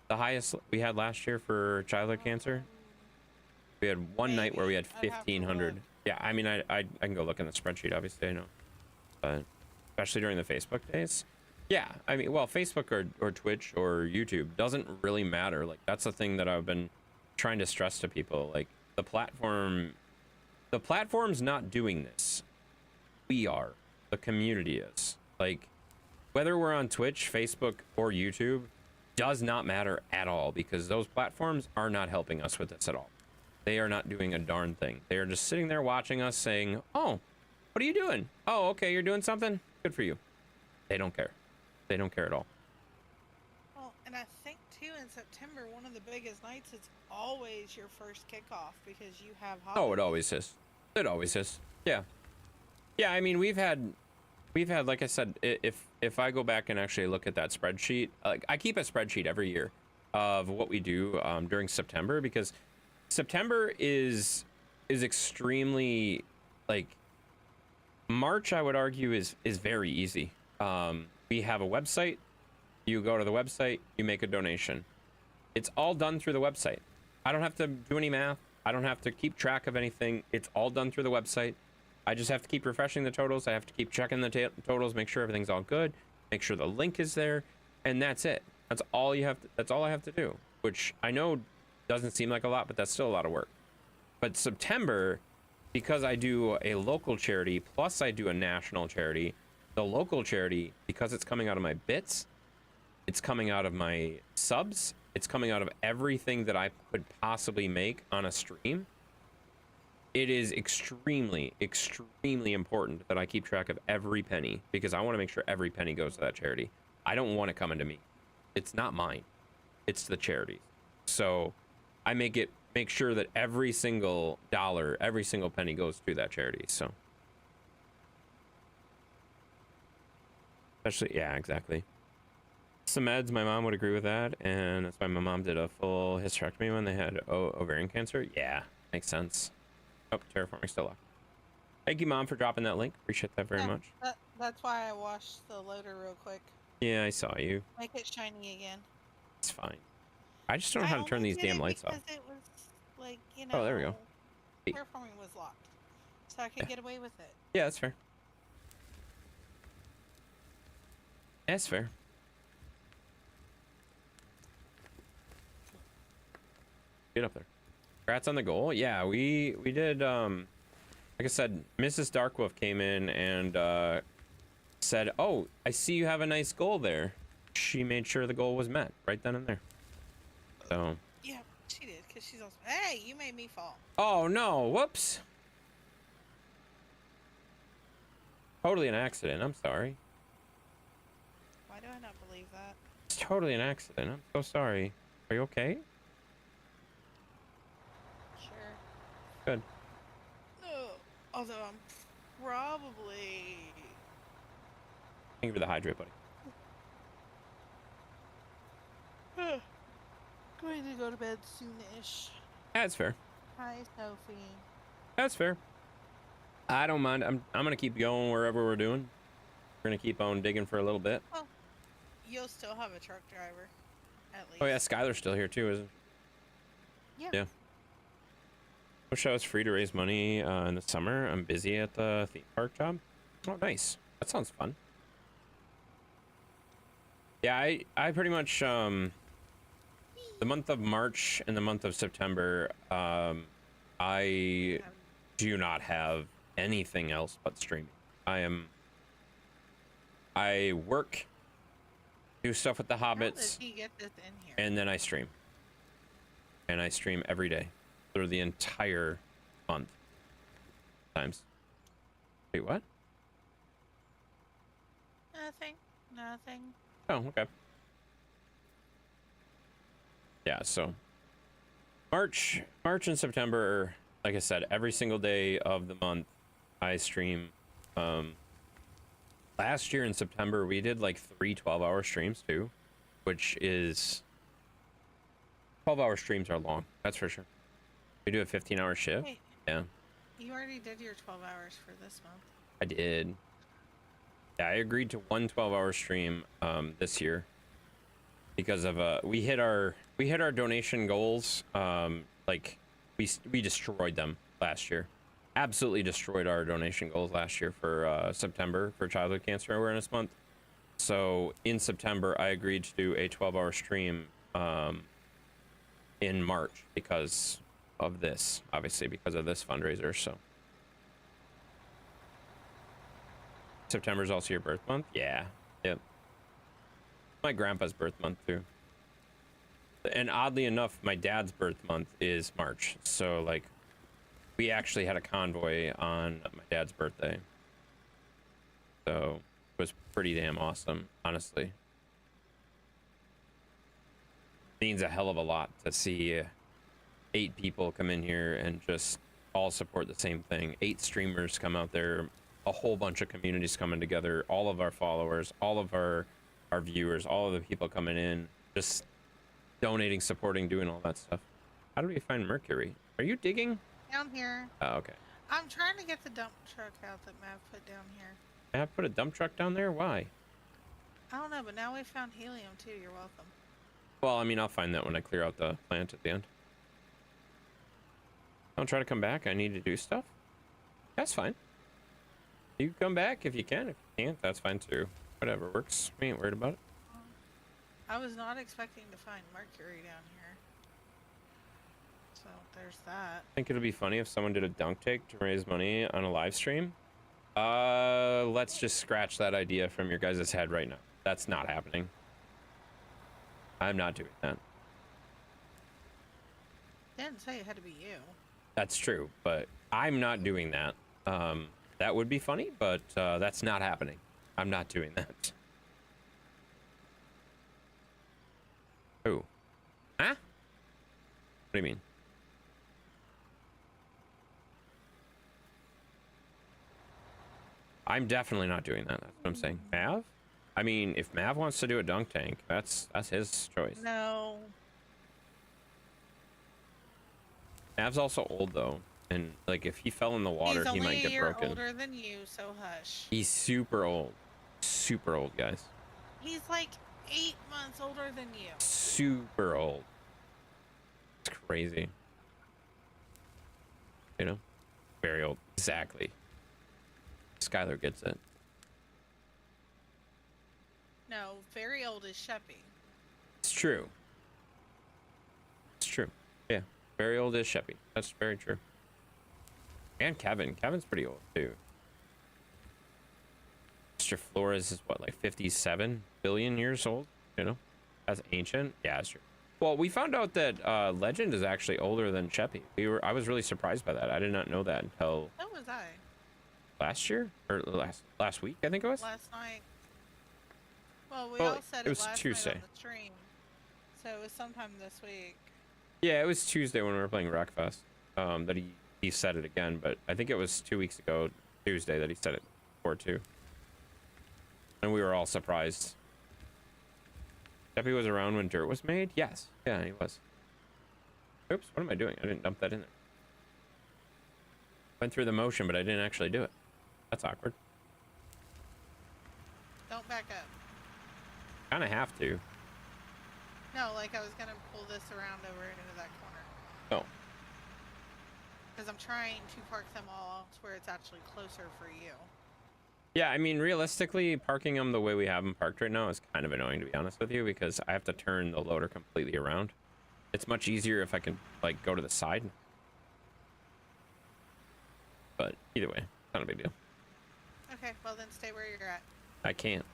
highest we had last year for childhood cancer. We had one night where we had Maybe. I'd have to 1,500. look. Yeah, I mean, I can go look in the spreadsheet, obviously, I know. But especially during the Facebook days. Yeah, I mean, well, Facebook or Twitch or YouTube doesn't really matter. Like, that's the thing that I've been trying to stress to people. Like, the platform's not doing this. We are. The community is. Like, whether we're on Twitch, Facebook, or YouTube does not matter at all because those platforms are not helping us with this at all. They are not doing a darn thing. They are just sitting there watching us saying, "Oh, what are you doing? Oh, okay, you're doing something? Good for you." They don't care. They don't care at all. Well, and I think too in September, one of the biggest nights is always your first kickoff because you have Oh, it holidays. always is. It always is. Yeah. Yeah, I mean, we've had like I said, if I go back and actually look at that spreadsheet, like I keep a spreadsheet every year of what we do during September because September is extremely like March, I would argue is very easy. We have a website. You go to the website, you make a donation. It's all done through the website. I don't have to do any math. I don't have to keep track of anything. It's all done through the website. I just have to keep refreshing the totals. I have to keep checking the totals, make sure everything's all good, make sure the link is there, and that's it. That's all you have to, that's all I have to do, which I know doesn't seem like a lot, but that's still a lot of work. But September, because I do a local charity plus I do a national charity, the local charity, because it's coming out of my bits, it's coming out of my subs, it's coming out of everything that I could possibly make on a stream. It is extremely, extremely important that I keep track of every penny because I want to make sure every penny goes to that charity. I don't want it coming to me. It's not mine. It's the charity. So I make sure that every single dollar, every single penny goes to that charity. So especially, yeah, exactly. Some meds, my mom would agree with that, and that's why my mom did a full hysterectomy when they had ovarian cancer. Yeah, makes sense. Oh, terraforming still locked. Thank you, Mom, for dropping that link. Appreciate that very Yeah, much. That's why I washed the loader real quick. Yeah, I saw you. Make it shiny again. It's fine. I just don't know I how to turn only these did damn it lights off. because it was like, you know. Oh, there we go. Hey. Terraforming was locked, so I could get away with it. Yeah, that's fair. That's fair. Get up there. Congrats on the goal. Yeah, we did. Like I said, Mrs. Darkwolf came in and said, "Oh, I see you have a nice goal there." She made sure the goal was met right then and there. So. Yeah, she did, because she's also. Hey, you made me fall. Oh no! Whoops. Totally an accident. I'm sorry. Why do I not believe that? It's totally an accident. I'm so sorry. Are you okay? Sure. Good. No. Although I'm probably. Thank you for the hydrate, buddy. Going to go to bed soonish. That's fair. Hi, Sophie. That's fair. I don't mind. I'm gonna keep going wherever we're doing. We're gonna keep on digging for a little bit. you'll still have a truck driver, at least. Oh yeah, Skylar's still here too, isn't Yeah. Yeah. Wish I was free to raise money in the summer. I'm busy at the theme park job. Oh, nice. That sounds fun. Yeah, I pretty much the month of March and the month of September, I do not have anything else but streaming. I work, do stuff with the How did Hobbits, he get this in here? and then I stream. And I stream every day through the entire month. Times. Wait, what? Nothing. Oh, okay. Yeah, so March and September, like I said, every single day of the month I stream. Last year in September we did like 3 12-hour streams too, which is 12-hour streams are long, that's for sure. We do a 15-hour shift. Wait, Yeah, you already did your 12 hours for this month. I did. Yeah, I agreed to one 12-hour stream this year because of we hit our donation goals. Like we destroyed them last year. Absolutely destroyed our donation goals last year for September for Childhood Cancer Awareness Month. So in September, I agreed to do a 12-hour stream in March because of this, obviously because of this fundraiser. So September is also your birth month. Yeah, yep. My grandpa's birth month too. And oddly enough, my dad's birth month is March. So like, we actually had a convoy on my dad's birthday. So it was pretty damn awesome, honestly. Means a hell of a lot to see 8 people come in here and just all support the same thing. 8 streamers come out there, a whole bunch of communities coming together, all of our followers, all of our viewers, all of the people coming in, just donating, supporting, doing all that stuff. How do we find Mercury? Are you digging? Down here. Oh, okay. I'm trying to get the dump truck out that Mav put down here. I have put a dump truck down there? Why? I don't know, but now we found helium too. You're welcome. Well, I mean, I'll find that when I clear out the plant at the end. Don't try to come back. I need to do stuff. That's fine. You can come back if you can. If you can't, that's fine too. Whatever works. We ain't worried about it. I was not expecting to find Mercury down here. So there's that. I think it'll be funny if someone did a dunk take to raise money on a live stream. Let's just scratch that idea from your guys' head right now. That's not happening. I'm not doing that. Didn't say it had to be you. That's true, but I'm not doing that. That would be funny, but that's not happening. I'm not doing that. Who? Huh? What do you mean? I'm definitely not doing that. That's what I'm saying. Mav? I mean, if Mav wants to do a dunk tank, that's his choice. No. Mav's also old though, and like if he fell in the water, He's he only might a get year broken. older than you, so hush. He's super old, guys. He's like 8 months older than you. Super old. It's crazy. You know, very old. Exactly. Skylar gets it. No, very old is Sheppy. It's true. It's true. Yeah. Very old is Sheppy. That's very true. And Kevin. Kevin's pretty old too. Mr. Flores is what, like 57 billion years old? You know? That's ancient. Yeah, that's true. Well, we found out that Legend is actually older than Sheppy. I was really surprised by that. I did not know that until So was I. last year or last week, I think it was. Last night. Well, we Well, all said it it was last Tuesday. night on the stream. So it was sometime this week. Yeah, it was Tuesday when we were playing Rockfest. That he said it again, but I think it was 2 weeks ago, Tuesday, that he said it before too. And we were all surprised. Sheppy was around when dirt was made? Yes. Yeah, he was. Oops, what am I doing? I didn't dump that in there. Went through the motion, but I didn't actually do it. That's awkward. Don't back up. Kind of have to. No, like I was gonna pull this around over into that corner. Oh. Because I'm trying to park them all to where it's actually closer for you. Yeah, I mean, realistically, parking them the way we have them parked right now is kind of annoying, to be honest with you, because I have to turn the loader completely around. It's much easier if I can, like, go to the side. But either way, not a big deal. Okay, well then stay where you're at. I can't.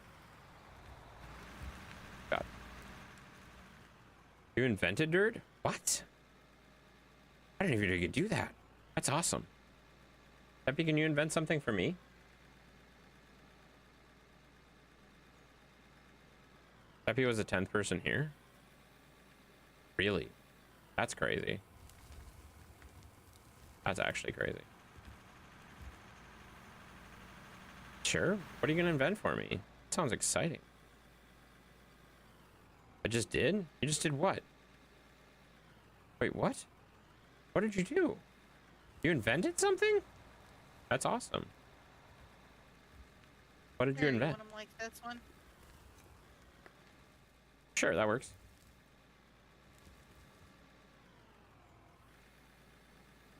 God. You invented dirt? What? I didn't even know you could do that. That's awesome. Peppy, can you invent something for me? Peppy was the 10th person here? Really? That's crazy. That's actually crazy. Sure. What are you gonna invent for me? Sounds exciting. I just did? You just did what? Wait, what? What did you do? You invented something? That's awesome. What did you Here, invent? want them like this one? Sure, that works.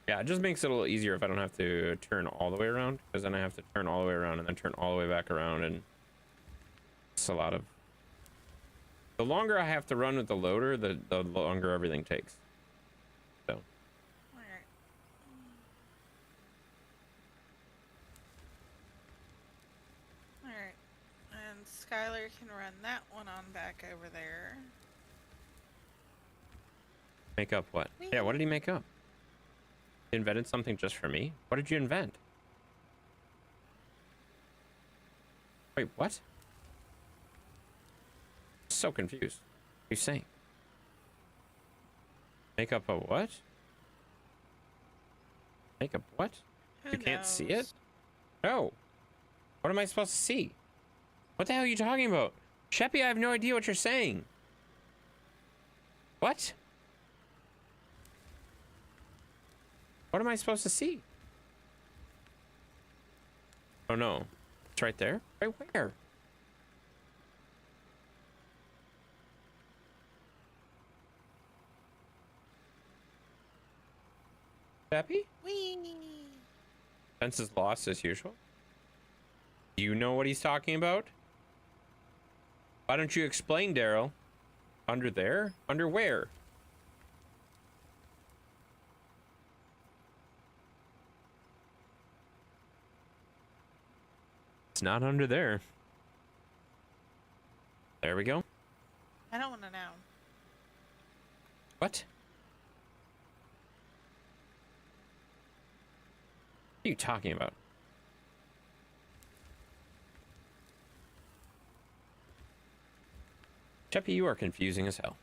Yeah, it just makes it a little easier if I don't have to turn all the way around, because then I have to turn all the way around and then turn all the way back around, and it's a lot of... The longer I have to run with the loader, the longer everything takes. So, Alright. Alright. And Skylar can run that one on back over there. make up what? Yeah, what did he make up? He invented something just for me? What did you invent? Wait, what? So confused. What are you saying? Make up a what? Make up what? Who You can't see it? knows? No. What am I supposed to see? What the hell are you talking about? Sheppy, I have no idea what you're saying. What? What am I supposed to see? Oh no. It's right there? Right where? Sheppy? Whee! Fence is lost as usual. Do you know what he's talking about? Why don't you explain, Daryl? Under there? Under where? It's not under there. There we go. I don't want to know. What? What are you talking about? Sheppy, you are confusing as hell.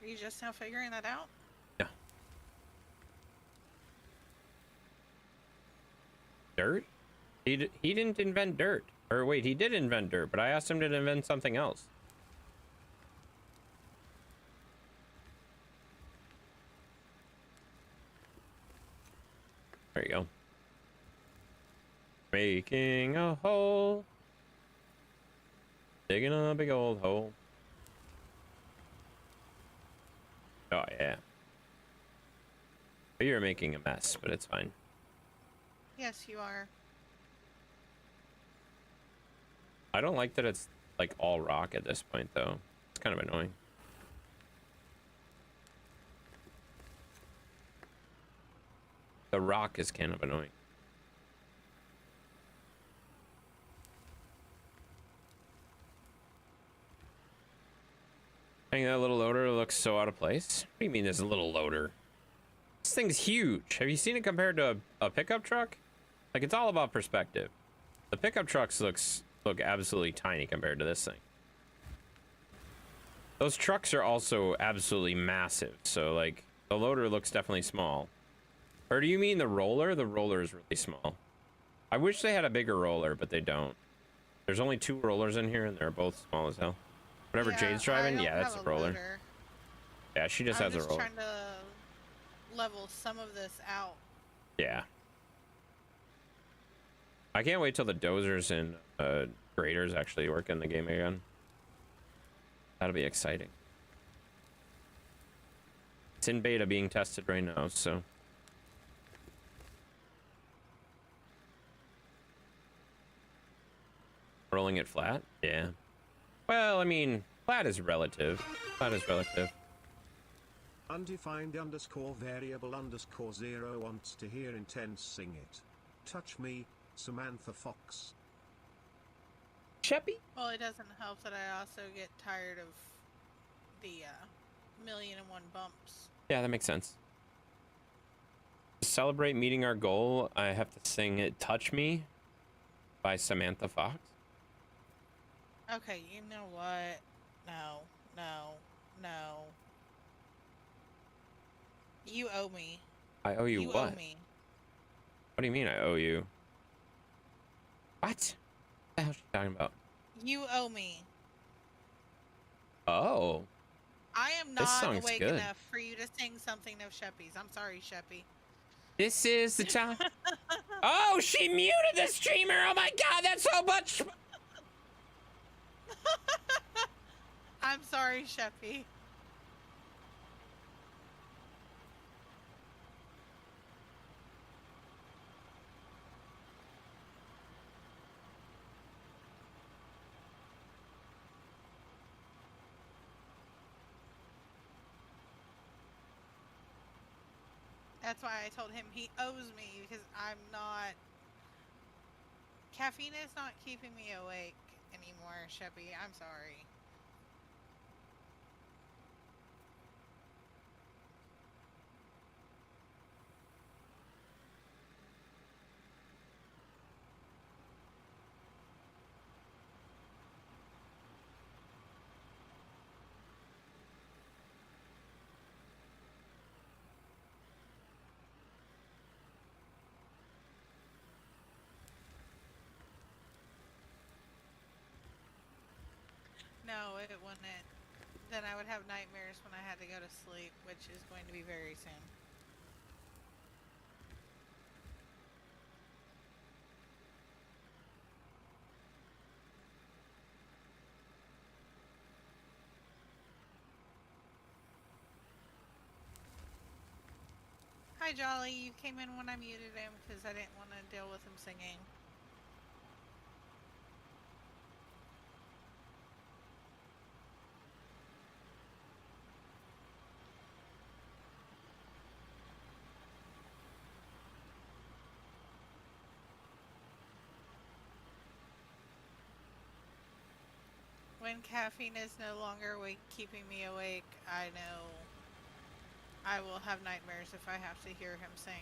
Are you just now figuring that out? No. Dirt? He didn't invent dirt. Or wait, he did invent dirt, but I asked him to invent something else. There you go. Making a hole. Digging a big old hole. Oh, yeah. You're making a mess, but it's fine. Yes, you are. I don't like that it's like all rock at this point, though. It's kind of annoying. The rock is kind of annoying. I think that little loader looks so out of place. What do you mean there's a little loader? This thing's huge. Have you seen it compared to a pickup truck? Like, it's all about perspective. The pickup trucks look absolutely tiny compared to this thing. Those trucks are also absolutely massive, so like the loader looks definitely small. Or do you mean the roller? The roller is really small. I wish they had a bigger roller, but they don't. There's only 2 rollers in here and they're both small as hell. Whatever Yeah, Jade's I driving, don't yeah, that's a have roller. loader. Yeah, she just I'm has a just roller. trying to level some of this out. Yeah. I can't wait till the dozers and graders actually work in the game again. That'll be exciting. It's in beta being tested right now, so. Rolling it flat? Yeah. Well, I mean, flat is relative. Flat is relative. Undefined underscore variable underscore 0 wants to hear Intense sing it. Touch me, Samantha Fox. Cheppy? Well, it doesn't help that I also get tired of the 1,000,001 bumps. Yeah, that makes sense. To celebrate meeting our goal, I have to sing it Touch Me by Samantha Fox. Okay, you know what? No, no, no. You owe me. I owe you You what? owe me. What do you mean I owe you? What? What the hell is she talking about? You owe me. Oh. I am This not song's awake good. enough for you to sing something of Sheppy's. I'm sorry, Sheppy. This is the time. Oh, she muted the streamer. Oh my god, that's so much. I'm sorry, Sheppy. That's why I told him he owes me, because I'm not... Caffeine is not keeping me awake anymore, Sheppy. I'm sorry. No, it wouldn't. Then I would have nightmares when I had to go to sleep, which is going to be very soon. Hi, Jolly. You came in when I muted him because I didn't want to deal with him singing. When caffeine is no longer keeping me awake, I know I will have nightmares if I have to hear him sing.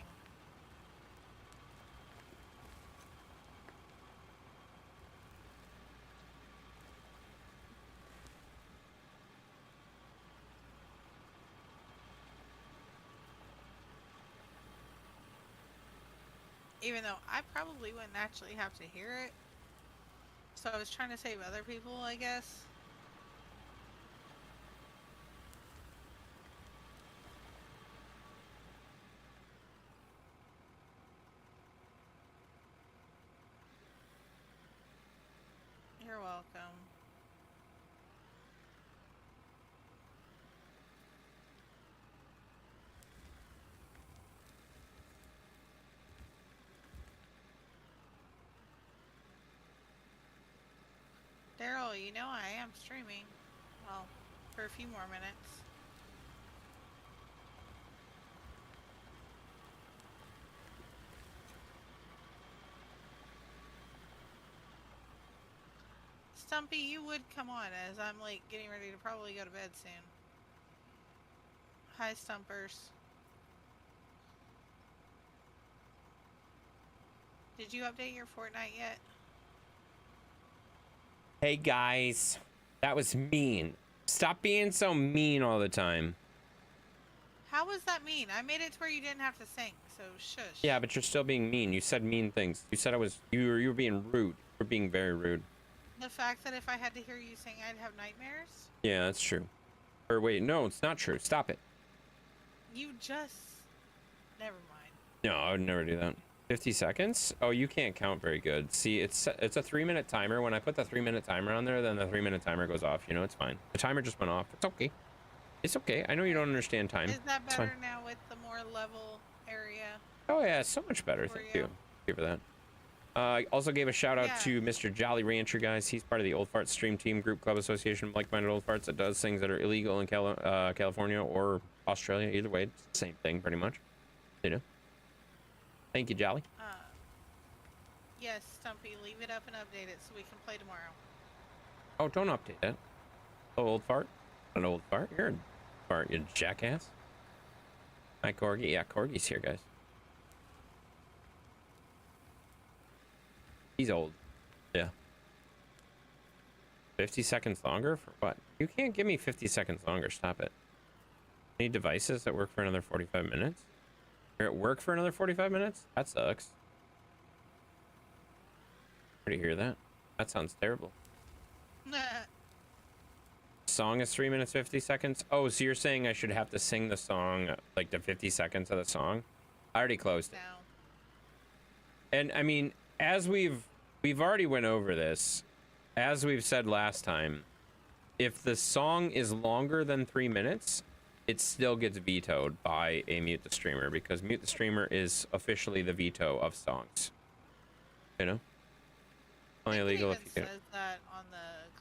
Even though I probably wouldn't actually have to hear it. So I was trying to save other people, I guess. You're welcome. Daryl, you know I am streaming. Well, for a few more minutes. Stumpy, you would come on as I'm like getting ready to probably go to bed soon. Hi, Stumpers. Did you update your Fortnite yet? Hey guys, that was mean. Stop being so mean all the time. How was that mean? I made it to where you didn't have to sing, so shush. Yeah, but you're still being mean. You said mean things. You said you were being rude. You were being very rude. The fact that if I had to hear you sing, I'd have nightmares? Yeah, that's true. Or wait, no, it's not true. Stop it. You just... Never mind. No, I would never do that. 50 seconds? Oh, you can't count very good. See, it's a 3-minute timer. When I put the 3-minute timer on there, then the 3-minute timer goes off. You know, it's fine. The timer just went off. It's okay. It's okay. I know you don't understand time. Is that It's fine. better now with the more level area? Oh yeah, it's so much better. For Thank you. you. Thank you for that. I also gave a shout out Yeah. to Mr. Jolly Rancher, guys. He's part of the Old Farts Stream Team Group Club Association of like-minded old farts that does things that are illegal in California or Australia. Either way, it's the same thing pretty much. You know. Thank you, Jolly. Yes, Stumpy, leave it up and update it so we can play tomorrow. Oh, don't update that. Oh, old fart. An old fart. You're a fart, you jackass. Hi, Corgi. Yeah, Corgi's here, guys. He's old. Yeah. 50 seconds longer? For what? You can't give me 50 seconds longer. Stop it. Any devices that work for another 45 minutes? You're at work for another 45 minutes? That sucks. Where do you hear that? That sounds terrible. Song is 3 minutes 50 seconds. Oh, so you're saying I should have to sing the song like the 50 seconds of the song? I already closed it. No. And I mean, as we've already went over this, as we've said last time, if the song is longer than 3 minutes, it still gets vetoed by a Mute the Streamer, because Mute the Streamer is officially the veto of songs. You know? Only illegal if you It get. says that on the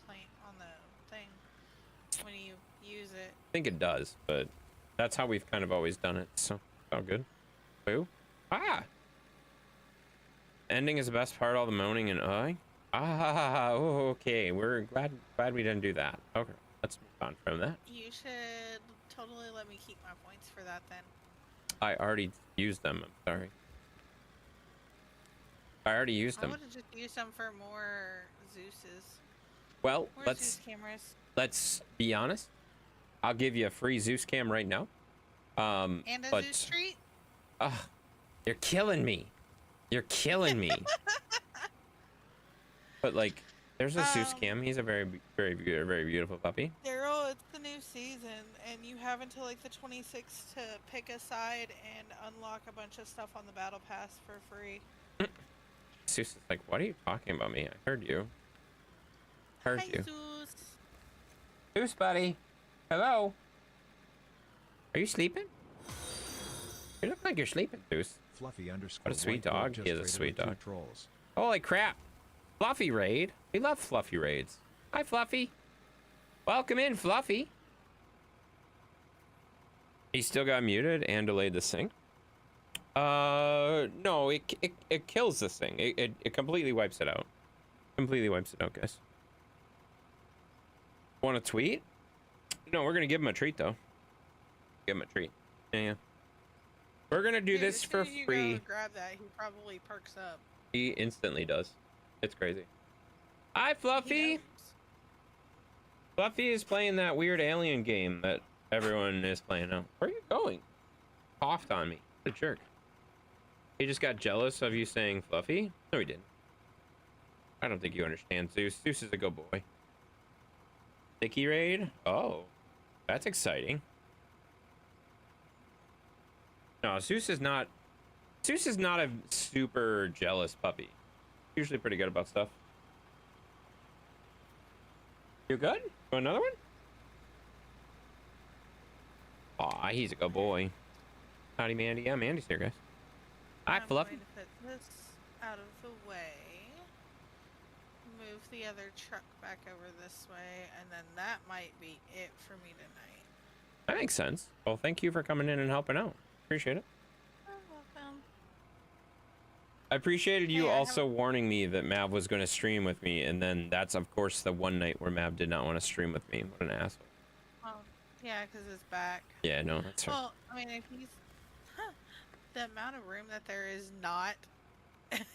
claim on the thing when you use it. I think it does, but that's how we've kind of always done it, so it's all good. Boo. Ah! Ending is the best part, all the moaning and okay. We're glad we didn't do that. Okay, let's move on from that. You should totally let me keep my points for that then. I already used them, I'm sorry. I already used I them. would have just used them for more Zeus's. Well, Where's Zeus cameras? let's be honest. I'll give you a free Zeus cam right now. And a but Zeus treat? you're killing me. You're killing me. But like, there's a Zeus cam. He's a very beautiful puppy. Daryl, it's the new season, and you have until like the 26th to pick a side and unlock a bunch of stuff on the battle pass for free. Zeus is like, what are you talking about me? I heard you. Heard Hi, you. Zeus. Zeus, buddy. Hello. Are you sleeping? You look like you're sleeping, Zeus. Fluffy underscore. What a sweet white dog. just He is a traded sweet with two dog. Trolls. Holy crap. Fluffy raid. We love Fluffy raids. Hi, Fluffy. Welcome in, Fluffy. He still got muted and delayed the sync. No, it kills this thing. It completely wipes it out. Completely wipes it out, guys. Want a tweet? No, we're gonna give him a treat though. Give him a treat. Yeah. We're gonna do Dude, this as for soon as you free. go and grab that, he probably perks up. He instantly does. It's crazy. Hi, He Fluffy. knows. Fluffy is playing that weird alien game that everyone is playing now. Where are you going? Coughed on me. What a jerk. He just got jealous of you saying Fluffy? No, he didn't. I don't think you understand Zeus. Zeus is a good boy. Sticky raid? Oh, that's exciting. No, Zeus is not a super jealous puppy. Usually pretty good about stuff. You good? You want another one? Aw, he's a good boy. Howdy, Mandy. Yeah, Mandy's here, guys. Hi, I'm Fluffy. going to put this out of the way. Move the other truck back over this way, and then that might be it for me tonight. That makes sense. Well, thank you for coming in and helping out. Appreciate it. You're welcome. I appreciated you Hey, I also warning me that Mav was going to stream with me, and then that's, of course, the one night where Mav did not want to stream with me. What an asshole. Well, yeah, because it's back. Yeah, no, that's right. Well, I mean, if he's... the amount of room that there is not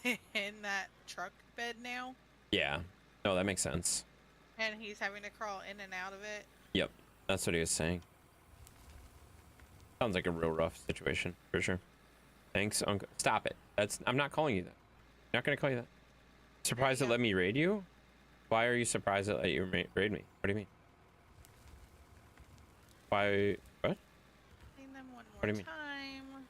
in that truck bed now, Yeah. No, that makes sense. and he's having to crawl in and out of it. Yep. That's what he was saying. Sounds like a real rough situation, for sure. Thanks, Uncle. Stop it. I'm not calling you that. I'm not going to call you that. Surprised you it go. let me raid you? Why are you surprised it let you raid me? What do you mean? Why? What? Clean them one do more you mean? time.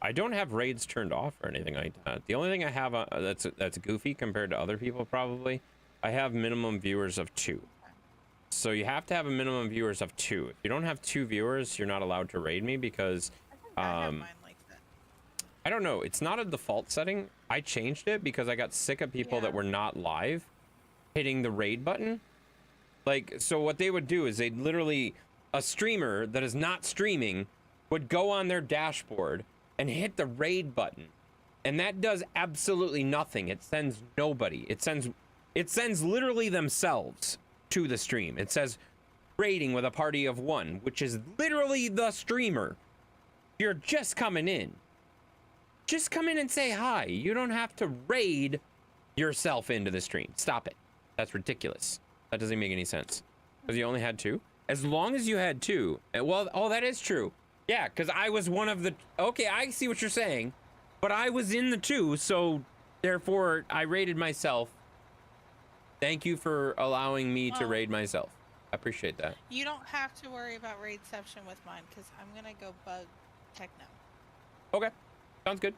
I don't have raids turned off or anything like that. The only thing I have that's goofy compared to other people probably, I have minimum viewers of 2. So you have to have a minimum viewers of 2. If you don't have 2 viewers, you're not allowed to raid me because I think I have mine like that. I don't know. It's not a default setting. I changed it because I got sick of people that Yeah. were not live hitting the raid button. Like, so what they would do is they'd literally, a streamer that is not streaming would go on their dashboard and hit the raid button. And that does absolutely nothing. It sends nobody. It sends literally themselves to the stream. It says raiding with a party of 1, which is literally the streamer. You're just coming in. Just come in and say hi. You don't have to raid yourself into the stream. Stop it. That's ridiculous. That doesn't make any sense. Because you only had 2? As long as you had 2. Well, oh, that is true. Yeah, because I was one of the... Okay, I see what you're saying. But I was in the 2, so therefore I raided myself. Thank you for allowing me to Well, raid myself. I appreciate that. You don't have to worry about raidception with mine because I'm gonna go bug Techno. Okay. Sounds good.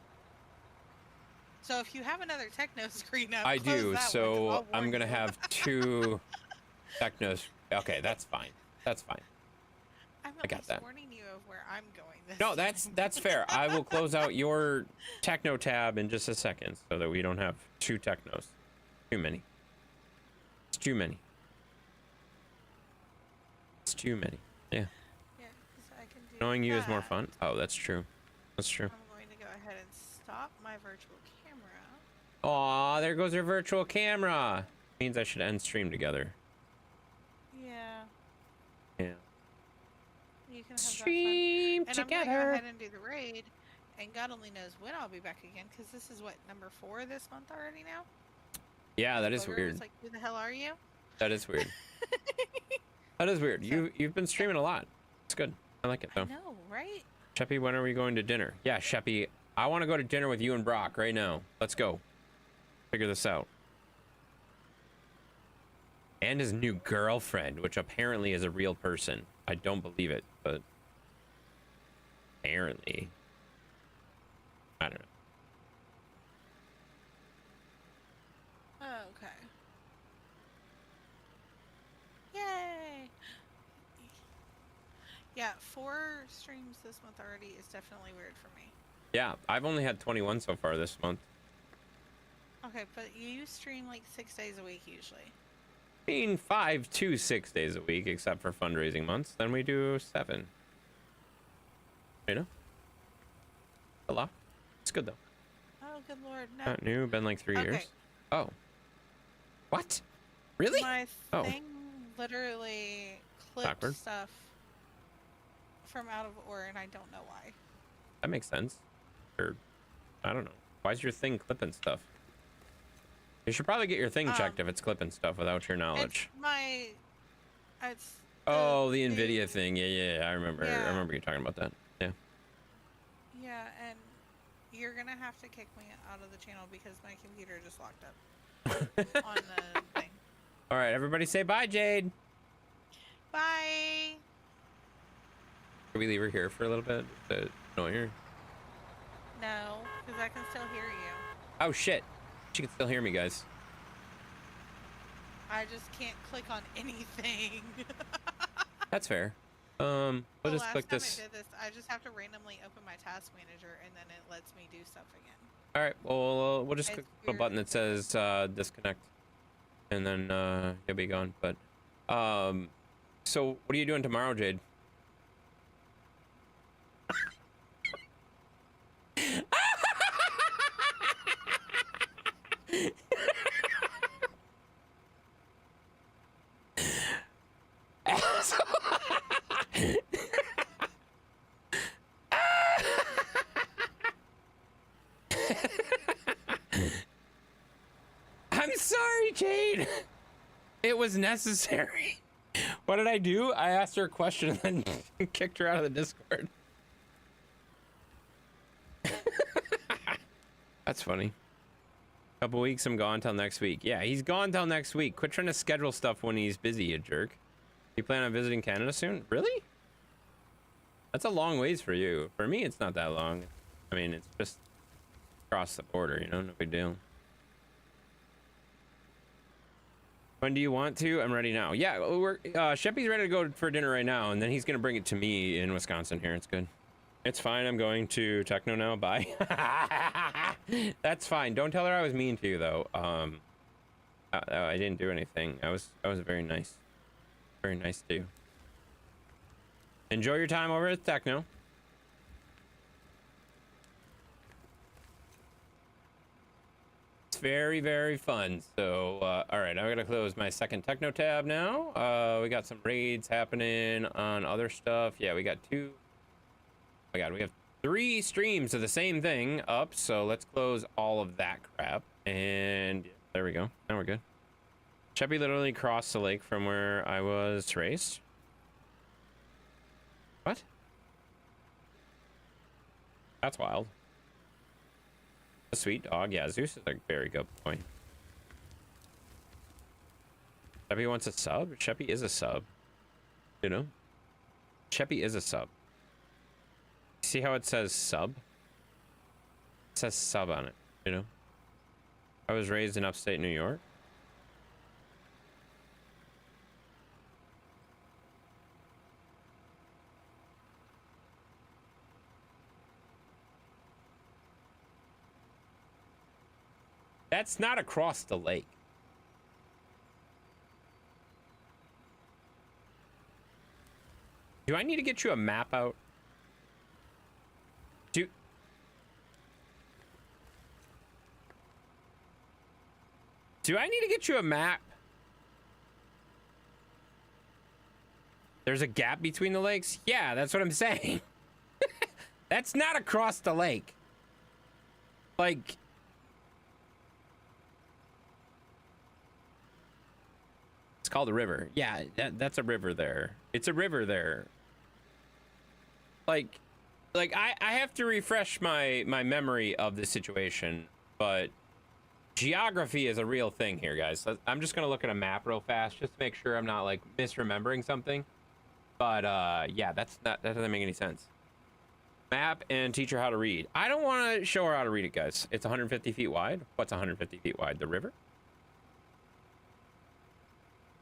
So if you have another Techno screen up, I close do, that one, 'cause so I'll I'm warn gonna you. have 2 technos. Okay, that's fine. That's fine. I'm I got at least that. warning you of where I'm going this No, that's time. fair. I will close out your techno tab in just a second so that we don't have 2 technos. Too many. It's too many. It's too many. Yeah. Yeah, 'cause I can do Knowing you is more that. fun. Oh, that's true. That's true. I'm going to go ahead and stop my virtual camera. Aw, there goes our virtual camera. Means I should end stream together. Yeah, Yeah. you can have Stream that fun. And I'm going to go together. ahead and do the raid. And God only knows when I'll be back again because this is what, number 4 this month already now? Yeah, that is Booger weird. was like, who the hell are you? That is weird. That is weird. You've been streaming a lot. It's good. I like it I though. know, right? Sheppy, when are we going to dinner? Yeah, Sheppy, I want to go to dinner with you and Brock right now. Let's go. Figure this out. And his new girlfriend, which apparently is a real person. I don't believe it, but apparently. I don't know. Okay. Yay! Yeah, 4 streams this month already is definitely weird for me. Yeah, I've only had 21 so far this month. Okay, but you stream like 6 days a week usually. I mean, 5 to 6 days a week, except for fundraising months. Then we do 7. You know? A lot. It's good though. Oh, good lord, no. Not new. Been like 3 Okay. years. Oh. What? Really? My Oh. thing literally clipped Backward. stuff from out of order, and I don't know why. That makes sense. Or, I don't know. Why is your thing clipping stuff? You should probably get your thing checked if it's clipping stuff without your knowledge. It's my... It's... Oh, the NVIDIA thing. Yeah. I remember. I Yeah. remember you talking about that. Yeah. Yeah, and you're gonna have to kick me out of the channel because my computer just locked up on the thing. All right, everybody say bye, Jade. Bye! Can we leave her here for a little bit to annoy her? No, because I can still hear you. Oh, shit. She can still hear me, guys. I just can't click on anything. That's fair. We'll The just last click time this. I did this, I just have to randomly open my task manager and then it lets me do stuff again. All right, well, we'll just It's click the weird. button that says disconnect, and then you'll be gone. But so what are you doing tomorrow, Jade? I'm sorry, Jade. It was necessary. What did I do? I asked her a question and then kicked her out of the Discord. That's funny. Couple weeks, I'm gone till next week. Yeah, he's gone till next week. Quit trying to schedule stuff when he's busy, you jerk. You plan on visiting Canada soon? Really? That's a long ways for you. For me, it's not that long. I mean, it's just across the border, you know, no big deal. When do you want to? I'm ready now. Yeah, we're Sheppy's ready to go for dinner right now, and then he's gonna bring it to me in Wisconsin here. It's good. It's fine. I'm going to Techno now. Bye. That's fine. Don't tell her I was mean to you though. I didn't do anything. I was very nice. Very nice to you. Enjoy your time over at Techno. It's very, very fun. So, all right, I'm gonna close my second Techno tab now. We got some raids happening on other stuff. Yeah, we got two. Oh my God, we have 3 streams of the same thing up. So let's close all of that crap. And there we go. Now we're good. Sheppy literally crossed the lake from where I was raised. What? That's wild. A sweet dog. Yeah, Zeus is a very good boy. Sheppy wants a sub? Sheppy is a sub. You know? Sheppy is a sub. See how it says sub? It says sub on it, you know? I was raised in upstate New York. That's not across the lake. Do I need to get you a map out? Do I need to get you a map? There's a gap between the lakes? Yeah, that's what I'm saying. That's not across the lake. Like... It's called a river. Yeah, that's a river there. It's a river there. Like I have to refresh my memory of the situation, but geography is a real thing here, guys. I'm just gonna look at a map real fast just to make sure I'm not like misremembering something. But yeah, that doesn't make any sense. Map and teach her how to read. I don't want to show her how to read it, guys. It's 150 feet wide. What's 150 feet wide? The river?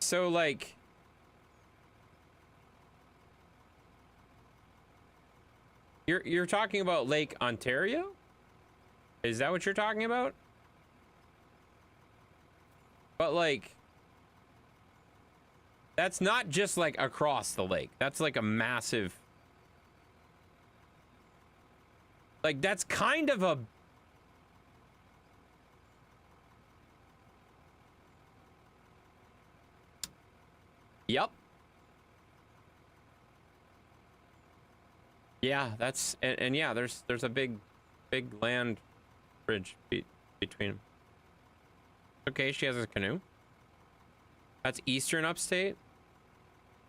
So, like... You're talking about Lake Ontario? Is that what you're talking about? But, like... That's not just, like, across the lake. That's, like, a massive... Like, that's kind of a... Yep. Yeah, that's... And yeah, there's a big land bridge between them. Okay, she has a canoe. That's eastern upstate?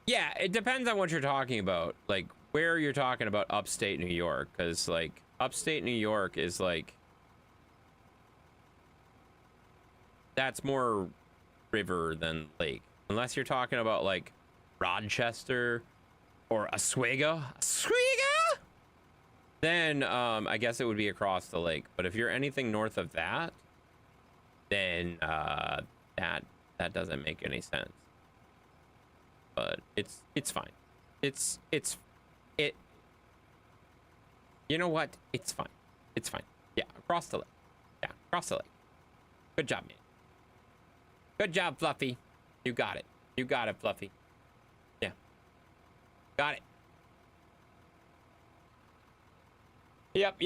Yeah, it depends on what you're talking about. Like, where you're talking about upstate New York. Because, like, upstate New York is, like... That's more river than lake. Unless you're talking about, like, Rochester or Oswego. Oswego! Then, I guess it would be across the lake. But if you're anything north of that, then, that doesn't make any sense. But it's fine. You know what? It's fine. It's fine. Yeah, across the lake. Yeah, across the lake. Good job, man. Good job, Fluffy. You got it. You got it, Fluffy. Yeah. Got it. Yep.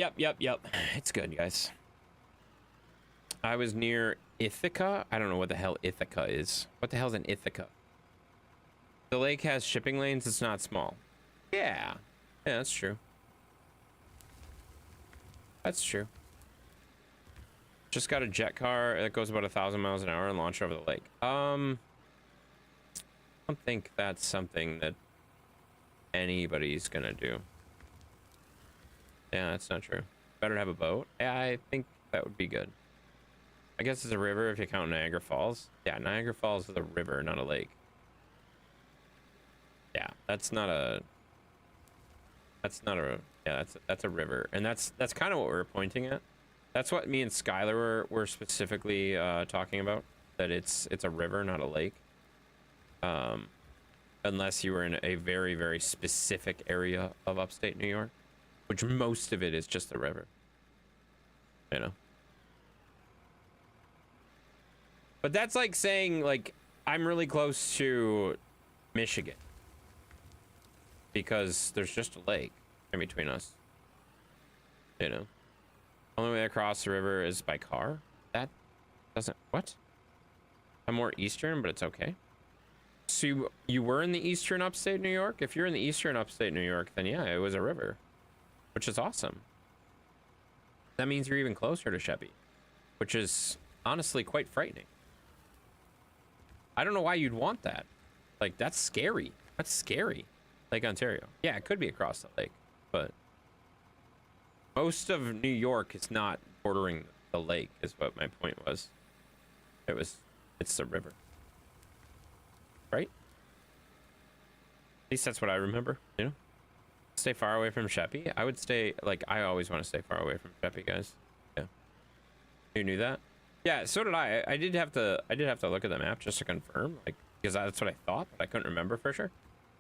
It's good, guys. I was near Ithaca. I don't know what the hell Ithaca is. What the hell is an Ithaca? The lake has shipping lanes. It's not small. Yeah. Yeah, that's true. That's true. Just got a jet car that goes about 1,000 miles an hour and launched over the lake. I don't think that's something that anybody's gonna do. Yeah, that's not true. Better to have a boat. Yeah, I think that would be good. I guess it's a river if you count Niagara Falls. Yeah, Niagara Falls is a river, not a lake. Yeah, that's not a Yeah, that's a river, and that's kind of what we're pointing at. That's what me and Skylar were specifically talking about. That it's a river, not a lake. Unless you were in a very, very specific area of upstate New York, which most of it is just a river. You know. But that's like saying, like, I'm really close to Michigan because there's just a lake in between us. You know, only way across the river is by car. That doesn't, what? I'm more eastern, but it's okay. So you were in the eastern upstate New York? If you're in the eastern upstate New York, then yeah, it was a river, which is awesome. That means you're even closer to Sheppy, which is honestly quite frightening. I don't know why you'd want that. Like, that's scary. That's scary. Lake Ontario. Yeah, it could be across the lake, but most of New York is not bordering the lake, is what my point was. It's the river. Right? At least that's what I remember, you know? Stay far away from Sheppy. I would stay, like, I always want to stay far away from Sheppy, guys. Yeah. You knew that? Yeah, so did I. I did have to look at the map just to confirm, like, because that's what I thought, but I couldn't remember for sure.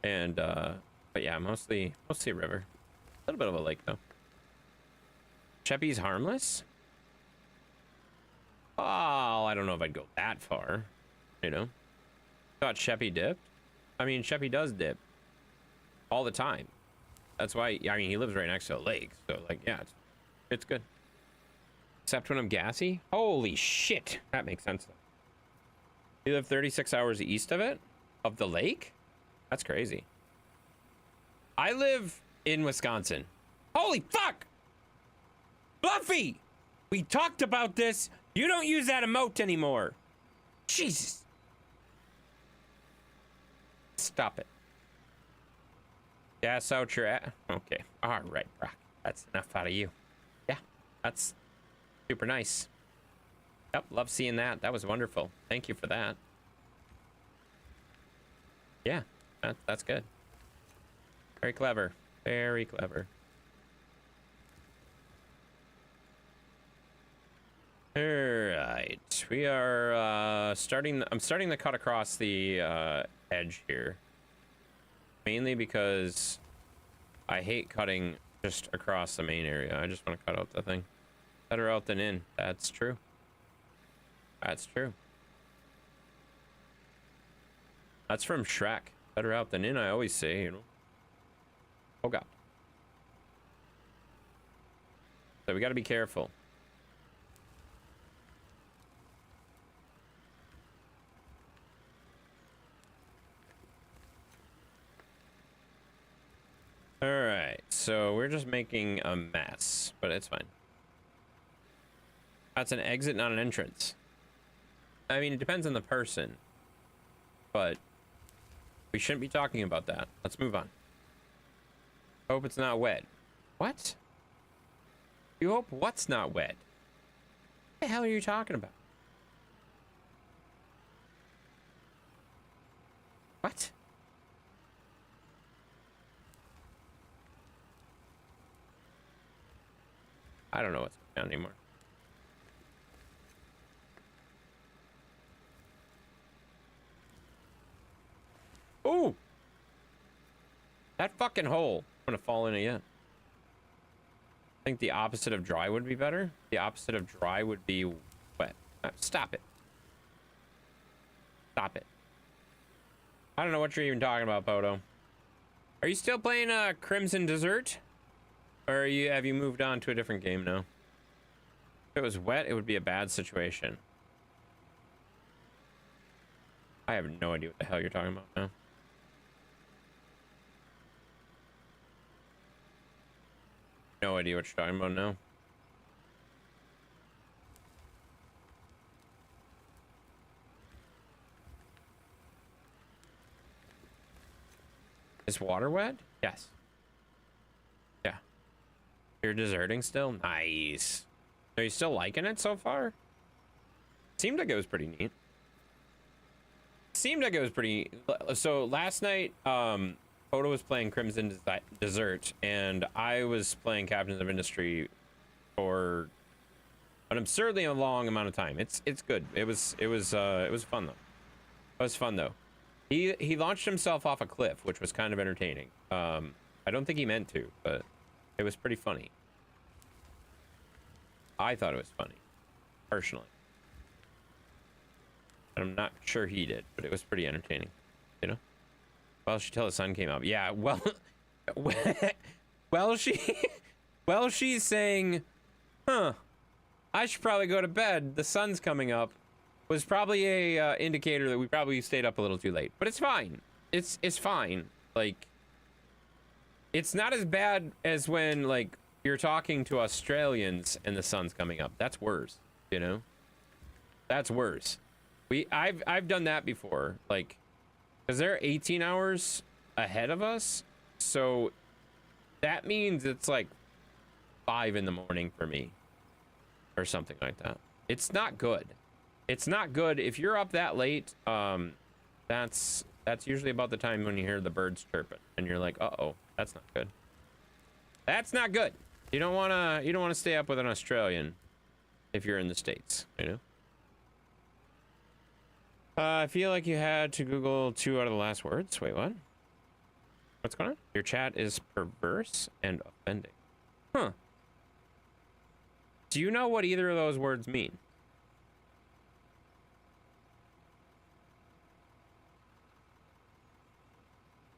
And but yeah, mostly a river. A little bit of a lake though. Sheppy's harmless? Oh, I don't know if I'd go that far, you know. Thought Sheppy dipped. I mean, Sheppy does dip all the time. That's why, I mean, he lives right next to a lake, so like, yeah, it's good. Except when I'm gassy. Holy shit, that makes sense though. You live 36 hours east of it, of the lake. That's crazy. I live in Wisconsin. Holy fuck, Buffy, we talked about this. You don't use that emote anymore. Jesus. Stop it. Gas out your ass. Okay. All right, Brock. That's enough out of you. Yeah, that's super nice. Yep, love seeing that. That was wonderful. Thank you for that. Yeah, that's good. Very clever. Very clever. All right, we are I'm starting to cut across the edge here, mainly because I hate cutting just across the main area. I just want to cut out the thing. Better out than in. That's true. That's true. That's from Shrek. Better out than in, I always say, you know. Oh god. So we got to be careful. All right, so we're just making a mess, but it's fine. That's an exit, not an entrance. I mean, it depends on the person, but we shouldn't be talking about that. Let's move on. Hope it's not wet. What? You hope what's not wet? What the hell are you talking about? What? I don't know what's going on anymore. Ooh! That fucking hole. I'm gonna fall in it yet. I think the opposite of dry would be better. The opposite of dry would be wet. Stop it. Stop it. I don't know what you're even talking about, Poto. Are you still playing Crimson Desert? Or have you moved on to a different game now? If it was wet, it would be a bad situation. I have no idea what the hell you're talking about now. No idea what you're talking about now. Is water wet? Yes. Yeah. You're deserting still? Nice. Are you still liking it so far? Seemed like it was pretty neat. Seemed like it was pretty... So last night, Oda was playing Crimson Desert, and I was playing Captains of Industry for an absurdly long amount of time. It's good. It was fun though. It was fun though. He launched himself off a cliff, which was kind of entertaining. I don't think he meant to, but it was pretty funny. I thought it was funny, personally. And I'm not sure he did, but it was pretty entertaining, you know? Well, she till the sun came up. Yeah, well, well, she's saying, huh, I should probably go to bed. The sun's coming up. Was probably a indicator that we probably stayed up a little too late. But it's fine. It's fine. Like, it's not as bad as when, like, you're talking to Australians and the sun's coming up. That's worse, you know? That's worse. I've done that before, like, because they're 18 hours ahead of us, so that means it's like 5 in the morning for me, or something like that. It's not good. It's not good if you're up that late. That's usually about the time when you hear the birds chirping, and you're like, uh-oh, that's not good. That's not good. You don't wanna stay up with an Australian if you're in the States, you know. I feel like you had to Google 2 out of the last words. Wait, what? What's going on? Your chat is perverse and offending. Huh. Do you know what either of those words mean?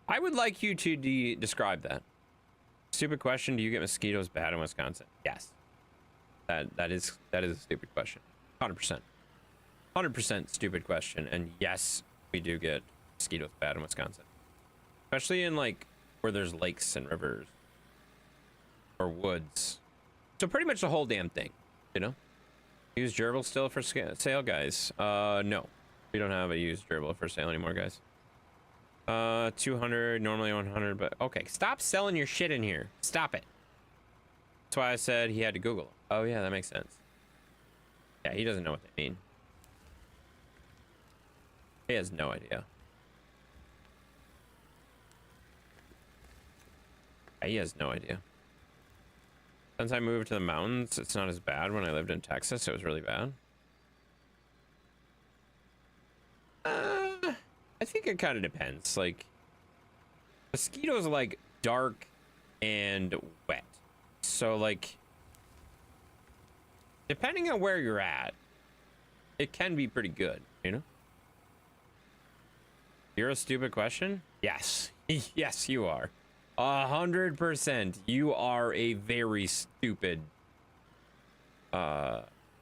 I would like you to describe that. Stupid question. Do you get mosquitoes bad in Wisconsin? Yes. That is a stupid question. 100%. 100% stupid question, and yes, we do get mosquitoes bad in Wisconsin, especially in like where there's lakes and rivers or woods. So pretty much the whole damn thing, you know. Use gerbil still for sale, guys? No, we don't have a used gerbil for sale anymore, guys. 200, normally 100, but okay. Stop selling your shit in here. Stop it. That's why I said he had to Google. Oh yeah, that makes sense. Yeah, he doesn't know what they mean. He has no idea. He has no idea. Since I moved to the mountains, it's not as bad. When I lived in Texas, it was really bad. I think it kind of depends. Like, mosquitoes are like dark and wet. So like, depending on where you're at, it can be pretty good, you know? You're a stupid question? Yes. Yes, you are. 100%. You are a very stupid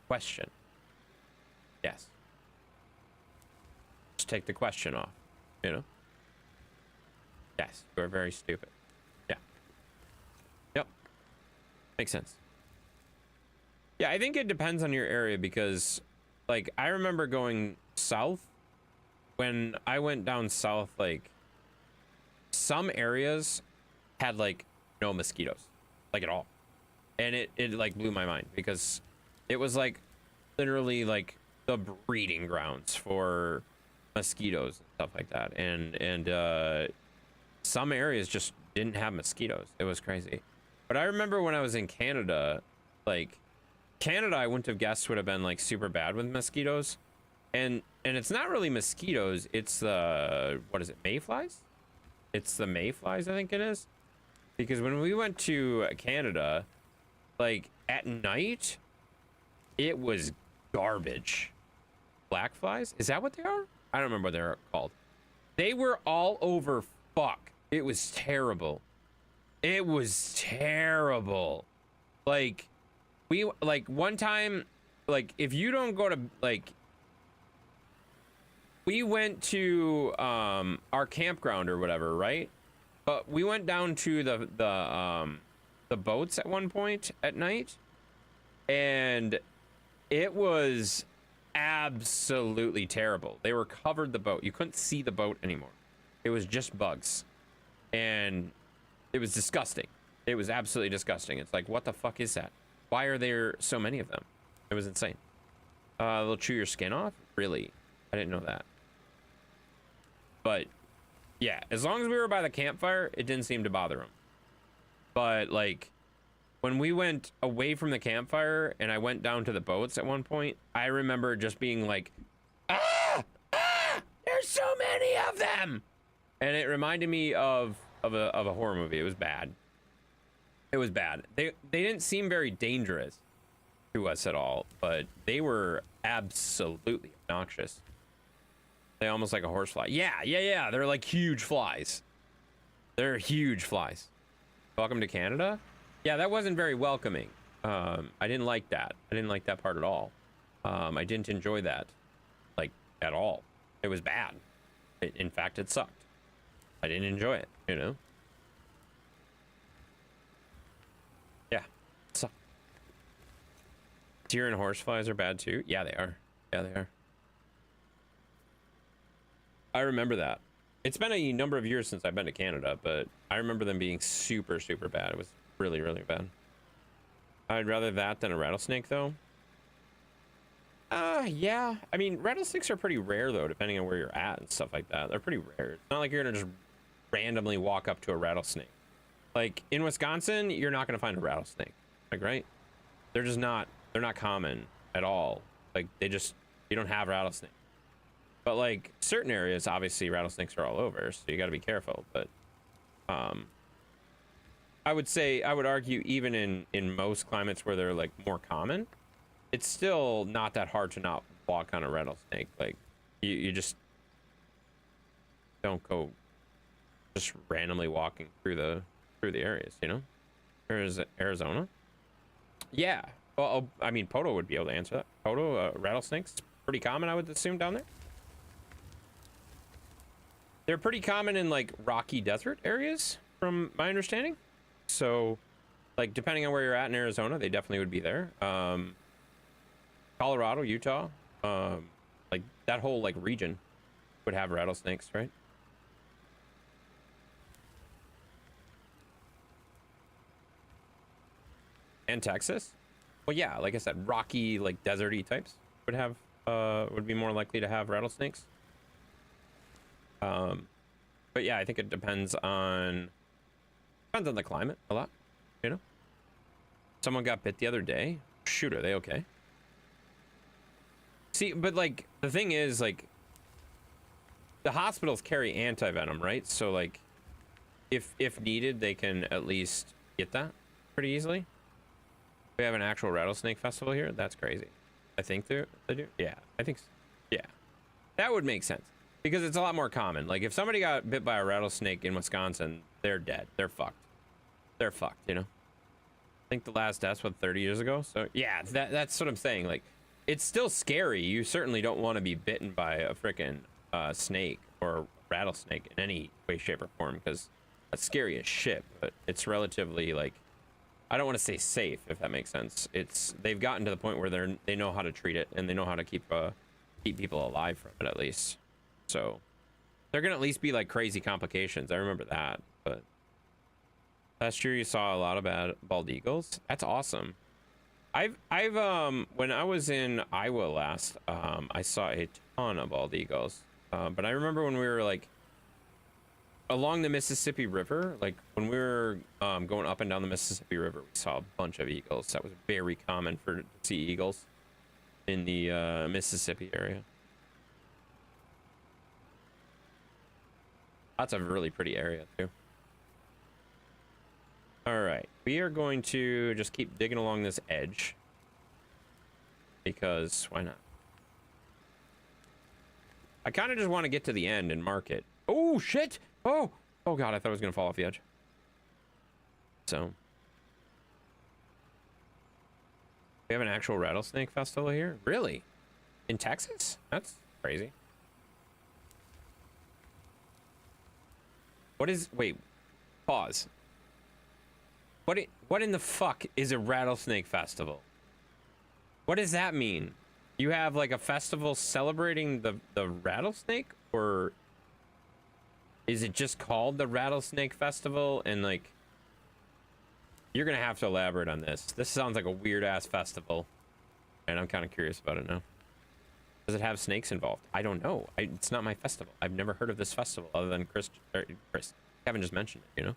question. Yes. Just take the question off, you know? Yes, you are very stupid. Yeah. Yep. Makes sense. Yeah, I think it depends on your area because, like, I remember going south. When I went down south, like, some areas had, like, no mosquitoes, like, at all. And it like, blew my mind because it was, like, literally, like, the breeding grounds for mosquitoes and stuff like that. And some areas just didn't have mosquitoes. It was crazy. But I remember when I was in Canada, like, Canada, I wouldn't have guessed would have been, like, super bad with mosquitoes. And it's not really mosquitoes, it's the, what is it, mayflies? It's the mayflies, I think it is. Because when we went to Canada, like, at night, it was garbage. Black flies? Is that what they are? I don't remember what they're called. They were all over fuck. It was terrible. It was terrible. Like, one time, like, if you don't go to, like, we went to our campground or whatever, right? But we went down to the boats at one point at night, and it was absolutely terrible. They were covered the boat. You couldn't see the boat anymore. It was just bugs, and it was disgusting. It was absolutely disgusting. It's like, what the fuck is that? Why are there so many of them? It was insane. They'll chew your skin off? Really? I didn't know that. But Yeah, as long as we were by the campfire, it didn't seem to bother him. But like when we went away from the campfire and I went down to the boats at one point, I remember just being like, ah, there's so many of them. And it reminded me of a horror movie. It was bad. It was bad. They didn't seem very dangerous to us at all, but they were absolutely obnoxious. They almost like a horsefly. Yeah. They're like huge flies. They're huge flies. Welcome to Canada? Yeah, that wasn't very welcoming. I didn't like that. I didn't like that part at all. I didn't enjoy that, like, at all. It was bad. In fact, it sucked. I didn't enjoy it, you know? Yeah, it sucked. Deer and horseflies are bad too? Yeah, they are. Yeah, they are. I remember that. It's been a number of years since I've been to Canada, but I remember them being super, super bad. It was really, really bad. I'd rather that than a rattlesnake, though. Yeah. I mean, rattlesnakes are pretty rare, though, depending on where you're at and stuff like that. They're pretty rare. It's not like you're gonna just randomly walk up to a rattlesnake. Like, in Wisconsin, you're not gonna find a rattlesnake. Like, right? They're just not, they're not common at all. Like, you don't have rattlesnakes. But, like, certain areas, obviously, rattlesnakes are all over, so you gotta be careful. But, I would argue even in most climates where they're, like, more common, it's still not that hard to not walk on a rattlesnake. Like, you just don't go just randomly walking through the areas, you know? There's Arizona. Yeah. Well, I mean, Poto would be able to answer that. Poto, rattlesnakes, pretty common, I would assume, down there. They're pretty common in, like, rocky desert areas, from my understanding. So, like, depending on where you're at in Arizona, they definitely would be there. Colorado, Utah, like, that whole, like, region would have rattlesnakes, right? And Texas? Well, yeah, like I said, rocky, like, deserty types would have, would be more likely to have rattlesnakes. But yeah, I think it depends on the climate a lot, you know? Someone got bit the other day. Shoot, are they okay? See, but like, the thing is, like, the hospitals carry anti-venom, right? So, like, if needed, they can at least get that pretty easily. We have an actual rattlesnake festival here. That's crazy. I think they do. Yeah, I think so. Yeah, that would make sense because it's a lot more common. Like, if somebody got bit by a rattlesnake in Wisconsin, they're dead. They're fucked. They're fucked, you know? I think the last death's, what, 30 years ago? So, yeah, that's what I'm saying. Like, it's still scary. You certainly don't want to be bitten by a freaking snake or rattlesnake in any way, shape, or form because that's scary as shit. But it's relatively, like, I don't want to say safe, if that makes sense. They've gotten to the point where they know how to treat it and they know how to keep people alive from it, at least. So they're gonna at least be like crazy complications. I remember that. But last year you saw a lot of bald eagles. That's awesome. I've when I was in Iowa last, I saw a ton of bald eagles. But I remember when we were like along the Mississippi River, like when we were going up and down the Mississippi River, we saw a bunch of eagles. That was very common to see eagles in the Mississippi area. That's a really pretty area too. All right, we are going to just keep digging along this edge because why not? I kind of just want to get to the end and mark it. Oh shit! Oh god, I thought I was gonna fall off the edge. So we have an actual rattlesnake festival here? Really? In Texas? That's crazy. Wait, pause. What in the fuck is a rattlesnake festival? What does that mean? You have like a festival celebrating the rattlesnake, or is it just called the Rattlesnake Festival? And like, you're gonna have to elaborate on this. This sounds like a weird ass festival, and I'm kind of curious about it now. Does it have snakes involved? I don't know. It's not my festival. I've never heard of this festival other than Chris. Kevin just mentioned it, you know?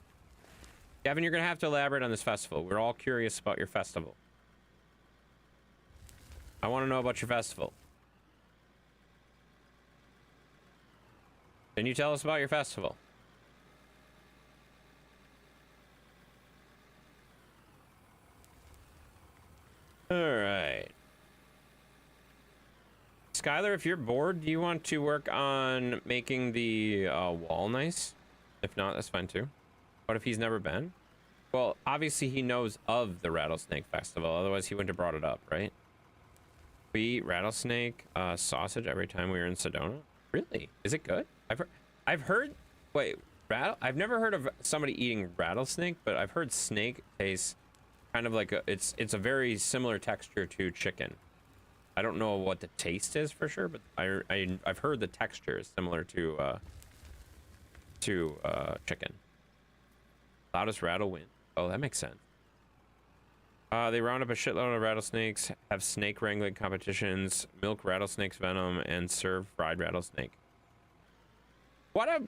Kevin, you're going to have to elaborate on this festival. We're all curious about your festival. I want to know about your festival. Can you tell us about your festival? All right. Skylar, if you're bored, do you want to work on making the wall nice? If not, that's fine too. What if he's never been? Well, obviously he knows of the Rattlesnake Festival. Otherwise, he wouldn't have brought it up, right? We eat rattlesnake sausage every time we were in Sedona. Really? Is it good? I've heard. Wait, I've never heard of somebody eating rattlesnake, but I've heard snake tastes kind of like it's a very similar texture to chicken. I don't know what the taste is for sure, but I've heard the texture is similar to chicken. Loudest rattle win. Oh, that makes sense. They round up a shitload of rattlesnakes, have snake wrangling competitions, milk rattlesnake's venom, and serve fried rattlesnake. What a...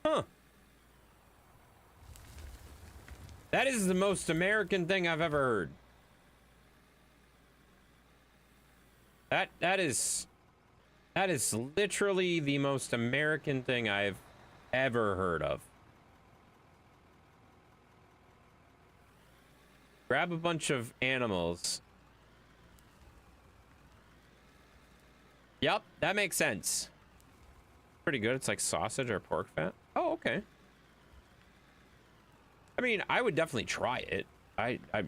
Huh. That is the most American thing I've ever heard. That is literally the most American thing I've ever heard of. Grab a bunch of animals. Yep, that makes sense. Pretty good. It's like sausage or pork fat. Oh, okay. I mean, I would definitely try it.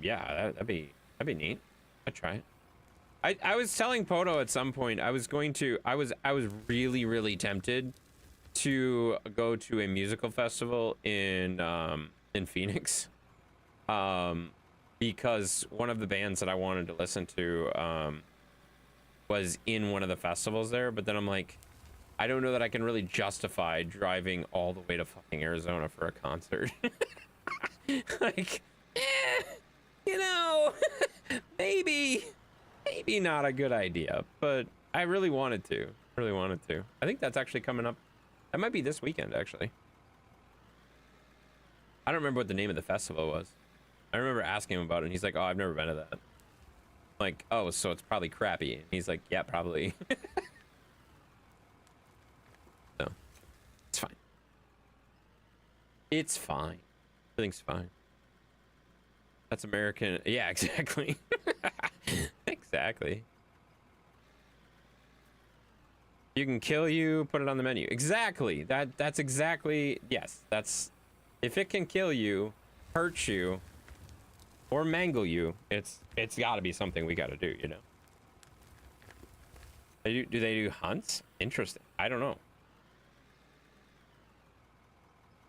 Yeah, that'd be neat. I'd try it. I was telling Poto at some point I was really tempted to go to a musical festival in Phoenix. Because one of the bands that I wanted to listen to was in one of the festivals there, but then I'm like, I don't know that I can really justify driving all the way to fucking Arizona for a concert. Like, you know, maybe not a good idea, but I really wanted to. I think that's actually coming up. That might be this weekend, actually. I don't remember what the name of the festival was. I remember asking him about it, and he's like, oh, I've never been to that. I'm like, oh, so it's probably crappy. And he's like, yeah, probably. So, it's fine. It's fine. Everything's fine. That's American. Yeah, exactly. Exactly. You can kill you, put it on the menu. Exactly. That's exactly, yes. That's, if it can kill you, hurt you, or mangle you, it's got to be something we got to do, you know. Do they do hunts? Interesting. I don't know.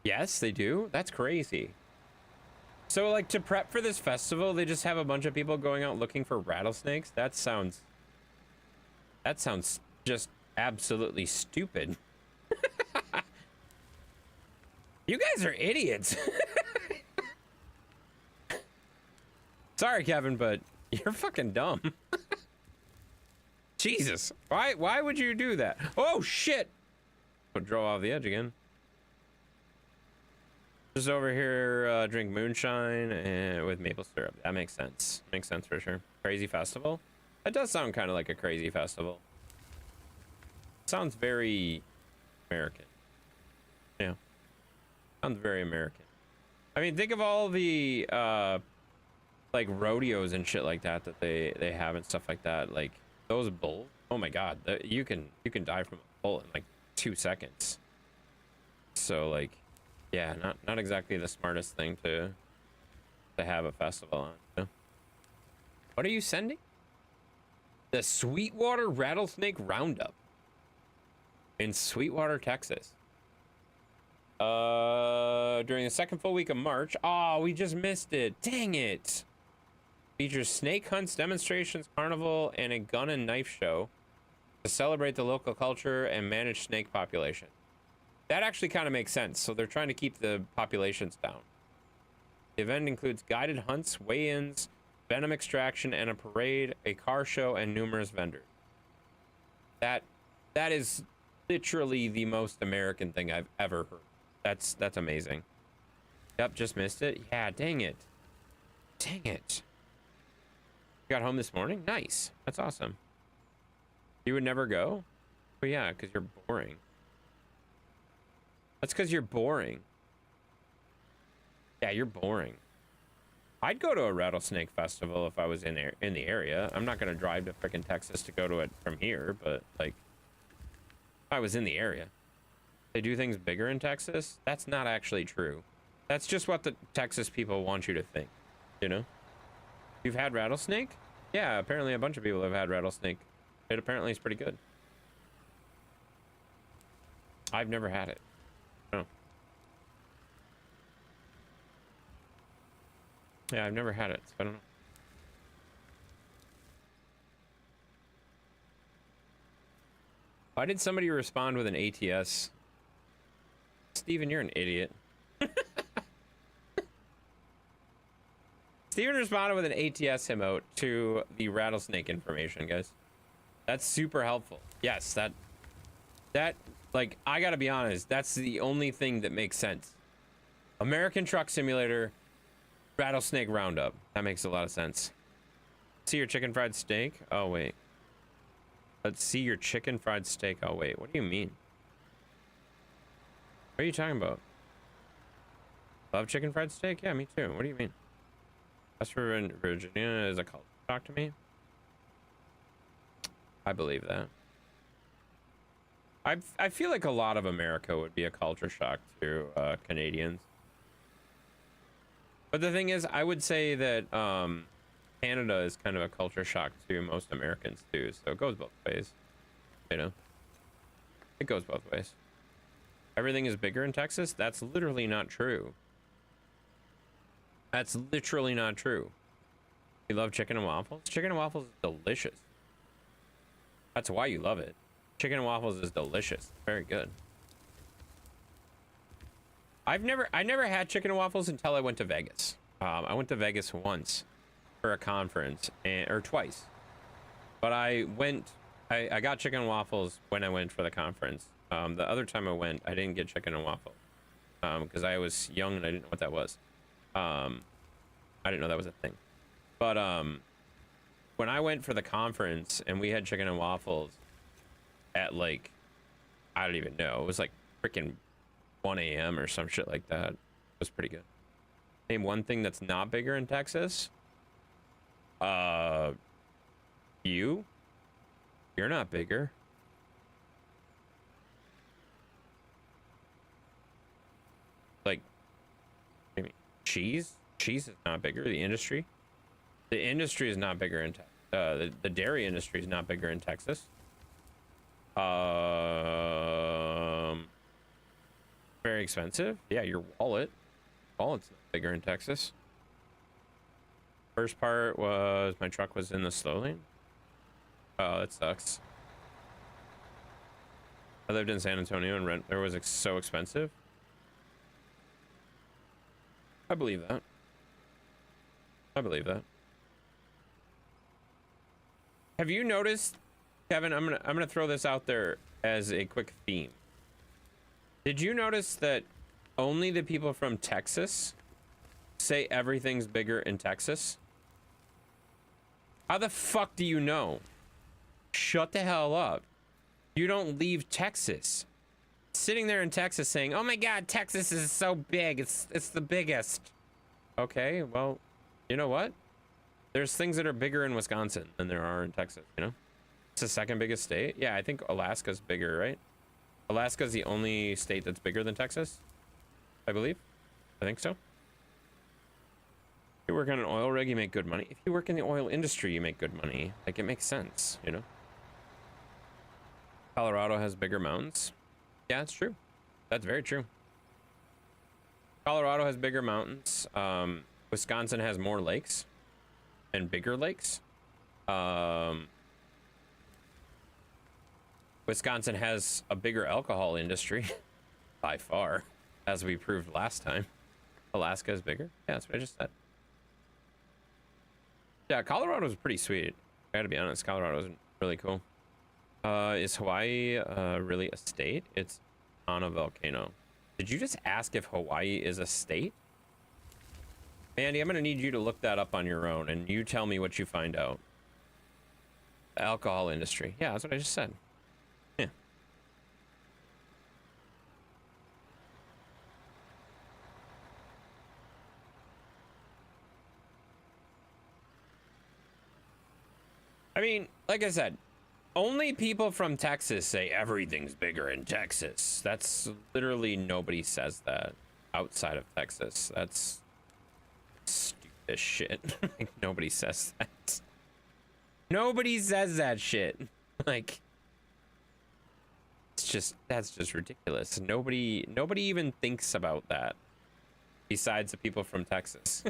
Yes, they do. That's crazy. So, like, to prep for this festival, they just have a bunch of people going out looking for rattlesnakes? That sounds just absolutely stupid. You guys are idiots. Sorry, Kevin, but you're fucking dumb. Jesus. Why would you do that? Oh, shit. I'll draw off the edge again. Just over here, drink moonshine and with maple syrup. That makes sense. Makes sense for sure. Crazy festival? That does sound kind of like a crazy festival. Sounds very American. Yeah. Sounds very American. I mean, think of all the, like, rodeos and shit like that they have and stuff like that. Like, those bulls. Oh my god. You can die from a bullet in, like, 2 seconds. So, like... yeah, not exactly the smartest thing to have a festival on. So. What are you sending? The Sweetwater Rattlesnake Roundup in Sweetwater, Texas. During the second full week of March. Oh, we just missed it. Dang it. Features snake hunts, demonstrations, carnival, and a gun and knife show to celebrate the local culture and manage snake population. That actually kind of makes sense. So they're trying to keep the populations down. The event includes guided hunts, weigh-ins, venom extraction and a parade, a car show, and numerous vendors. That is literally the most American thing I've ever heard. That's amazing. Yep, just missed it. Yeah, dang it. Dang it. You got home this morning? Nice. That's awesome. You would never go? Well, yeah, because you're boring. That's because you're boring. Yeah, you're boring. I'd go to a rattlesnake festival if I was in the area. I'm not going to drive to frickin' Texas to go to it from here, but, like, if I was in the area. They do things bigger in Texas? That's not actually true. That's just what the Texas people want you to think, you know? You've had rattlesnake? Yeah, apparently a bunch of people have had rattlesnake. It apparently is pretty good. I've never had it. No. Yeah, I've never had it, so I don't know. Why did somebody respond with an ATS? Steven, you're an idiot. Steven responded with an ATS emote to the rattlesnake information, guys. That's super helpful. Yes, that, like, I gotta be honest, that's the only thing that makes sense. American Truck Simulator, rattlesnake roundup. That makes a lot of sense. See your chicken fried steak? Oh, wait. Let's see your chicken fried steak. Oh, wait. What do you mean? What are you talking about? Love chicken fried steak? Yeah, me too. What do you mean? West Virginia is a culture shock to me. I believe that. I feel like a lot of America would be a culture shock to Canadians. But the thing is, I would say that Canada is kind of a culture shock to most Americans too. So it goes both ways. You know? It goes both ways. Everything is bigger in Texas? That's literally not true. That's literally not true. You love chicken and waffles? Chicken and waffles is delicious. That's why you love it. Chicken and waffles is delicious. Very good. I never had chicken and waffles until I went to Vegas. I went to Vegas once for a conference, or twice. But I got chicken and waffles when I went for the conference. The other time I went, I didn't get chicken and waffle because I was young and I didn't know what that was. I didn't know that was a thing. But when I went for the conference and we had chicken and waffles at, like, I don't even know, it was like freaking 1 a.m. or some shit like that. It was pretty good. Name one thing that's not bigger in Texas. You're not bigger. Like, what do you mean? Cheese is not bigger. The industry is not bigger in Texas. The dairy industry is not bigger in Texas. Very expensive. Yeah, your wallet's not bigger in Texas. First part was my truck was in the slow lane. Oh, that sucks. I lived in San Antonio and rent there was so expensive. I believe that. I believe that. Have you noticed, Kevin? I'm gonna throw this out there as a quick theme. Did you notice that only the people from Texas say everything's bigger in Texas? How the fuck do you know? Shut the hell up. You don't leave Texas. Sitting there in Texas saying, "Oh my God, Texas is so big. It's the biggest." Okay, well, you know what? There's things that are bigger in Wisconsin than there are in Texas, you know? It's the second biggest state. Yeah, I think Alaska's bigger, right? Alaska's the only state that's bigger than Texas, I believe. I think so. If you work on an oil rig, you make good money. If you work in the oil industry, you make good money. Like, it makes sense, you know? Colorado has bigger mountains. Yeah, it's true. That's very true. Colorado has bigger mountains. Wisconsin has more lakes and bigger lakes. Wisconsin has a bigger alcohol industry by far, as we proved last time. Alaska is bigger. Yeah, that's what I just said. Yeah, Colorado's pretty sweet. I gotta be honest, Colorado's really cool. Is Hawaii really a state? It's on a volcano. Did you just ask if Hawaii is a state? Mandy, I'm gonna need you to look that up on your own, and you tell me what you find out. The alcohol industry. Yeah, that's what I just said. Yeah. I mean, like I said, only people from Texas say everything's bigger in Texas. That's literally, nobody says that outside of Texas. That's stupid shit. Like, nobody says that. Nobody says that shit. Like, that's just ridiculous. Nobody even thinks about that besides the people from Texas.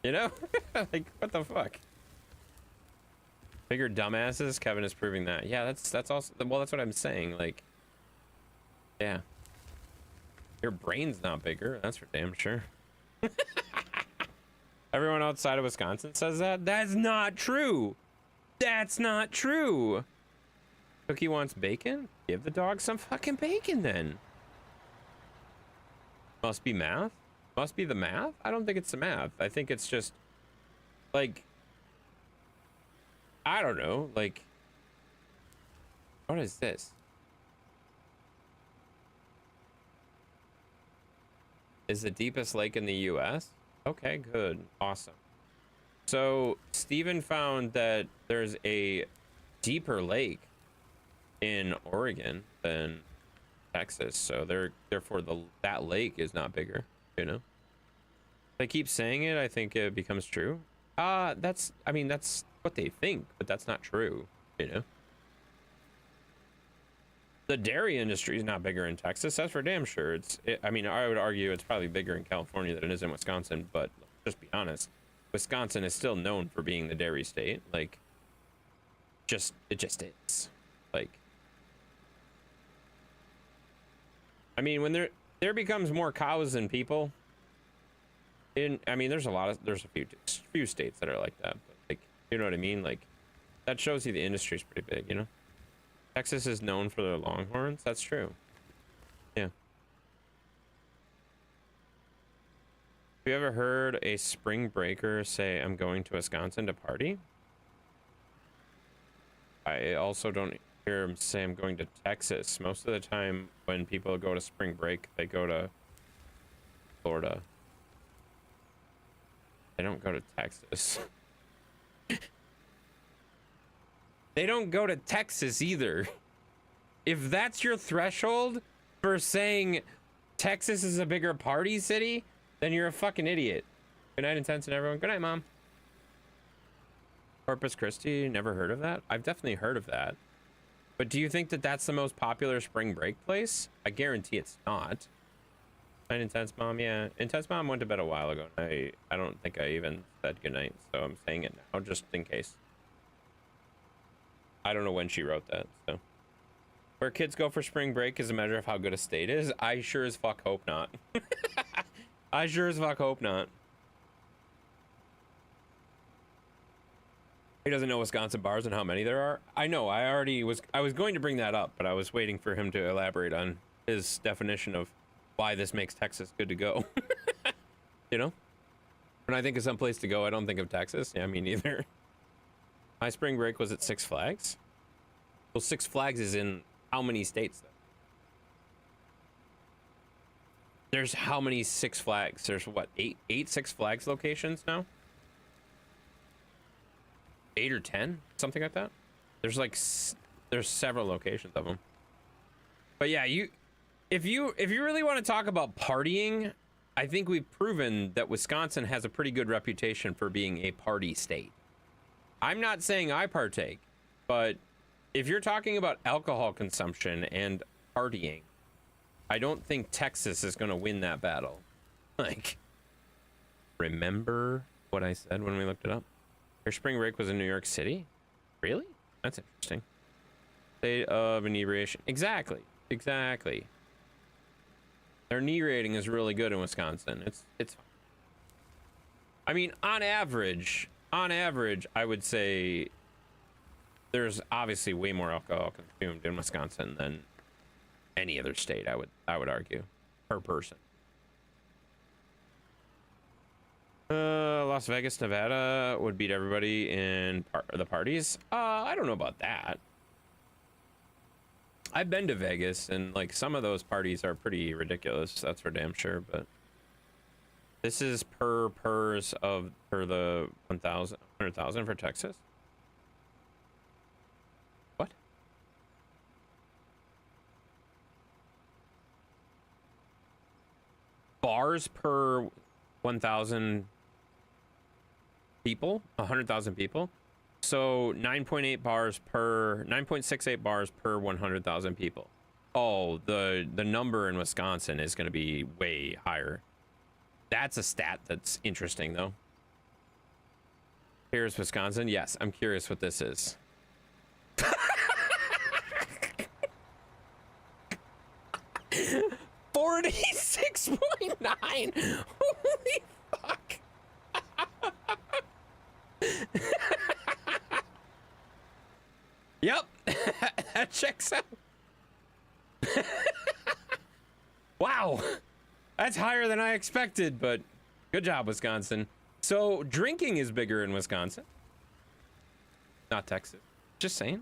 You know? Like, what the fuck? Bigger dumbasses? Kevin is proving that. Yeah, that's also, well, that's what I'm saying. Like, yeah. Your brain's not bigger. That's for damn sure. Everyone outside of Wisconsin says that? That's not true. That's not true. Cookie wants bacon? Give the dog some fucking bacon then. Must be math? Must be the math? I don't think it's the math. I think it's just, like, I don't know, like, what is this? Is the deepest lake in the US? Okay, good. Awesome. So Steven found that there's a deeper lake in Oregon than Texas. So therefore that lake is not bigger, you know? If I keep saying it, I think it becomes true. That's what they think, but that's not true, you know? The dairy industry is not bigger in Texas. That's for damn sure. I mean, I would argue it's probably bigger in California than it is in Wisconsin, but just be honest. Wisconsin is still known for being the dairy state. Like, it just is. Like, I mean, when there becomes more cows than people, I mean, there's a few states that are like that, but, like, you know what I mean? Like, that shows you the industry's pretty big, you know? Texas is known for their longhorns. That's true. Yeah. Have you ever heard a spring breaker say, I'm going to Wisconsin to party? I also don't hear him say, I'm going to Texas. Most of the time when people go to spring break, they go to Florida. They don't go to Texas. They don't go to Texas either. If that's your threshold for saying Texas is a bigger party city, then you're a fucking idiot. Good night, Intense, and everyone. Good night, Mom. Corpus Christi, never heard of that? I've definitely heard of that. But do you think that that's the most popular spring break place? I guarantee it's not. Good night, Intense Mom. Yeah, Intense Mom went to bed a while ago. I don't think I even said goodnight, so I'm saying it now just in case. I don't know when she wrote that, so. Where kids go for spring break is a measure of how good a state is? I sure as fuck hope not. I sure as fuck hope not. He doesn't know Wisconsin bars and how many there are. I know, I was going to bring that up, but I was waiting for him to elaborate on his definition of why this makes Texas good to go. You know? When I think of some place to go, I don't think of Texas. Yeah, me neither. My spring break was at Six Flags. Well, Six Flags is in how many states, though? There's how many Six Flags? There's what, eight Six Flags locations now? 8 or 10, something like that. There's several locations of them. But yeah, if you really want to talk about partying, I think we've proven that Wisconsin has a pretty good reputation for being a party state. I'm not saying I partake, but if you're talking about alcohol consumption and partying, I don't think Texas is going to win that battle. Like, remember what I said when we looked it up? Your spring break was in New York City? Really? That's interesting. State of inebriation. Exactly. Exactly. Their knee is really good in Wisconsin. It's fine. I mean, on average, on average, I would say there's obviously way more alcohol consumed in Wisconsin than any other state. I would argue, per person. Las Vegas, Nevada would beat everybody in the parties. I don't know about that. I've been to Vegas, and like some of those parties are pretty ridiculous. That's for damn sure. But this is per the 100,000 for Texas. What? Bars per 1,000 people, 100,000 people. So 9.68 bars per 100,000 people. Oh, the number in Wisconsin is going to be way higher. That's a stat that's interesting, though. Here's Wisconsin. Yes, I'm curious what this is. 46.9. Holy fuck. Yep. That checks out. Wow. That's higher than I expected, but good job, Wisconsin. So drinking is bigger in Wisconsin. Not Texas. Just saying.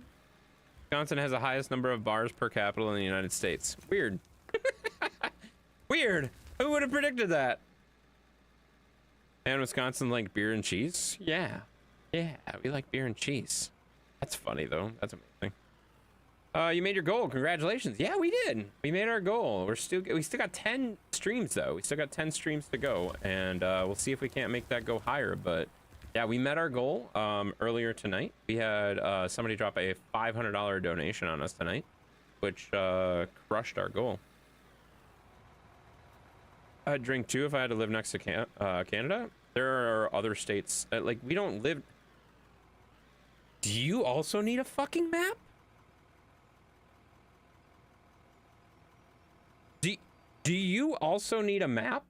Wisconsin has the highest number of bars per capita in the United States. Weird. Weird. Who would have predicted that? And Wisconsin like beer and cheese? Yeah. Yeah, we like beer and cheese. That's funny though. That's amazing. You made your goal. Congratulations. Yeah, we did. We made our goal. We still got 10 streams though. We still got 10 streams to go, and we'll see if we can't make that go higher. But yeah, we met our goal earlier tonight. We had somebody drop a $500 donation on us tonight, which crushed our goal. I'd drink too if I had to live next to Canada. There are other states like we don't live. Do you also need a fucking map? Do you also need a map?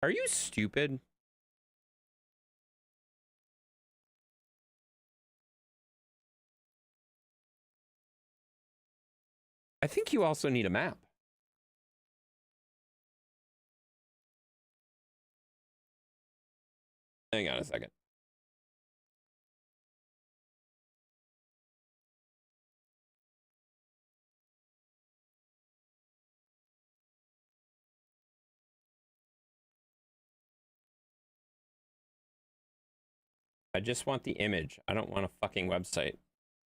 Are you stupid? I think you also need a map. Hang on a second. I just want the image. I don't want a fucking website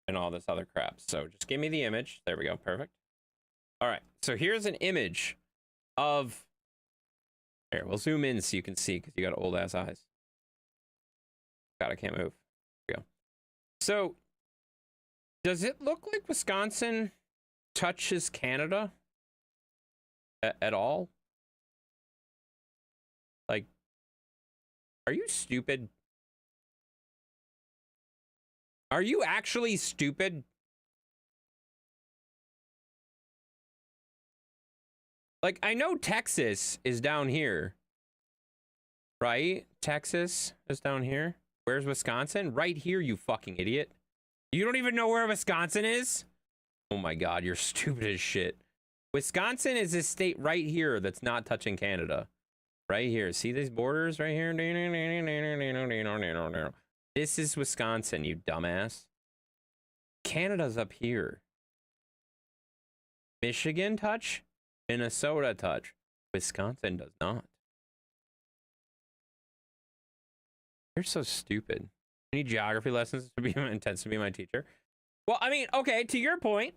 and all this other crap. So just give me the image. There we go. Perfect. All right. So here's an image of... Here, we'll zoom in so you can see because you got old ass eyes. God, I can't move. There we go. So does it look like Wisconsin touches Canada at all? Like, are you stupid? Are you actually stupid? Like, I know Texas is down here, right? Texas is down here. Where's Wisconsin? Right here, you fucking idiot. You don't even know where Wisconsin is? Oh my God, you're stupid as shit. Wisconsin is a state right here that's not touching Canada. Right here. See these borders right here? This is Wisconsin, you dumbass. Canada's up here. Michigan touch? Minnesota touch. Wisconsin does not. You're so stupid. I need geography lessons to be intense to be my teacher. Well, I mean, okay, to your point,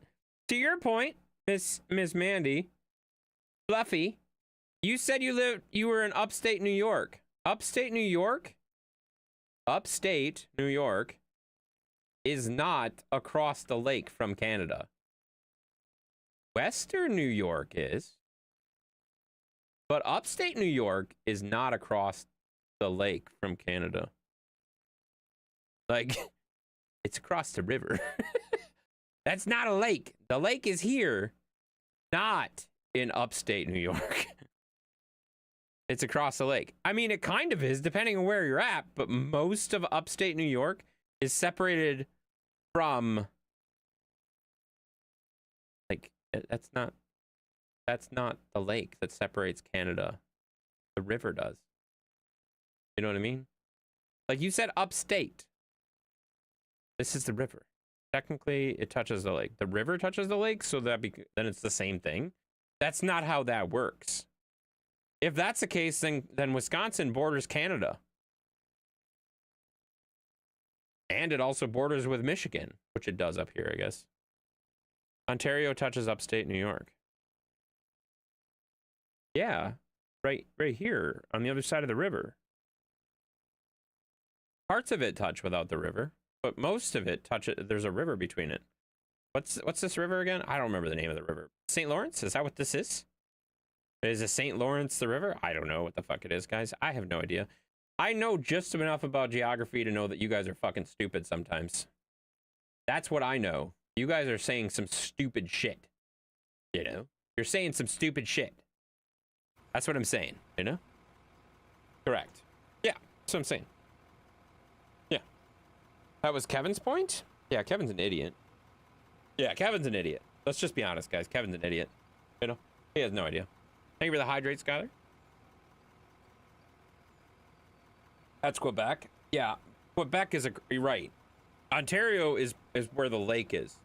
Miss Mandy, Fluffy, you said you were in upstate New York. Upstate New York is not across the lake from Canada. Western New York is, but upstate New York is not across the lake from Canada. Like, it's across the river. That's not a lake. The lake is here, not in upstate New York. It's across the lake. I mean, it kind of is, depending on where you're at, but most of upstate New York is separated from, like, that's not the lake that separates Canada. The river does. You know what I mean? Like you said, upstate. This is the river. Technically, it touches the lake. The river touches the lake, so then it's the same thing. That's not how that works. If that's the case, then Wisconsin borders Canada. And it also borders with Michigan, which it does up here, I guess. Ontario touches upstate New York. Yeah, right here on the other side of the river. Parts of it touch without the river, but most of it there's a river between it. What's this river again? I don't remember the name of the river. St. Lawrence? Is that what this is? Is it St. Lawrence the river? I don't know what the fuck it is, guys. I have no idea. I know just enough about geography to know that you guys are fucking stupid sometimes. That's what I know. You guys are saying some stupid shit. You know? You're saying some stupid shit. That's what I'm saying, you know? Correct. Yeah, that's what I'm saying. Yeah. That was Kevin's point? Yeah, Kevin's an idiot. Yeah, Kevin's an idiot. Let's just be honest, guys. Kevin's an idiot. You know? He has no idea. Thank you for the hydrate, Skyler. That's Quebec. Yeah, Quebec is you're right. Ontario is where the lake is.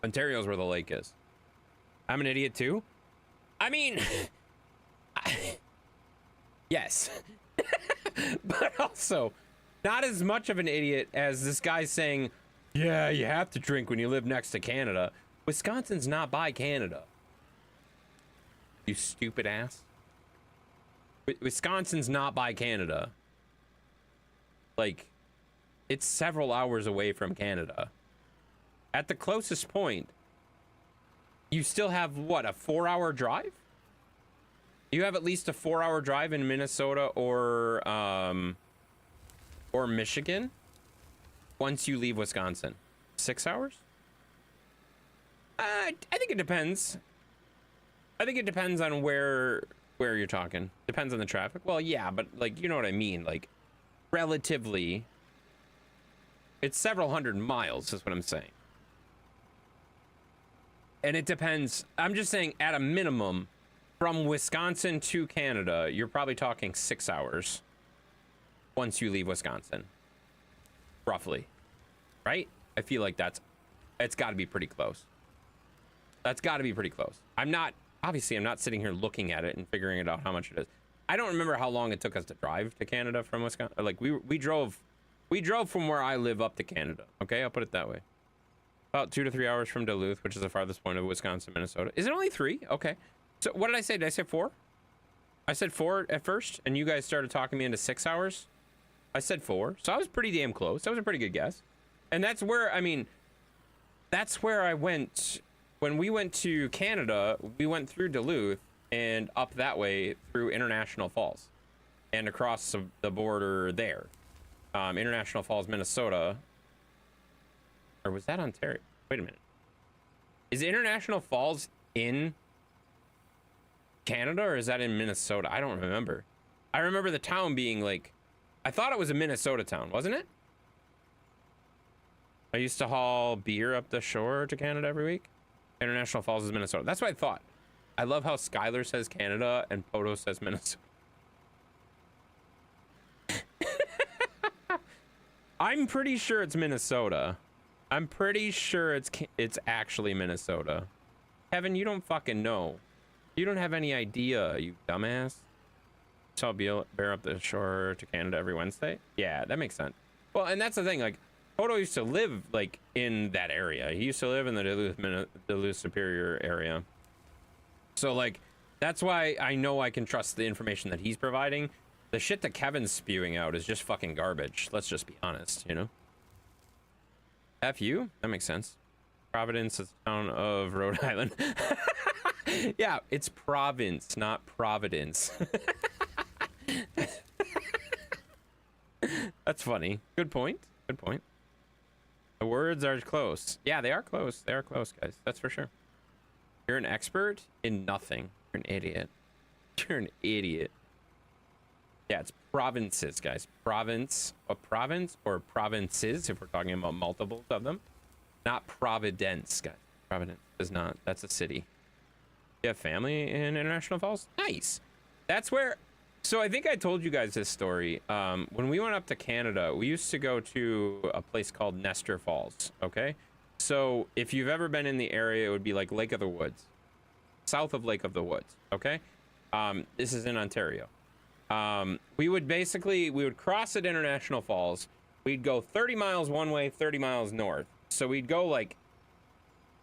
Ontario is where the lake is. I'm an idiot too. I mean, yes, but also not as much of an idiot as this guy saying, yeah, you have to drink when you live next to Canada. Wisconsin's not by Canada. You stupid ass. Wisconsin's not by Canada. Like, it's several hours away from Canada. At the closest point, you still have, what, a 4-hour drive? You have at least a 4-hour drive in Minnesota or Michigan once you leave Wisconsin. 6 hours? I think it depends. I think it depends on where you're talking. Depends on the traffic. Well, yeah, but, like, you know what I mean? Like, relatively, it's several hundred miles is what I'm saying. And it depends. I'm just saying, at a minimum, from Wisconsin to Canada, you're probably talking 6 hours once you leave Wisconsin. Roughly. Right? I feel like it's got to be pretty close. That's got to be pretty close. Obviously, I'm not sitting here looking at it and figuring it out how much it is. I don't remember how long it took us to drive to Canada from Wisconsin. Like, we drove from where I live up to Canada. Okay, I'll put it that way. About 2 to 3 hours from Duluth, which is the farthest point of Wisconsin, Minnesota. Is it only 3? Okay. So what did I say? Did I say 4? I said 4 at first, and you guys started talking me into 6 hours. I said 4, so I was pretty damn close. That was a pretty good guess. And that's where, I mean, that's where I went. When we went to Canada, we went through Duluth and up that way through International Falls and across the border there. International Falls, Minnesota. Or was that Ontario? Wait a minute. Is International Falls in Canada or is that in Minnesota? I don't remember. I remember the town being like, I thought it was a Minnesota town, wasn't it? I used to haul beer up the shore to Canada every week. International Falls is Minnesota. That's what I thought. I love how Skylar says Canada and Poto says Minnesota. I'm pretty sure it's Minnesota. I'm pretty sure it's actually Minnesota. Kevin, you don't fucking know. You don't have any idea, you dumbass. So I'll bear up the shore to Canada every Wednesday? Yeah, that makes sense. Well, and that's the thing, like, Poto used to live, like, in that area. He used to live in the Duluth Superior area. So, like, that's why I know I can trust the information that he's providing. The shit that Kevin's spewing out is just fucking garbage. Let's just be honest, you know? F you? That makes sense. Providence is the town of Rhode Island. Yeah, it's province, not Providence. That's funny. Good point. Good point. The words are close. Yeah, they are close. They are close, guys. That's for sure. You're an expert in nothing. You're an idiot. You're an idiot. Yeah, it's provinces, guys. Province, a province or provinces, if we're talking about multiples of them. Not Providence, guys. Providence is not. That's a city. You have family in International Falls? Nice. That's where... So I think I told you guys this story. When we went up to Canada, we used to go to a place called Nestor Falls, okay? So if you've ever been in the area, it would be like Lake of the Woods. South of Lake of the Woods, okay? This is in Ontario. We would cross at International Falls. We'd go 30 miles one way, 30 miles north. So we'd go like,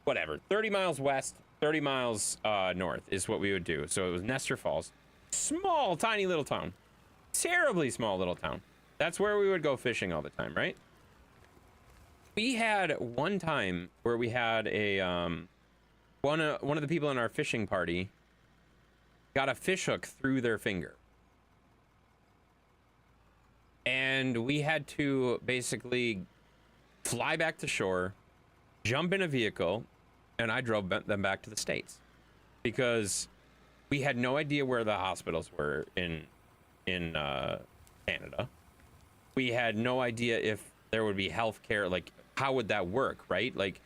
whatever, 30 miles west, 30 miles north is what we would do. So it was Nestor Falls. Small, tiny little town. Terribly small little town. That's where we would go fishing all the time, right? We had one time where we had a, one of the people in our fishing party got a fish hook through their finger. And we had to basically fly back to shore, jump in a vehicle, and I drove them back to the States because we had no idea where the hospitals were in Canada. We had no idea if there would be health care. Like, how would that work, right? Like,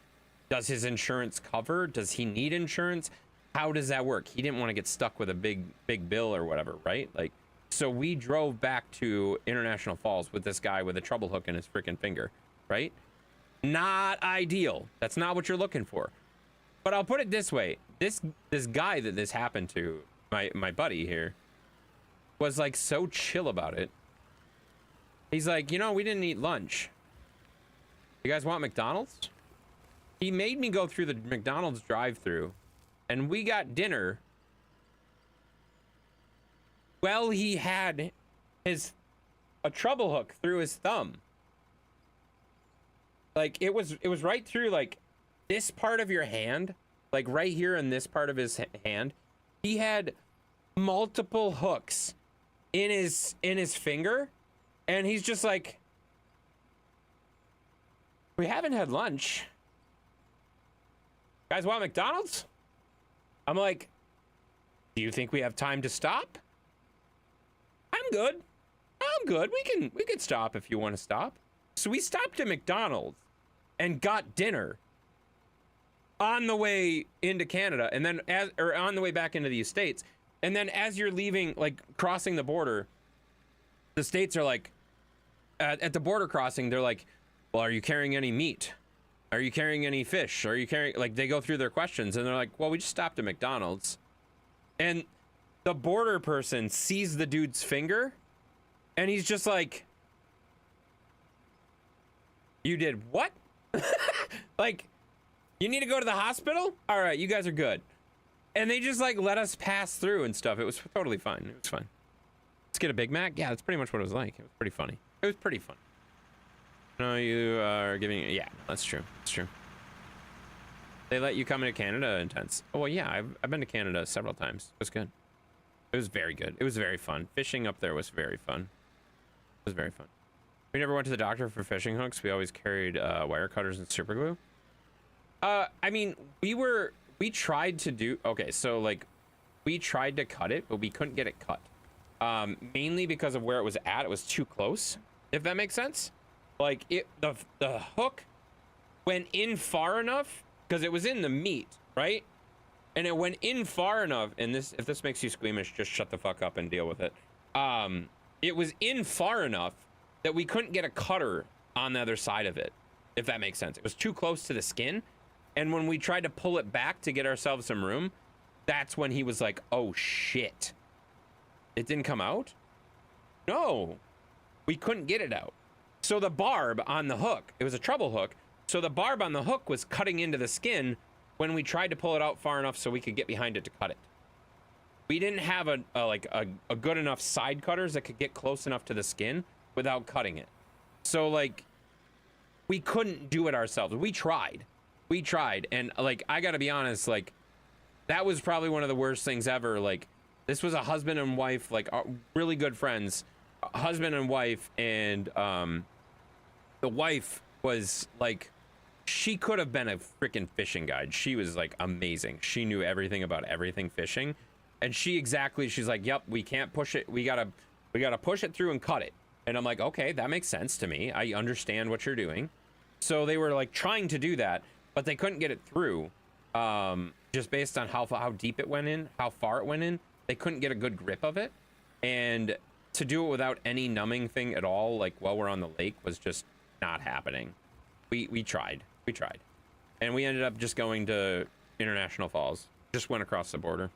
does his insurance cover? Does he need insurance? How does that work? He didn't want to get stuck with a big bill or whatever, right? Like, so we drove back to International Falls with this guy with a trouble hook in his freaking finger, right? Not ideal. That's not what you're looking for. But I'll put it this way. This guy that this happened to, my buddy here, was like so chill about it. He's like, you know, we didn't eat lunch. You guys want McDonald's? He made me go through the McDonald's drive-thru, and we got dinner. Well, he had a trouble hook through his thumb. Like, it was right through, like, this part of your hand, like right here in this part of his hand. He had multiple hooks in his finger, and he's just like, we haven't had lunch. Guys want McDonald's? I'm like, do you think we have time to stop? I'm good. We can stop if you want to stop. So we stopped at McDonald's and got dinner on the way into Canada, and then on the way back into the States. And then as you're leaving, like crossing the border, the States are like, at the border crossing, they're like, well, are you carrying any meat? Are you carrying any fish? Are you carrying, like, they go through their questions, and they're like, well, we just stopped at McDonald's. And the border person sees the dude's finger, and he's just like, you did what? Like, you need to go to the hospital? All right, you guys are good. And they just like let us pass through and stuff. It was totally fine. It was fine. Let's get a Big Mac. Yeah, that's pretty much what it was like. It was pretty funny. It was pretty fun. No, you are giving. Yeah, that's true. That's true. They let you come into Canada intense. Oh well, yeah. I've been to Canada several times. It was good. It was very good. It was very fun. Fishing up there was very fun. It was very fun. We never went to the doctor for fishing hooks. We always carried wire cutters and super glue. I mean, we tried to do, okay, so like we tried to cut it, but we couldn't get it cut. Mainly because of where it was at. It was too close, if that makes sense. Like the hook went in far enough because it was in the meat, right? And it went in far enough, and if this makes you squeamish, just shut the fuck up and deal with it. It was in far enough that we couldn't get a cutter on the other side of it, if that makes sense. It was too close to the skin. And when we tried to pull it back to get ourselves some room, that's when he was like, oh shit. It didn't come out? No, we couldn't get it out. So the barb on the hook, it was a trouble hook. So the barb on the hook was cutting into the skin when we tried to pull it out far enough so we could get behind it to cut it. We didn't have a good enough side cutters that could get close enough to the skin without cutting it. So like, we couldn't do it ourselves. We tried, and like, I gotta be honest, like, that was probably one of the worst things ever. Like, this was a husband and wife, like, really good friends, husband and wife, and the wife was like, she could have been a freaking fishing guide. She was like amazing. She knew everything about everything fishing, And she's like, yep, we can't push it. We gotta push it through and cut it. And I'm like, okay, that makes sense to me. I understand what you're doing. So they were like trying to do that, but they couldn't get it through. Just based on how deep it went in, how far it went in, they couldn't get a good grip of it. And to do it without any numbing thing at all, like while we're on the lake, was just not happening. We tried. And we ended up just going to International Falls. Just went across the border.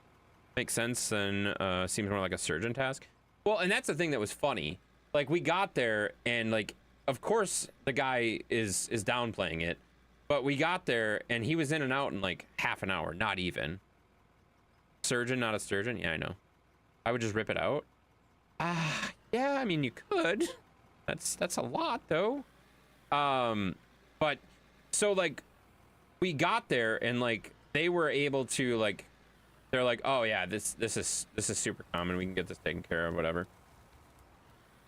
Makes sense, and seems more like a surgeon task. Well, and that's the thing that was funny. Like, we got there, and like, of course the guy is downplaying it, but we got there and he was in and out in like half an hour, not even. Surgeon, not a sturgeon? Yeah, I know. I would just rip it out. Yeah, I mean, you could. That's a lot though. But so like, we got there and like, they were able to like, they're like, oh yeah, this is super common. We can get this taken care of, whatever.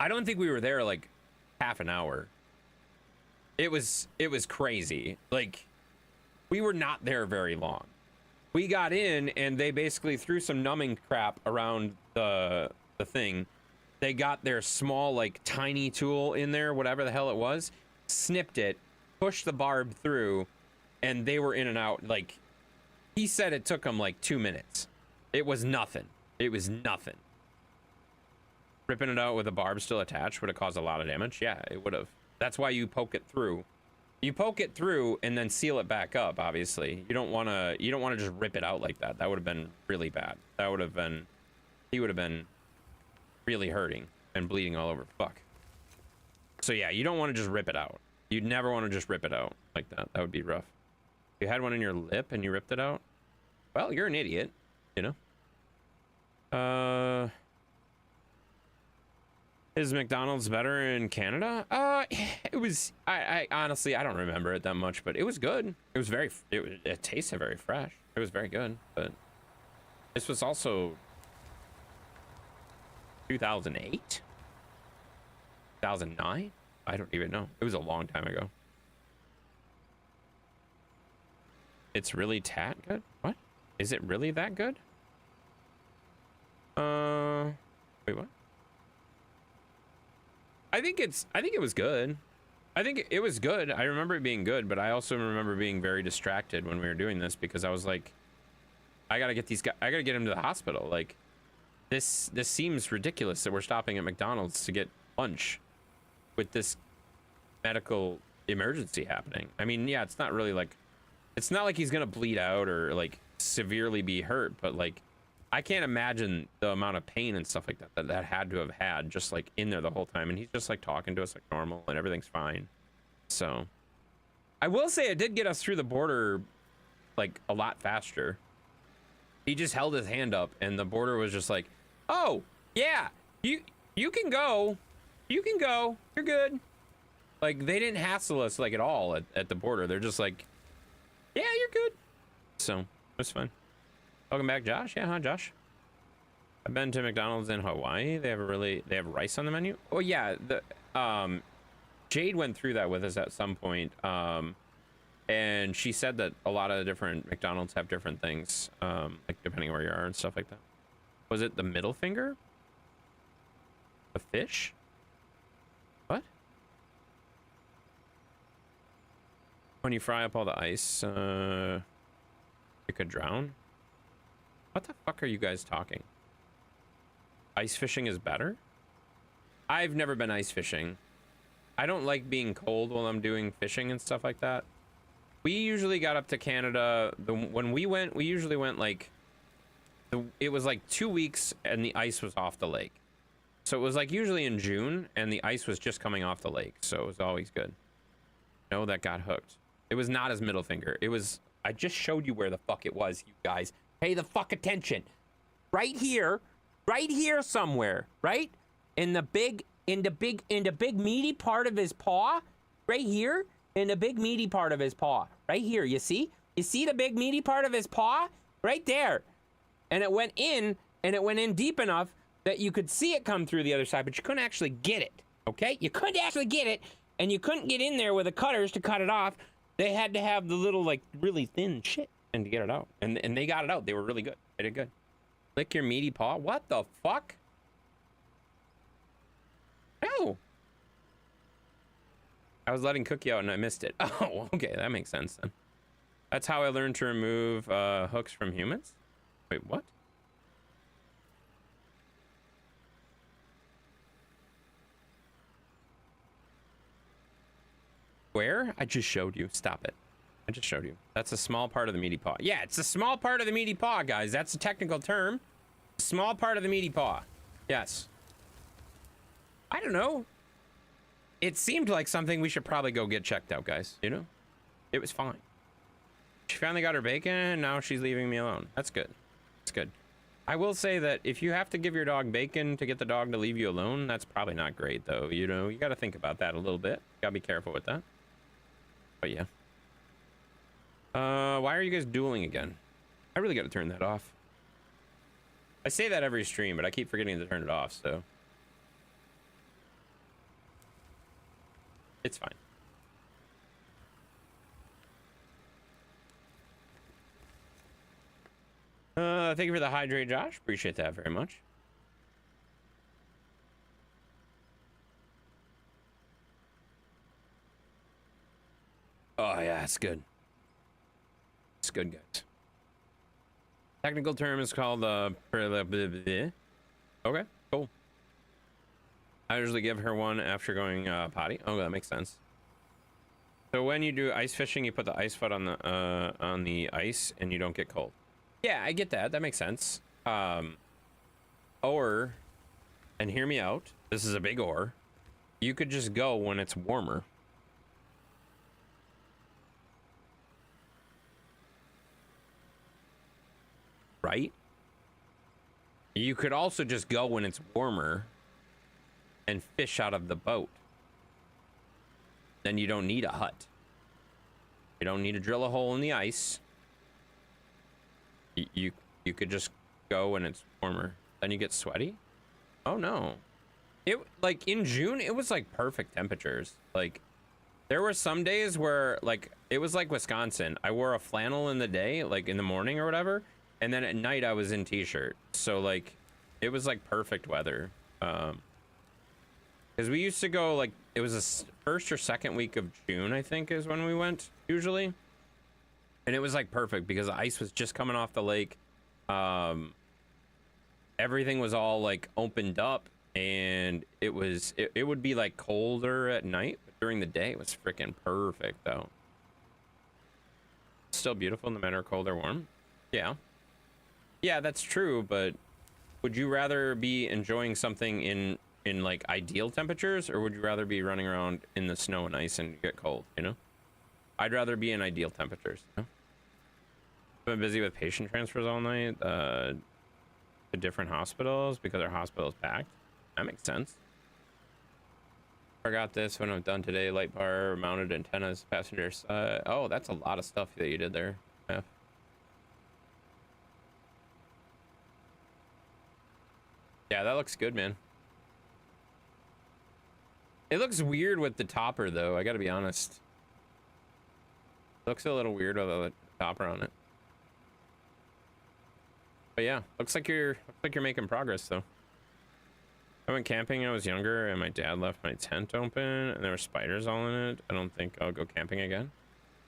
I don't think we were there like half an hour. It was crazy. Like, we were not there very long. We got in and they basically threw some numbing crap around the thing. They got their small, like, tiny tool in there, whatever the hell it was, snipped it, pushed the barb through, and they were in and out. Like, he said it took them like 2 minutes. It was nothing. It was nothing. Ripping it out with a barb still attached would have caused a lot of damage. Yeah, it would have. That's why you poke it through. You poke it through and then seal it back up, obviously. You don't want to just rip it out like that. That would have been really bad. That would have been, he would have been really hurting and bleeding all over. Fuck. So yeah, you don't want to just rip it out. You'd never want to just rip it out like that. That would be rough. If you had one in your lip and you ripped it out, well, you're an idiot, you know? Is McDonald's better in Canada? It was, I honestly, I don't remember it that much, but it was good. It was it tasted very fresh. It was very good, but this was also 2008? 2009? I don't even know. It was a long time ago. It's really good? What? Is it really that good? Wait, what? I think it was good. I think it was good. I remember it being good, but I also remember being very distracted when we were doing this because I was like, I gotta get these guys, I gotta get him to the hospital. Like, this seems ridiculous that we're stopping at McDonald's to get lunch with this medical emergency happening. I mean, yeah, it's not really like, it's not like he's gonna bleed out or like severely be hurt, but like, I can't imagine the amount of pain and stuff like that had to have had just like in there the whole time. And he's just like talking to us like normal and everything's fine. So I will say it did get us through the border like a lot faster. He just held his hand up and the border was just like, oh yeah, you can go. You can go. You're good. Like, they didn't hassle us like at all at the border. They're just like, yeah, you're good. So it was fun. Welcome back, Josh. Yeah, huh, Josh? I've been to McDonald's in Hawaii. They have rice on the menu. Oh yeah, Jade went through that with us at some point. And she said that a lot of different McDonald's have different things, like depending where you are and stuff like that. Was it the middle finger? A fish? What? When you fry up all the ice, you could drown? What the fuck are you guys talking? Ice fishing is better? I've never been ice fishing. I don't like being cold while I'm doing fishing and stuff like that. We usually got up to Canada. When we went, we usually went like, it was like 2 weeks and the ice was off the lake. So it was like usually in June and the ice was just coming off the lake. So it was always good. No, that got hooked. It was not his middle finger. It was, I just showed you where the fuck it was, you guys. Pay the fuck attention. Right here somewhere, right? In the big meaty part of his paw, right here, in the big meaty part of his paw, right here, you see? You see the big meaty part of his paw? Right there. And it went in, and it went in deep enough that you could see it come through the other side, but you couldn't actually get it, okay? You couldn't actually get it, and you couldn't get in there with the cutters to cut it off. They had to have the little, like, really thin shit and to get it out. And they got it out. They were really good. They did good. Lick your meaty paw? What the fuck? No. I was letting Cookie out and I missed it. Oh, okay, that makes sense then. That's how I learned to remove hooks from humans? Wait, what? Where? I just showed you. Stop it. I just showed you. That's a small part of the meaty paw. Yeah, it's a small part of the meaty paw, guys. That's a technical term. Small part of the meaty paw. Yes. I don't know. It seemed like something we should probably go get checked out, guys. You know? It was fine. She finally got her bacon, and now she's leaving me alone. That's good. That's good. I will say that if you have to give your dog bacon to get the dog to leave you alone, that's probably not great, though. You know, you got to think about that a little bit. Got to be careful with that. But yeah. Why are you guys dueling again? I really got to turn that off. I say that every stream, but I keep forgetting to turn it off, so. It's fine. Thank you for the hydrate, Josh. Appreciate that very much. Oh, yeah, it's good. It's good, guys. Technical term is called okay, cool. I usually give her one after going potty. Oh, that makes sense. So when you do ice fishing, you put the ice foot on the ice and you don't get cold. Yeah, I get that. That makes sense. Or, and hear me out. This is a big or. You could just go when it's warmer. Right? You could also just go when it's warmer and fish out of the boat. Then you don't need a hut. You don't need to drill a hole in the ice. You could just go when it's warmer. Then you get sweaty. Oh no. It like in June it was like perfect temperatures. Like there were some days where like it was like Wisconsin. I wore a flannel in the day, like in the morning or whatever, and then at night I was in t-shirt. So like it was like perfect weather. Because we used to go like it was the first or second week of June, I think, is when we went usually. And it was like perfect because the ice was just coming off the lake. Everything was all like opened up, and it would be like colder at night, but during the day it was freaking perfect though. Still beautiful no matter cold or warm. Yeah, that's true, but would you rather be enjoying something in like ideal temperatures, or would you rather be running around in the snow and ice and get cold, you know? I'd rather be in ideal temperatures, you know? Been busy with patient transfers all night to different hospitals because our hospital is packed. That makes sense. Forgot this when I'm done today. Light bar, mounted antennas, passengers. Oh, that's a lot of stuff that you did there, F. Yeah, that looks good, man. It looks weird with the topper, though. I gotta be honest. It looks a little weird with the topper on it. But yeah, looks like you're making progress, though. I went camping when I was younger, and my dad left my tent open, and there were spiders all in it. I don't think I'll go camping again.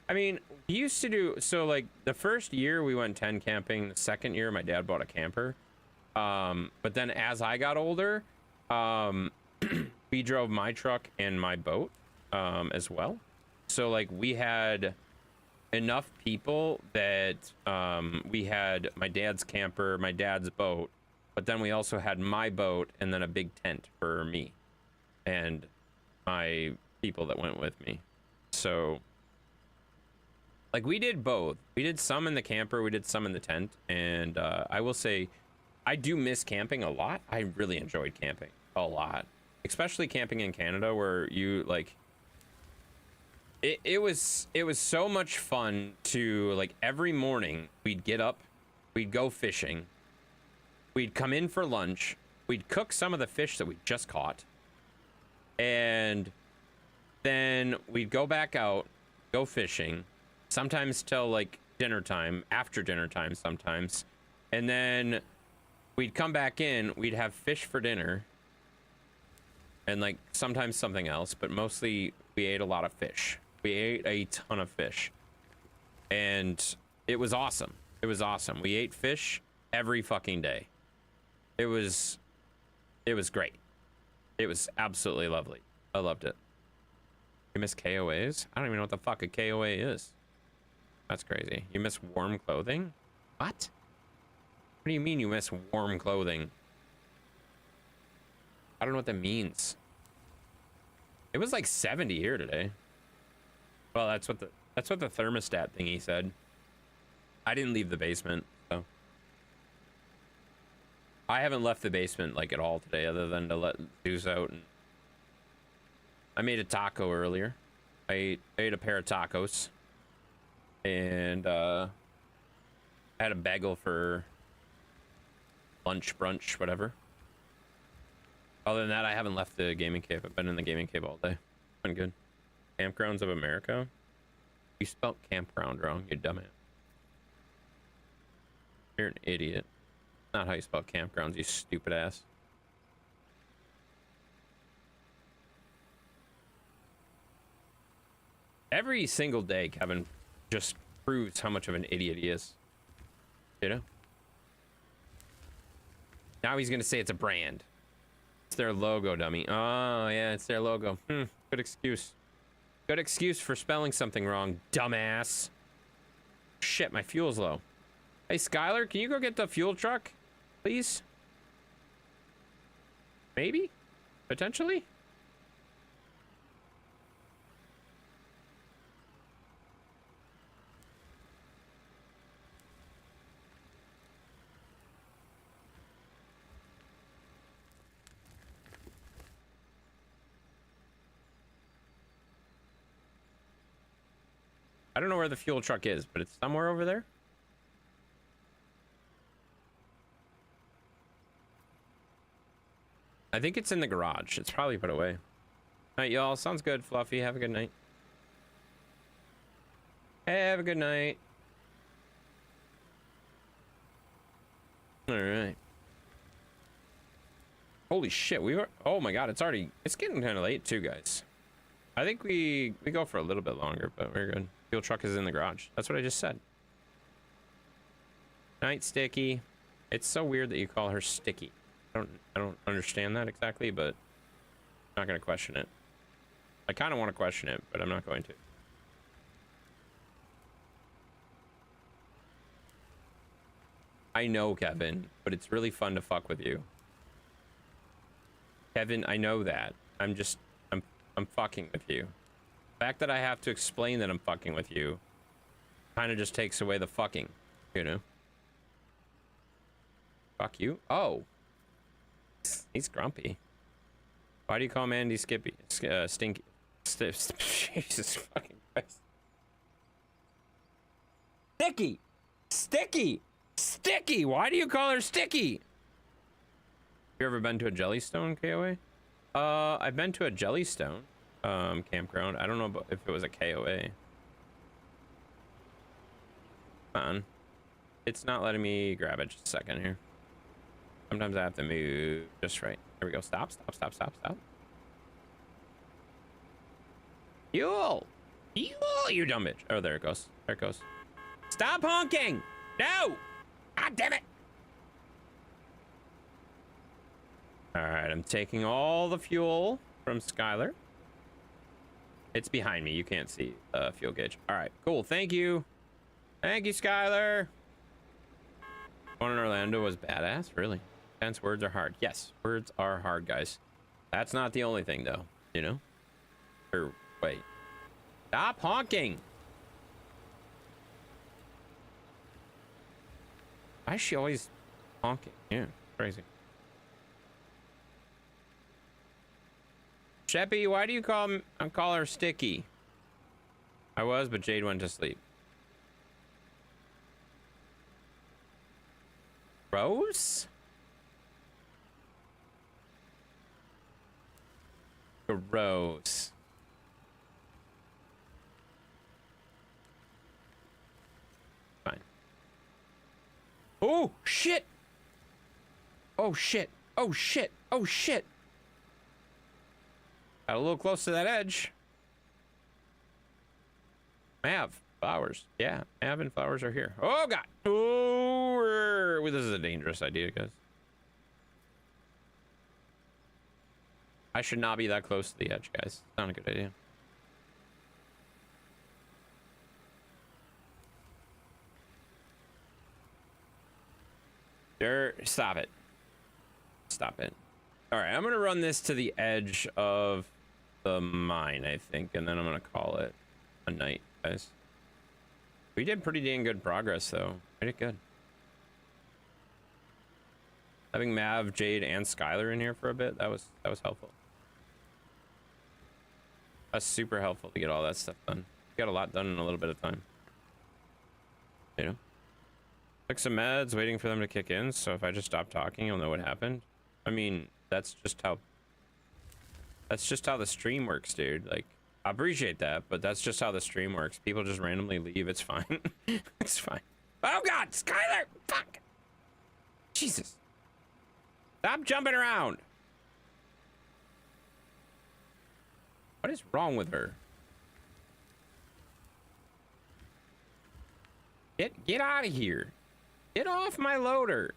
I mean, we used to do so. Like the first year we went tent camping. The second year, my dad bought a camper. But then as I got older, we drove my truck and my boat as well. So like we had enough people that we had my dad's camper, my dad's boat, but then we also had my boat and then a big tent for me and my people that went with me. So like we did both. We did some in the camper, we did some in the tent, and I will say I do miss camping a lot. I really enjoyed camping a lot, especially camping in Canada where you like it was so much fun to like every morning we'd get up, we'd go fishing, we'd come in for lunch, we'd cook some of the fish that we just caught, and then we'd go back out, go fishing, sometimes till like dinner time, after dinner time sometimes, and then we'd come back in, we'd have fish for dinner, and like sometimes something else, but mostly we ate a lot of fish. We ate a ton of fish, and it was awesome. It was awesome. We ate fish every fucking day. It was great. It was absolutely lovely. I loved it. You miss KOAs? I don't even know what the fuck a KOA is. That's crazy. You miss warm clothing? What? What do you mean you miss warm clothing? I don't know what that means. It was like 70 here today. Well, that's what the thermostat thingy said. I didn't leave the basement, so I haven't left the basement like at all today, other than to let Zeus out. And I made a taco earlier. I ate a pair of tacos, and I had a bagel for lunch, brunch, whatever. Other than that, I haven't left the gaming cave. I've been in the gaming cave all day. Been good. Campgrounds of America. You spelled campground wrong, you dumbass. You're an idiot. Not how you spell campgrounds, you stupid ass. Every single day, Kevin just proves how much of an idiot he is. You know? Now he's gonna say it's a brand. It's their logo, dummy. Oh, yeah, it's their logo. Good excuse. Good excuse for spelling something wrong, dumbass. Shit, my fuel's low. Hey, Skylar, can you go get the fuel truck, please? Maybe? Potentially? I don't know where the fuel truck is, but it's somewhere over there. I think it's in the garage. It's probably put away. All right, y'all. Sounds good, Fluffy. Have a good night. Have a good night. All right. Holy shit, we were... Oh my god, it's getting kind of late too, guys. I think we go for a little bit longer, but we're good. Fuel truck is in the garage. That's what I just said. Night, Sticky. It's so weird that you call her Sticky. I don't understand that exactly, but I'm not gonna question it. I kind of want to question it, but I'm not going to. I know, Kevin, but it's really fun to fuck with you. Kevin, I know that. I'm fucking with you. The fact that I have to explain that I'm fucking with you kind of just takes away the fucking, you know? Fuck you? Oh. He's grumpy. Why do you call Mandy Skippy? Stinky. Jesus fucking Christ. Sticky! Sticky! Sticky! Why do you call her Sticky? You ever been to a Jellystone, KOA? I've been to a Jellystone campground. I don't know if it was a KOA. Come on. It's not letting me grab it. Just a second here. Sometimes I have to move just right. There we go. Stop, stop, stop, stop, stop. Fuel! Fuel, you dumb bitch. Oh, there it goes. There it goes. Stop honking! No! God damn it! Alright, I'm taking all the fuel from Skylar. It's behind me. You can't see the fuel gauge. Alright, cool. Thank you. Thank you, Skylar. One in Orlando was badass? Really? Tense words are hard. Yes, words are hard, guys. That's not the only thing, though. You know? Or, wait. Stop honking! Why is she always honking? Yeah, crazy. Sheppy, why do you call her Sticky? I was, but Jade went to sleep. Rose? Rose. Fine. Oh, shit! Oh shit. Oh shit. Oh shit. Got a little close to that edge. Mav, flowers. Yeah, Mav and flowers are here. Oh god. Oh, this is a dangerous idea, guys. I should not be that close to the edge, guys. Not a good idea. Stop it. Stop it. All right, I'm gonna run this to the edge of the mine, I think, and then I'm gonna call it a night, guys. We did pretty dang good progress, though. We did good. Having Mav, Jade, and Skylar in here for a bit, that was helpful. That's super helpful to get all that stuff done. We got a lot done in a little bit of time. You know? Took some meds, waiting for them to kick in, so if I just stop talking, you'll know what happened. I mean, that's just how the stream works, dude. Like, I appreciate that, but that's just how the stream works. People just randomly leave. It's fine. It's fine. Oh god, Skylar! Fuck! Jesus. Stop jumping around. What is wrong with her? Get out of here. Get off my loader.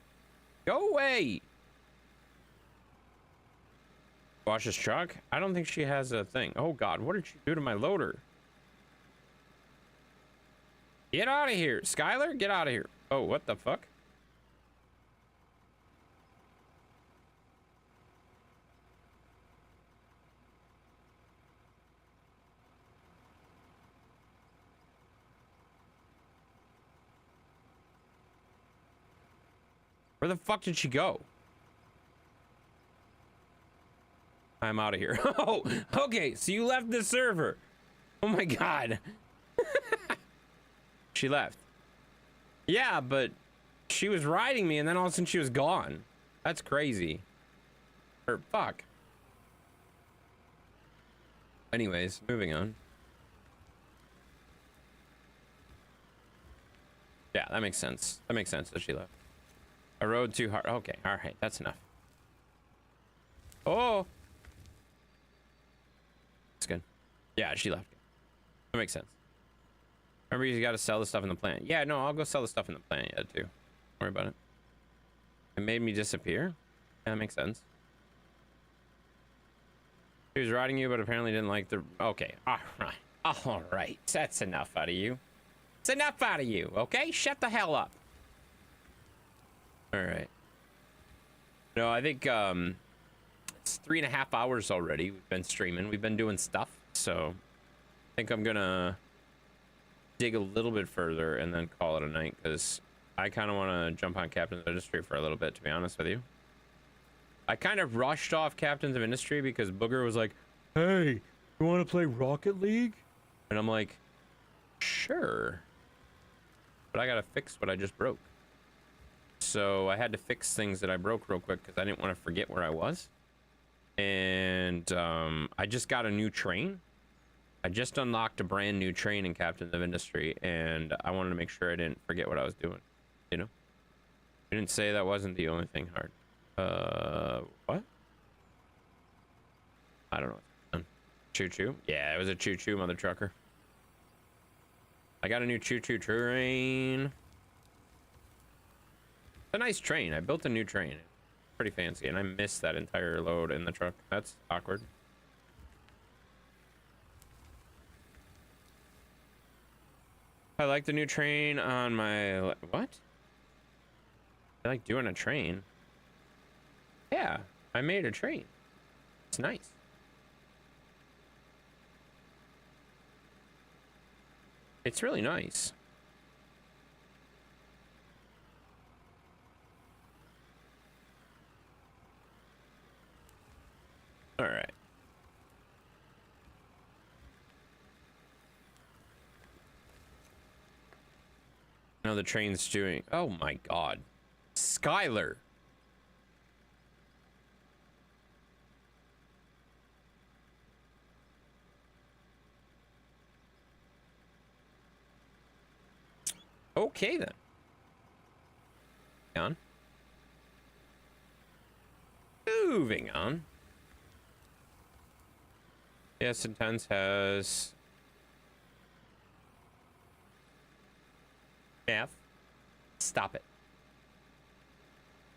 Go away. Wash his truck? I don't think she has a thing. Oh god, what did she do to my loader? Get out of here. Skylar, get out of here. Oh, what the fuck? Where the fuck did she go? I'm out of here. Oh, okay. So you left the server. Oh my god. She left. Yeah, but she was riding me and then all of a sudden she was gone. That's crazy. Or fuck. Anyways, moving on. Yeah, that makes sense. That makes sense that she left. I rode too hard. Okay, all right, that's enough. Oh. That's good. Yeah, she left. That makes sense. Remember, you got to sell the stuff in the plant. Yeah, no, I'll go sell the stuff in the plant, yeah, too. Don't worry about it. It made me disappear? Yeah, that makes sense. He was riding you, but apparently didn't like the... Okay, all right. All right, that's enough out of you. It's enough out of you, okay? Shut the hell up. All right. No, I think it's 3.5 hours already. We've been streaming. We've been doing stuff. So I think I'm gonna dig a little bit further and then call it a night because I kind of want to jump on Captains of Industry for a little bit, to be honest with you. I kind of rushed off Captains of Industry because Booger was like, "Hey, you want to play Rocket League?" And I'm like, "Sure," but I gotta fix what I just broke. So I had to fix things that I broke real quick because I didn't want to forget where I was. And I just got a new train. I just unlocked a brand new train in Captains of Industry, and I wanted to make sure I didn't forget what I was doing. You know? You didn't say that wasn't the only thing hard. What? I don't know. Choo-choo? Yeah, it was a choo-choo, mother trucker. I got a new choo-choo train. A nice train. I built a new train. Pretty fancy, and I missed that entire load in the truck. That's awkward. I like the new train on my... What? I like doing a train. Yeah, I made a train. It's nice. It's really nice. All right. Now the train's doing... Oh my god. Skylar. Okay then. On. moving on. Yes, Intense has... F. Stop it.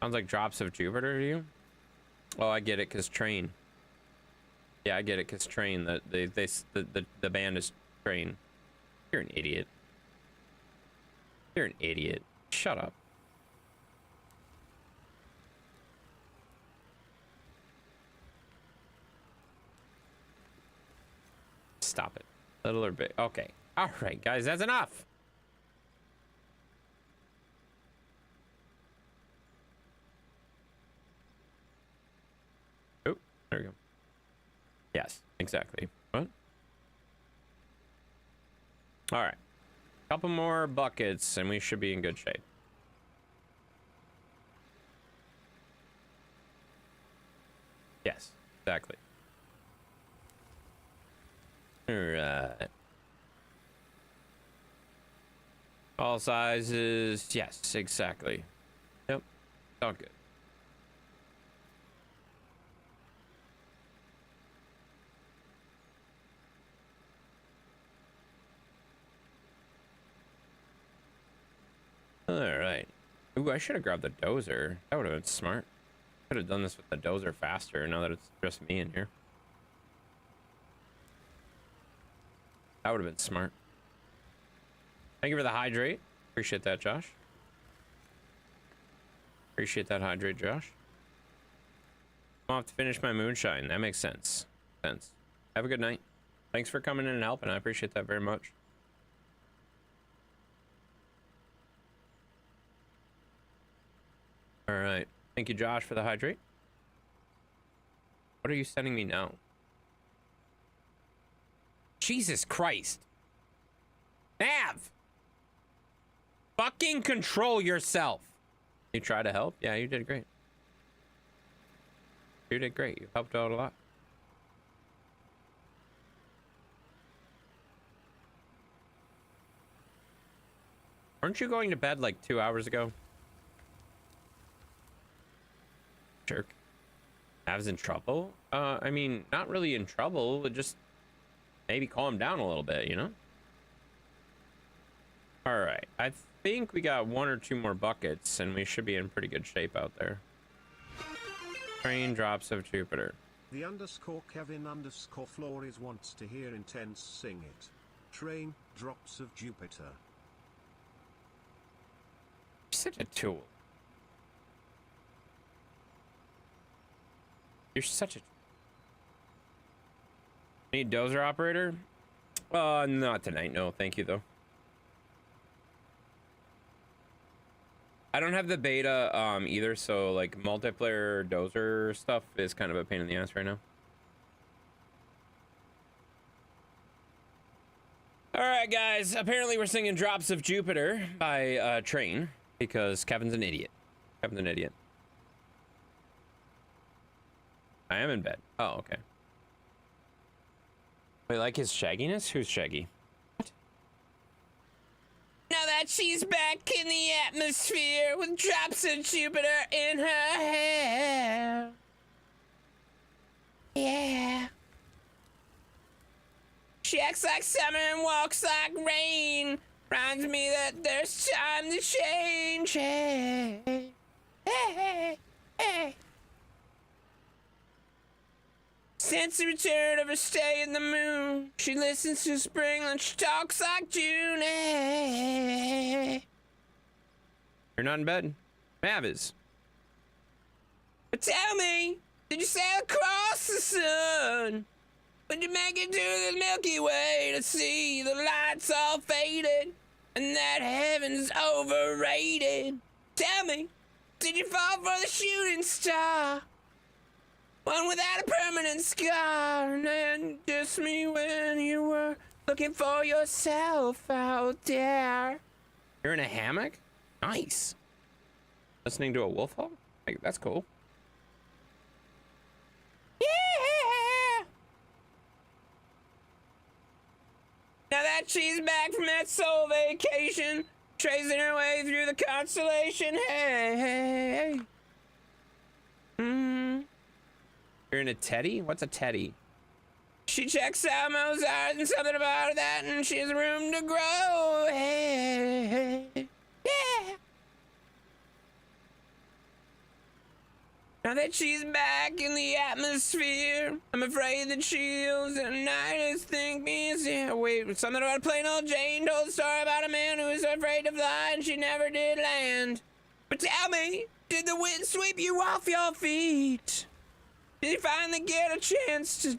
Sounds like Drops of Jupiter to you? Oh, I get it, because Train. Yeah, I get it, because Train. The band is Train. You're an idiot. You're an idiot. Shut up. Stop it. Little or big. Okay. All right, guys, that's enough. Oh, there we go. Yes, exactly. What? All right. Couple more buckets and we should be in good shape. Yes, exactly. All right. All sizes. Yes, exactly. Yep. All good. All right. Ooh, I should have grabbed the dozer. That would have been smart. Could have done this with the dozer faster now that it's just me in here. That would have been smart. Thank you for the hydrate. Appreciate that, Josh. Appreciate that hydrate, Josh. I'll have to finish my moonshine. That makes sense. Have a good night. Thanks for coming in and helping. I appreciate that very much. All right. Thank you, Josh, for the hydrate. What are you sending me now? Jesus Christ. Nav! Fucking control yourself. You try to help? Yeah, you did great. You did great. You helped out a lot. Aren't you going to bed like 2 hours ago? Jerk. Nav's in trouble? I mean, not really in trouble, but just maybe calm down a little bit, you know? All right. I think we got 1 or 2 more buckets, and we should be in pretty good shape out there. Train Drops of Jupiter. The underscore Kevin underscore Flores wants to hear Intense sing it. Train Drops of Jupiter. You're such a tool. You're such a... Need dozer operator? Not tonight. No, thank you, though. I don't have the beta either, so like multiplayer dozer stuff is kind of a pain in the ass right now. All right, guys. Apparently, we're singing "Drops of Jupiter" by Train because Kevin's an idiot. Kevin's an idiot. I am in bed. Oh, okay. Wait, like his shagginess? Who's Shaggy? What? Now that she's back in the atmosphere with drops of Jupiter in her hair. Yeah. She acts like summer and walks like rain. Reminds me that there's time to change. Hey, hey, hey. Since the return of her stay in the moon, she listens to spring and she talks like June. You're not in bed? Mav is. But tell me, did you sail across the sun? Would you make it to the Milky Way to see the lights all faded and that heaven's overrated? Tell me, did you fall for the shooting star? One without a permanent scar, and just me when you were looking for yourself out there. You're in a hammock? Nice. Listening to a wolf hawk? Like, that's cool. Yeah! Now that she's back from that soul vacation, tracing her way through the constellation, hey, hey, hey. You're in a teddy? What's a teddy? She checks out Mozart and something about that, and she has room to grow. Hey, yeah. Now that she's back in the atmosphere, I'm afraid the chills at night is think me is here. Wait, something about plain old Jane told a story about a man who was afraid to fly and she never did land. But tell me, did the wind sweep you off your feet? Did you finally get a chance to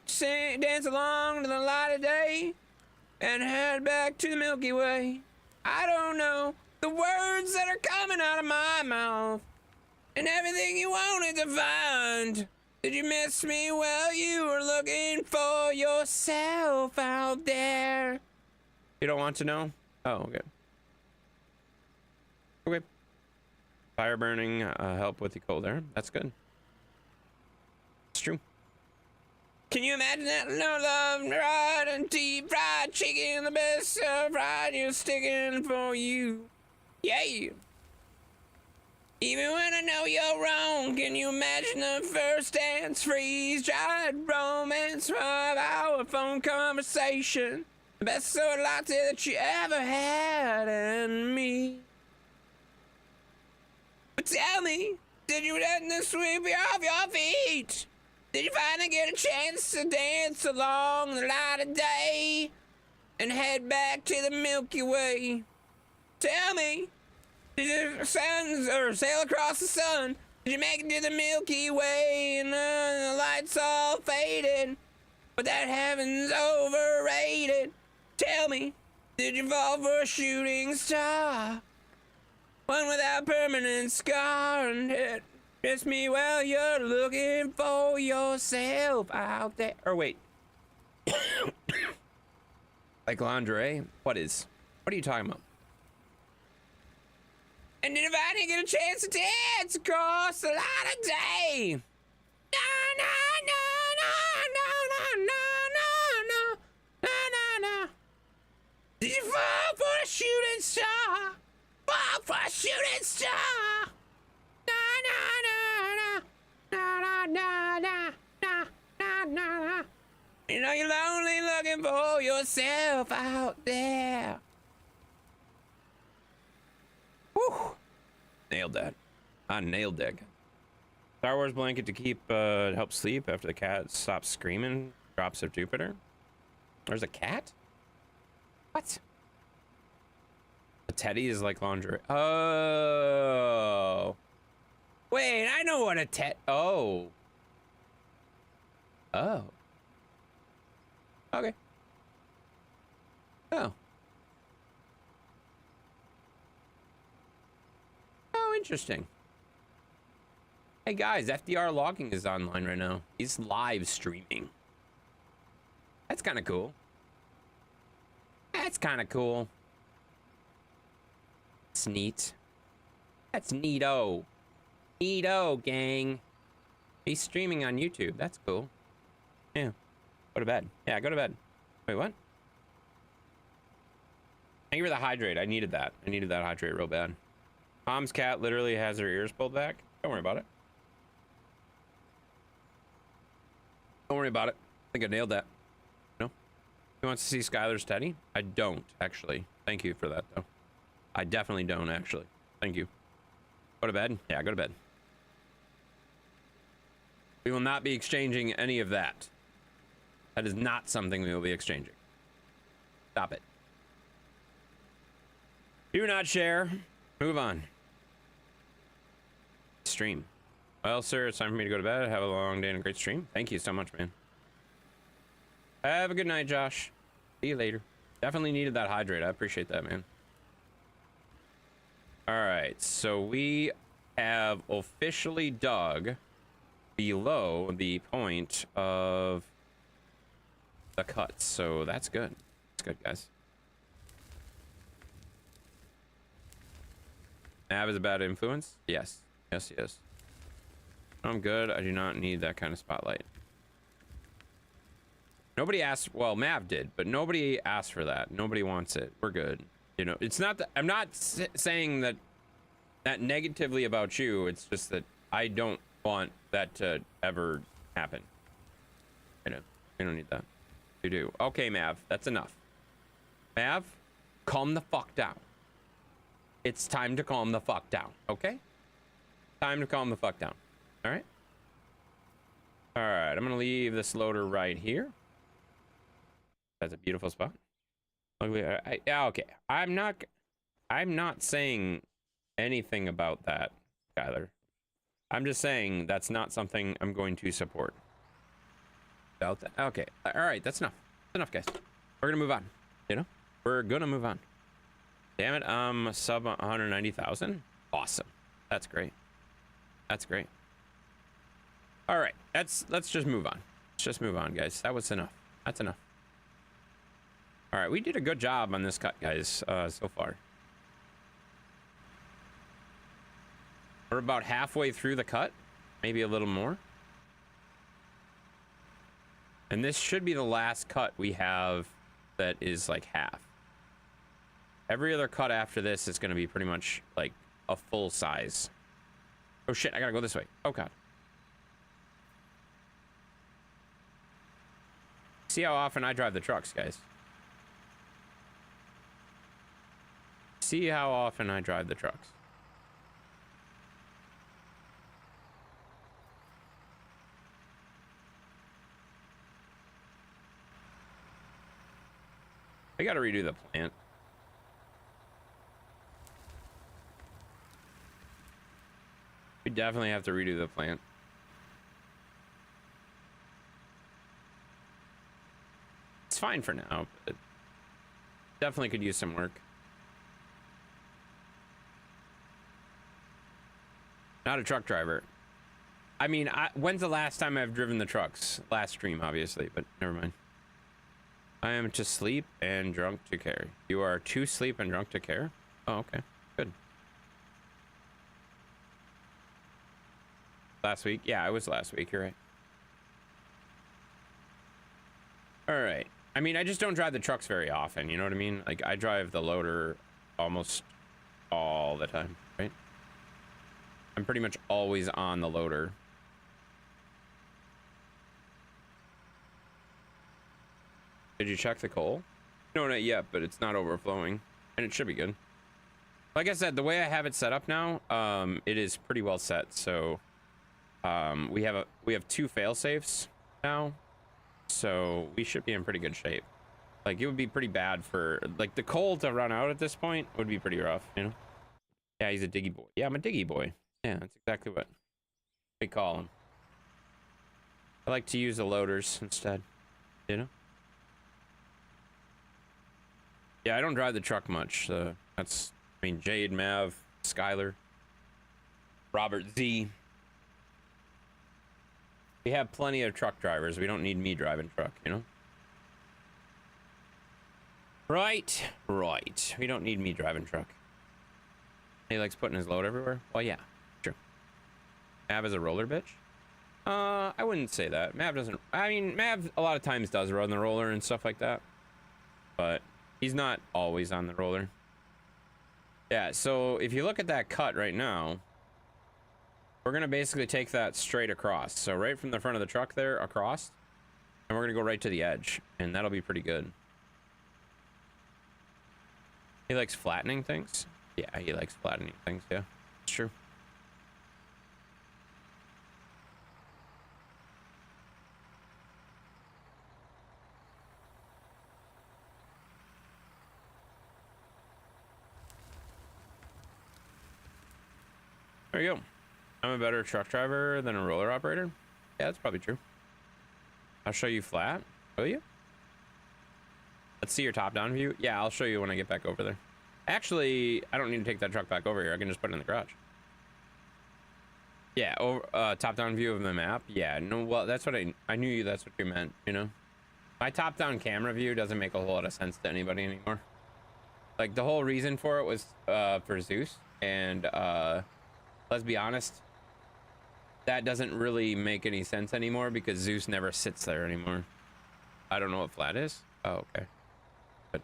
dance along to the light of day and head back to the Milky Way? I don't know the words that are coming out of my mouth and everything you wanted to find. Did you miss me while you were looking for yourself out there? You don't want to know? Oh, okay. Okay. Fire burning, help with the cold air. That's good. It's true. Can you imagine that? No love, right, and deep fried chicken, the best fried you're sticking for you. Yeah. Even when I know you're wrong, can you imagine the first dance, freeze-dried romance, 5-hour phone conversation, the best sort of latte that you ever had, and me? But tell me, did you let the sweep you off your feet? Did you finally get a chance to dance along the light of day and head back to the Milky Way? Tell me, did you sail across the sun? Did you make it to the Milky Way and the lights all faded? But that heaven's overrated. Tell me, did you fall for a shooting star? One without permanent scar and hit. Miss me while you're looking for yourself out there. Or wait. Like lingerie? What are you talking about? And if I didn't get a chance to dance across the light of day. No, no, no, no, no, no, no, no, no, no. Did you fall for a shooting star? Fall for a shooting star? No, no, no, no, no, no, no, no, no, no. You know you're lonely looking for yourself out there. Whew. Nailed that. I nailed that. Star Wars blanket to keep help sleep after the cat stops screaming. Drops of Jupiter. There's a cat? What? A teddy is like lingerie. Oh. Wait, I know what a oh. Oh. Okay. Oh. Oh, interesting. Hey guys, FDR Logging is online right now. He's live streaming. That's kind of cool. That's kind of cool. It's neat. That's neato. Neato, gang. He's streaming on YouTube. That's cool. Yeah. Go to bed. Yeah, go to bed. Wait, what? Thank you for the hydrate. I needed that. I needed that hydrate real bad. Mom's cat literally has her ears pulled back. Don't worry about it. Don't worry about it. I think I nailed that. No? He wants to see Skylar's teddy? I don't, actually. Thank you for that, though. I definitely don't, actually. Thank you. Go to bed? Yeah, go to bed. We will not be exchanging any of that. That is not something we will be exchanging. Stop it. Do not share. Move on. Stream. Well, sir, it's time for me to go to bed. Have a long day and a great stream. Thank you so much, man. Have a good night, Josh. See you later. Definitely needed that hydrate. I appreciate that, man. All right, so we have officially dug below the point of the cuts, so that's good. That's good, guys. Nav is a bad influence? Yes. Yes, yes. I'm good. I do not need that kind of spotlight. Nobody asked, well, Mav did, but nobody asked for that. Nobody wants it. We're good. You know, it's not that I'm not saying that negatively about you. It's just that I don't want that to ever happen. You know, we don't need that. We do. Okay, Mav, that's enough. Mav, calm the fuck down. It's time to calm the fuck down, okay? Time to calm the fuck down. All right? All right, I'm gonna leave this loader right here. That's a beautiful spot. Yeah, okay. I'm not saying anything about that, Skyler. I'm just saying that's not something I'm going to support. About that. Okay. All right, that's enough. That's enough, guys. We're gonna move on. You know, we're gonna move on. Damn it. Sub 190,000. Awesome. That's great. That's great. All right. Let's just move on. Let's just move on, guys. That was enough. That's enough. All right, we did a good job on this cut, guys, so far. We're about halfway through the cut, maybe a little more. And this should be the last cut we have that is like half. Every other cut after this is going to be pretty much like a full size. Oh shit, I gotta go this way. Oh god. See how often I drive the trucks, guys. See how often I drive the trucks. I gotta redo the plant. We definitely have to redo the plant. It's fine for now, but definitely could use some work. Not a truck driver. I mean, when's the last time I've driven the trucks? Last stream, obviously, but never mind. I am to sleep and drunk to care. You are to sleep and drunk to care? Oh, okay. Good. Last week? Yeah, it was last week. You're right. All right. I mean, I just don't drive the trucks very often. You know what I mean? Like, I drive the loader almost all the time, right? I'm pretty much always on the loader. Did you check the coal? No, not yet, but it's not overflowing, and it should be good. Like I said, the way I have it set up now, it is pretty well set. So, we have 2 fail safes now, so we should be in pretty good shape. Like, it would be pretty bad for like the coal to run out at this point would be pretty rough, you know. Yeah, he's a diggy boy. Yeah, I'm a diggy boy. Yeah, that's exactly what we call him. I like to use the loaders instead, you know. Yeah, I don't drive the truck much. That's, I mean, Jade, Mav, Skyler, Robert Z. We have plenty of truck drivers. We don't need me driving truck, you know? Right, right. We don't need me driving truck. He likes putting his load everywhere? Well, yeah, true. Mav is a roller bitch? I wouldn't say that. Mav doesn't... I mean, Mav a lot of times does run the roller and stuff like that. But he's not always on the roller. Yeah, so if you look at that cut right now, we're going to basically take that straight across. So right from the front of the truck there, across. And we're going to go right to the edge. And that'll be pretty good. He likes flattening things? Yeah, he likes flattening things, yeah. It's true. There you go. I'm a better truck driver than a roller operator? Yeah, that's probably true. I'll show you flat. Will you? Let's see your top-down view. Yeah, I'll show you when I get back over there. Actually, I don't need to take that truck back over here. I can just put it in the garage. Yeah, over top-down view of the map. Yeah, no, well, that's what I knew that's what you meant, you know? My top-down camera view doesn't make a whole lot of sense to anybody anymore. Like, the whole reason for it was for Zeus, and let's be honest, that doesn't really make any sense anymore because Zeus never sits there anymore. I don't know what flat is. Oh, okay. Good.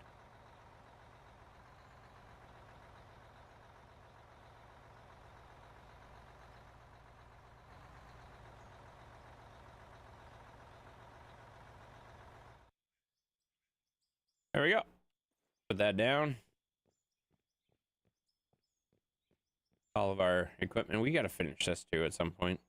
There we go. Put that down. All of our equipment. We got to finish this too at some point.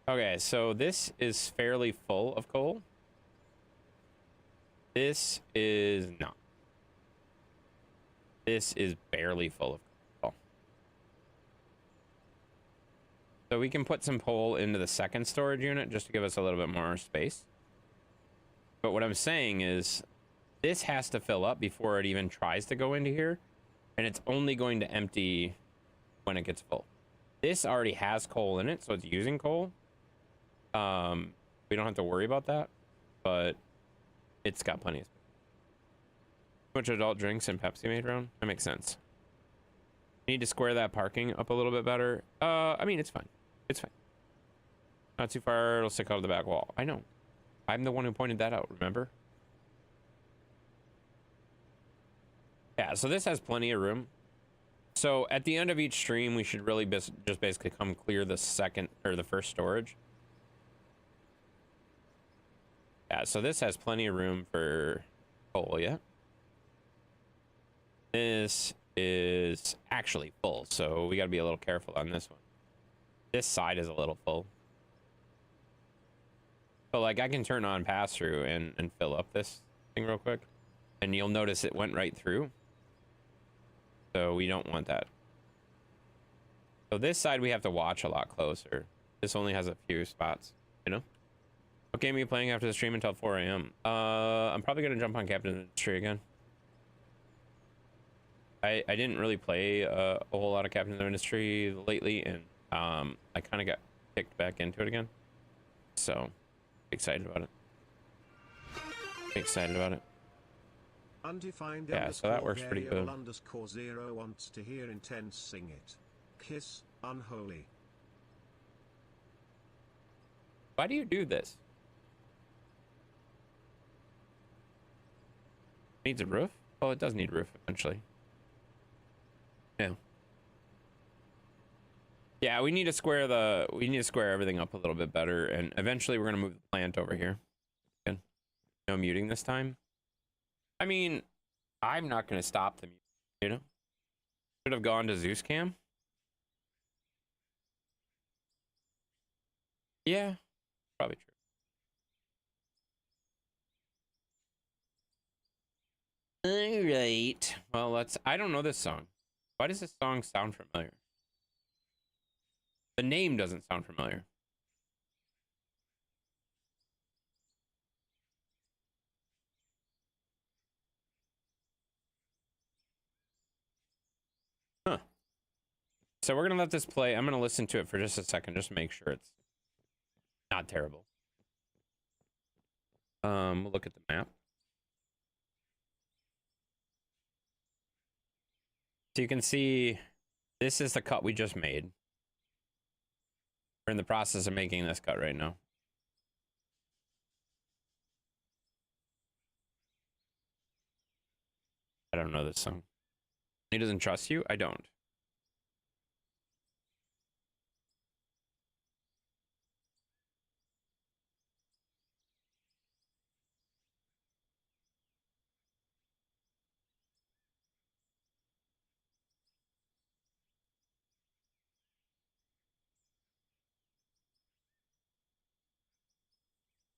Okay, so this is fairly full of coal. This is not. This is barely full of coal. So we can put some coal into the second storage unit just to give us a little bit more space. But what I'm saying is this has to fill up before it even tries to go into here. And it's only going to empty when it gets full. This already has coal in it, so it's using coal. We don't have to worry about that, but it's got plenty of space. Too much adult drinks and Pepsi made around. That makes sense. Need to square that parking up a little bit better. I mean, it's fine. It's fine. Not too far. It'll stick out of the back wall. I know. I'm the one who pointed that out, remember? Yeah, so this has plenty of room. So at the end of each stream, we should really just basically come clear the second or the first storage. Yeah, so this has plenty of room for coal, yeah. This is actually full, so we got to be a little careful on this one. This side is a little full. So, like, I can turn on pass-through and fill up this thing real quick. And you'll notice it went right through. So we don't want that. So this side we have to watch a lot closer. This only has a few spots, you know? What game are you playing after the stream until 4 a.m.? I'm probably going to jump on Captain Industry again. I didn't really play a whole lot of Captain Industry lately, and I kind of got kicked back into it again. So, excited about it. Excited about it. Undefined yeah, so that works pretty good. Underscore 0 wants to hear Intense sing it. Kiss, unholy. Why do you do this? Needs a roof? Oh, it does need a roof eventually. Yeah. Yeah, we need to square everything up a little bit better, and eventually we're gonna move the plant over here. Again. No muting this time. I mean, I'm not gonna stop the mute, you know? Should have gone to Zeus Cam. Yeah, probably true. All right. Well, I don't know this song. Why does this song sound familiar? The name doesn't sound familiar. Huh. So we're going to let this play. I'm going to listen to it for just a second, just to make sure it's not terrible. We'll look at the map. So you can see this is the cut we just made. We're in the process of making this cut right now. I don't know this song. He doesn't trust you? I don't.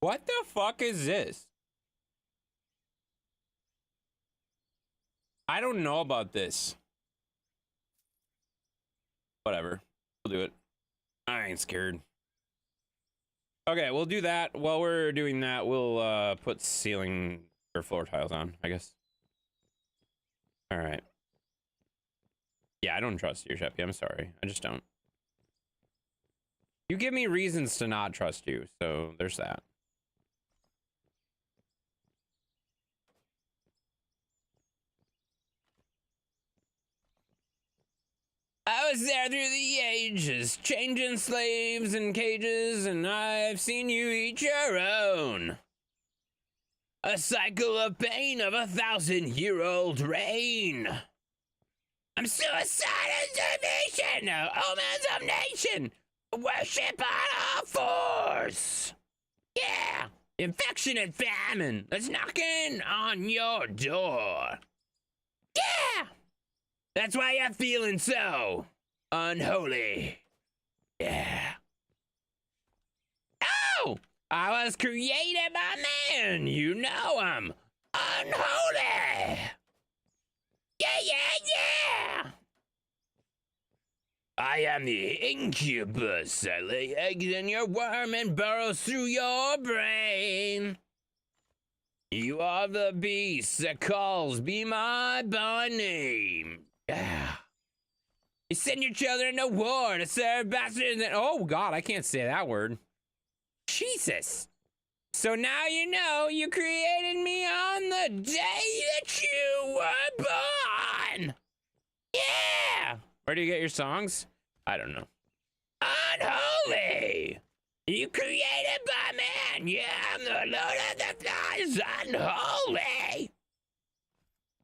What the fuck is this? I don't know about this. Whatever. We'll do it. I ain't scared. Okay, we'll do that. While we're doing that, we'll put ceiling or floor tiles on, I guess. All right. Yeah, I don't trust you, Sheppy. I'm sorry. I just don't. You give me reasons to not trust you, so there's that. I was there through the ages, changing slaves in cages, and I've seen you eat your own. A cycle of pain of 1,000-year-old reign. I'm suicide as a nation, omens of nation. Worship on all fours. Yeah. Infection and famine. That's knocking on your door. Yeah. That's why you're feeling so unholy. Yeah. Oh, I was created by man. You know I'm unholy. Yeah, yeah, yeah. I am the incubus. I lay eggs in your worm and burrows through your brain. You are the beast that calls me by name. Yeah. You send your children to war to serve bastards and oh God, I can't say that word. Jesus. So now you know you created me on the day that you were born. Yeah. Where do you get your songs? I don't know. Unholy. You created by man. Yeah, I'm the Lord of the Flies. Unholy.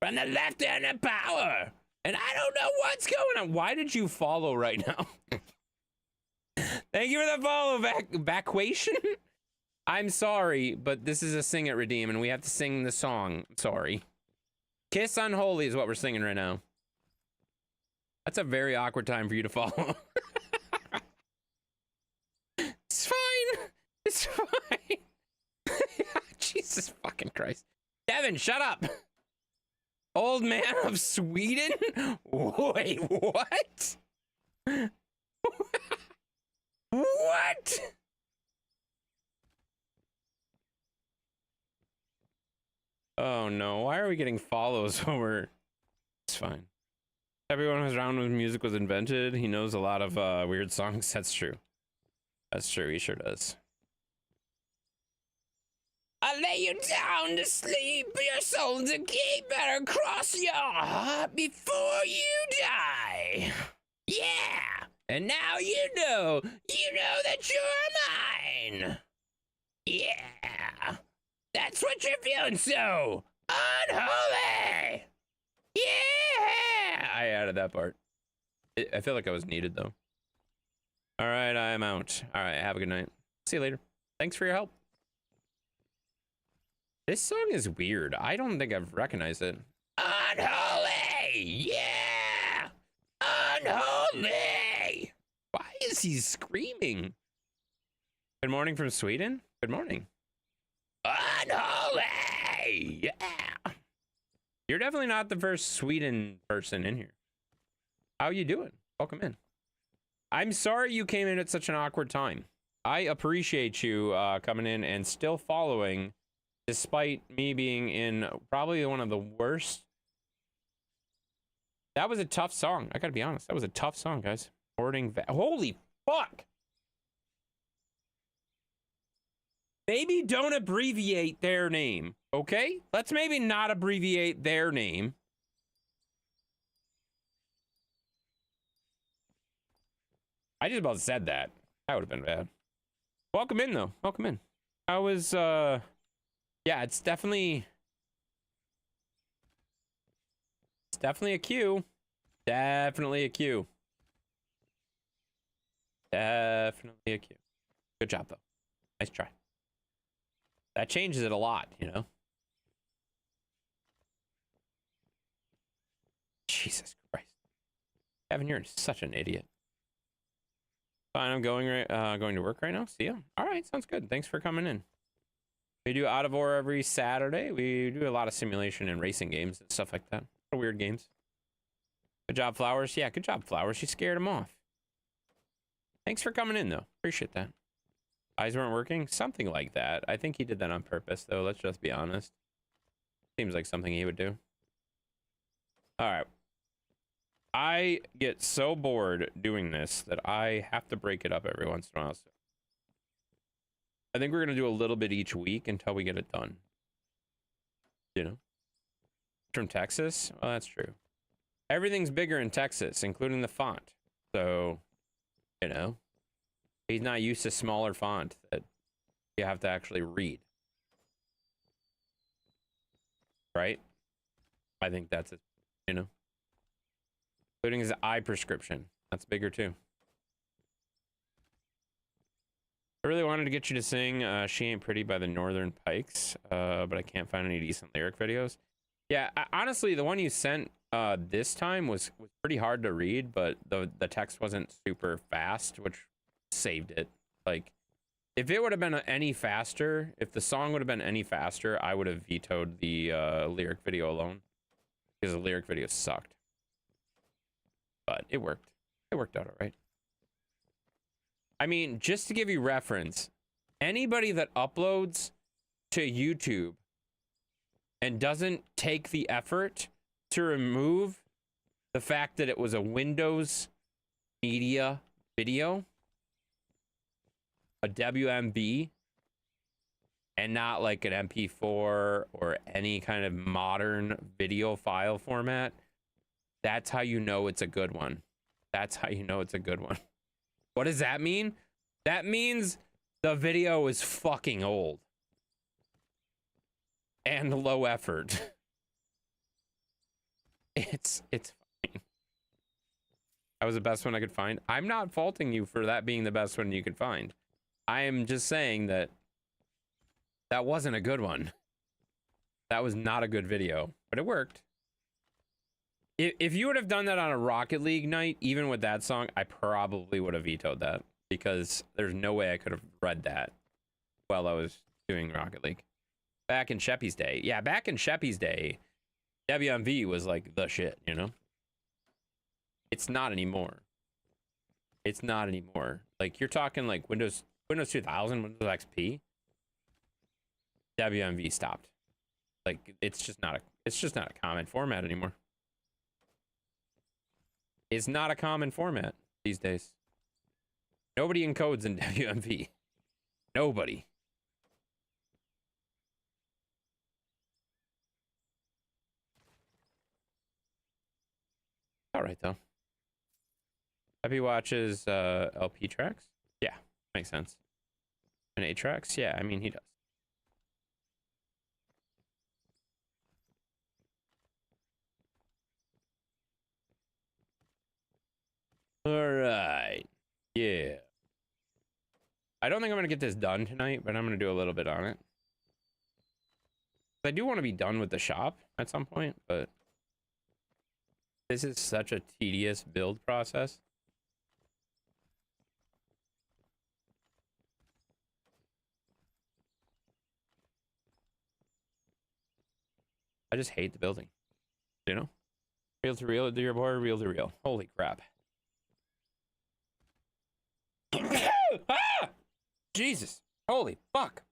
From the left hand of power. And I don't know what's going on. Why did you follow right now? Thank you for the follow, Vacuation. I'm sorry, but this is a Sing It Redeem, and we have to sing the song. Sorry. Kiss Unholy is what we're singing right now. That's a very awkward time for you to follow. It's fine. It's fine. Jesus fucking Christ. Devin, shut up. Old man of Sweden? Wait, what? What? Oh no, why are we getting follows when we're... It's fine. Everyone who's around when music was invented, he knows a lot of weird songs. That's true. That's true, he sure does. I lay you down to sleep, your soul to keep. Better cross your heart before you die. Yeah, and now you know that you're mine. Yeah, that's what you're feeling so unholy. Yeah, I added that part. I feel like I was needed though. All right, I am out. All right, have a good night. See you later. Thanks for your help. This song is weird. I don't think I've recognized it. Unholy! Yeah! Unholy! Why is he screaming? Good morning from Sweden? Good morning. Unholy! Yeah! You're definitely not the first Sweden person in here. How you doing? Welcome in. I'm sorry you came in at such an awkward time. I appreciate you coming in and still following despite me being in probably one of the worst. That was a tough song. I gotta be honest. That was a tough song, guys. Holy fuck! Maybe don't abbreviate their name, okay? Let's maybe not abbreviate their name. I just about said that. That would have been bad. Welcome in, though. Welcome in. I was, yeah, it's definitely a Q. Definitely a Q. Definitely a Q. Good job, though. Nice try. That changes it a lot, you know? Jesus Christ. Kevin, you're such an idiot. Fine, I'm going to work right now. See ya. All right, sounds good. Thanks for coming in. We do Out of War every Saturday. We do a lot of simulation and racing games and stuff like that. Weird games. Good job, Flowers. Yeah, good job, Flowers. You scared him off. Thanks for coming in, though. Appreciate that. Eyes weren't working? Something like that. I think he did that on purpose, though. Let's just be honest. Seems like something he would do. All right. I get so bored doing this that I have to break it up every once in a while. So I think we're going to do a little bit each week until we get it done. You know? From Texas? Well, that's true. Everything's bigger in Texas, including the font. So, you know, he's not used to smaller font that you have to actually read. Right? I think that's it, you know? Including his eye prescription. That's bigger too. I really wanted to get you to sing She Ain't Pretty by the Northern Pikes, but I can't find any decent lyric videos. Yeah, honestly, the one you sent this time was pretty hard to read, but the text wasn't super fast, which saved it. Like, if it would have been any faster, if the song would have been any faster, I would have vetoed the lyric video alone, because the lyric video sucked. But it worked. It worked out all right. I mean, just to give you reference, anybody that uploads to YouTube and doesn't take the effort to remove the fact that it was a Windows Media video, a WMV, and not like an MP4 or any kind of modern video file format, that's how you know it's a good one. That's how you know it's a good one. What does that mean? That means the video is fucking old and low effort. It's fine. That was the best one I could find. I'm not faulting you for that being the best one you could find. I am just saying that that wasn't a good one. That was not a good video, but it worked. If you would have done that on a Rocket League night, even with that song, I probably would have vetoed that, because there's no way I could have read that while I was doing Rocket League. Back in Sheppy's day. Yeah, back in Sheppy's day, WMV was like the shit, you know? It's not anymore. It's not anymore. Like, you're talking like Windows 2000, Windows XP. WMV stopped. Like, it's just not a common format anymore. It's not a common format these days. Nobody encodes in WMV. Nobody. All right, though. Happy watches LP tracks? Yeah, makes sense. And 8 tracks? Yeah, I mean, he does. All right. Yeah. I don't think I'm going to get this done tonight, but I'm going to do a little bit on it. I do want to be done with the shop at some point, but this is such a tedious build process. I just hate the building, you know? Real to real, dear boy, real to real. Holy crap. Ah! Jesus. Holy fuck.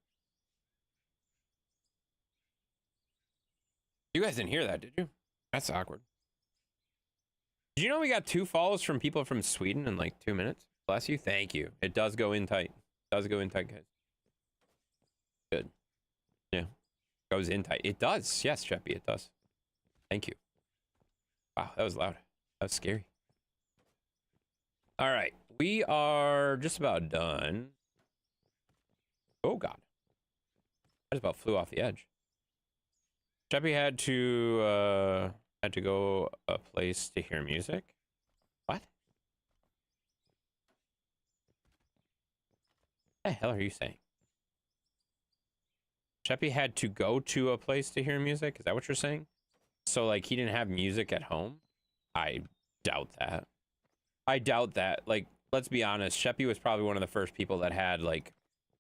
You guys didn't hear that, did you? That's awkward. Did you know we got 2 follows from people from Sweden in like 2 minutes? Bless you. Thank you. It does go in tight. It does go in tight, guys. Good. Yeah. Goes in tight. It does. Yes, Sheppy, it does. Thank you. Wow, that was loud. That was scary. All right. We are just about done. Oh, God. I just about flew off the edge. Sheppy had to go a place to hear music. What? What the hell are you saying? Sheppy had to go to a place to hear music? Is that what you're saying? So, like, he didn't have music at home? I doubt that. I doubt that. Like, let's be honest. Sheppy was probably one of the first people that had, like,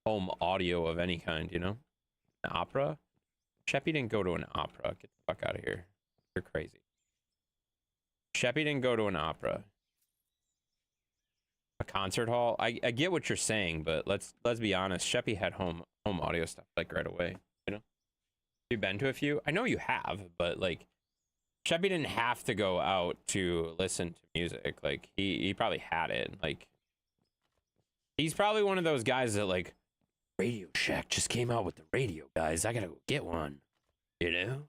home audio of any kind, you know? An opera? Sheppy didn't go to an opera. Get the fuck out of here. You're crazy. Sheppy didn't go to an opera. A concert hall? I get what you're saying, but let's be honest. Sheppy had home audio stuff, like, right away, you know? You've been to a few? I know you have, but, like, Sheppy didn't have to go out to listen to music. Like, he probably had it. Like, he's probably one of those guys that, like, Radio Shack just came out with the radio, guys. I gotta go get one. You know?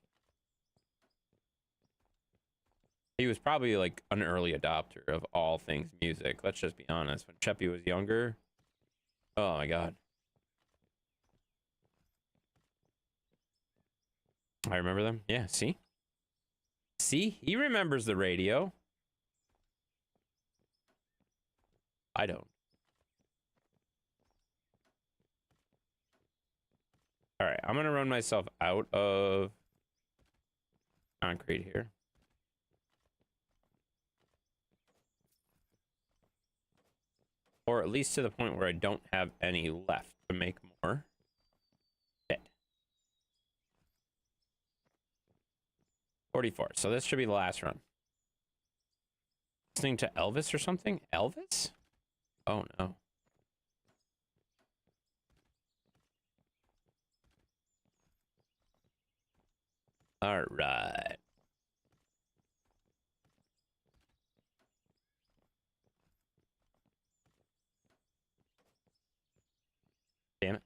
He was probably, like, an early adopter of all things music. Let's just be honest. When Sheppy was younger, oh my God. I remember them. Yeah, see? See? He remembers the radio. I don't. All right, I'm gonna run myself out of concrete here. Or at least to the point where I don't have any left to make more. Shit. 44. So this should be the last run. Listening to Elvis or something? Elvis? Oh no. All right. Damn it.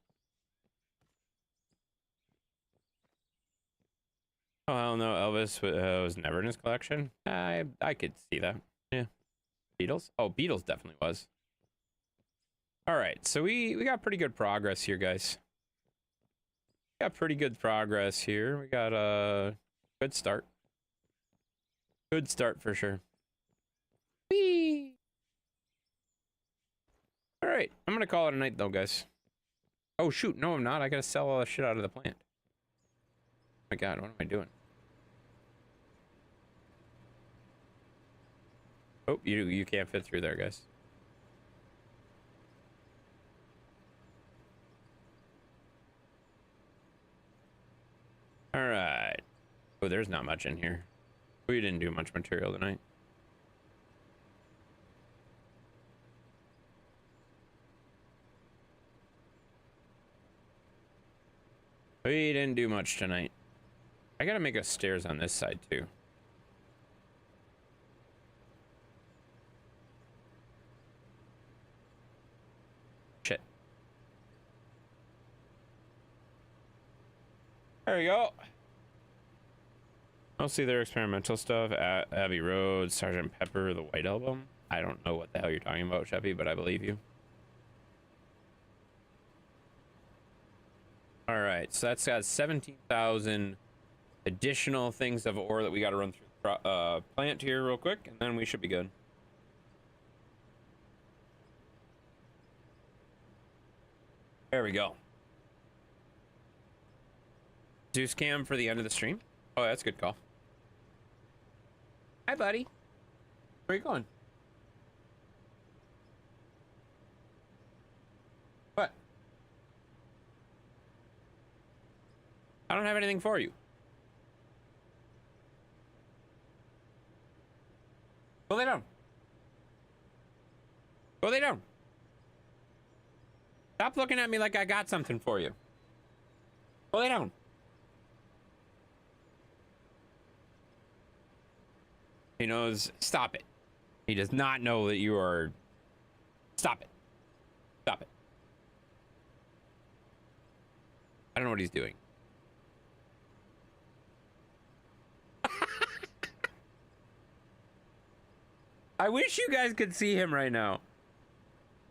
Oh, hell no, Elvis was never in his collection. I could see that. Yeah. Beatles? Oh, Beatles definitely was. All right, so we got pretty good progress here, guys. Got pretty good progress here. We got a good start. Good start for sure. Whee! All right, I'm gonna call it a night though, guys. Oh shoot, no I'm not. I gotta sell all the shit out of the plant. Oh my god, what am I doing? Oh, you can't fit through there, guys. All right. Oh, there's not much in here. We didn't do much material tonight. We didn't do much tonight. I gotta make a stairs on this side too. Shit. There we go. Mostly their experimental stuff. Abbey Road, Sergeant Pepper, The White Album. I don't know what the hell you're talking about, Chevy, but I believe you. All right, so that's got 17,000 additional things of ore that we got to run through the plant here real quick, and then we should be good. There we go. Zeus cam for the end of the stream. Oh, that's a good call. Hi, buddy. Where are you going? What? I don't have anything for you. Go lay down. Go lay down. Stop looking at me like I got something for you. Go lay down. He knows. Stop it. He does not know that you are. Stop it. Stop it. I don't know what he's doing. I wish you guys could see him right now.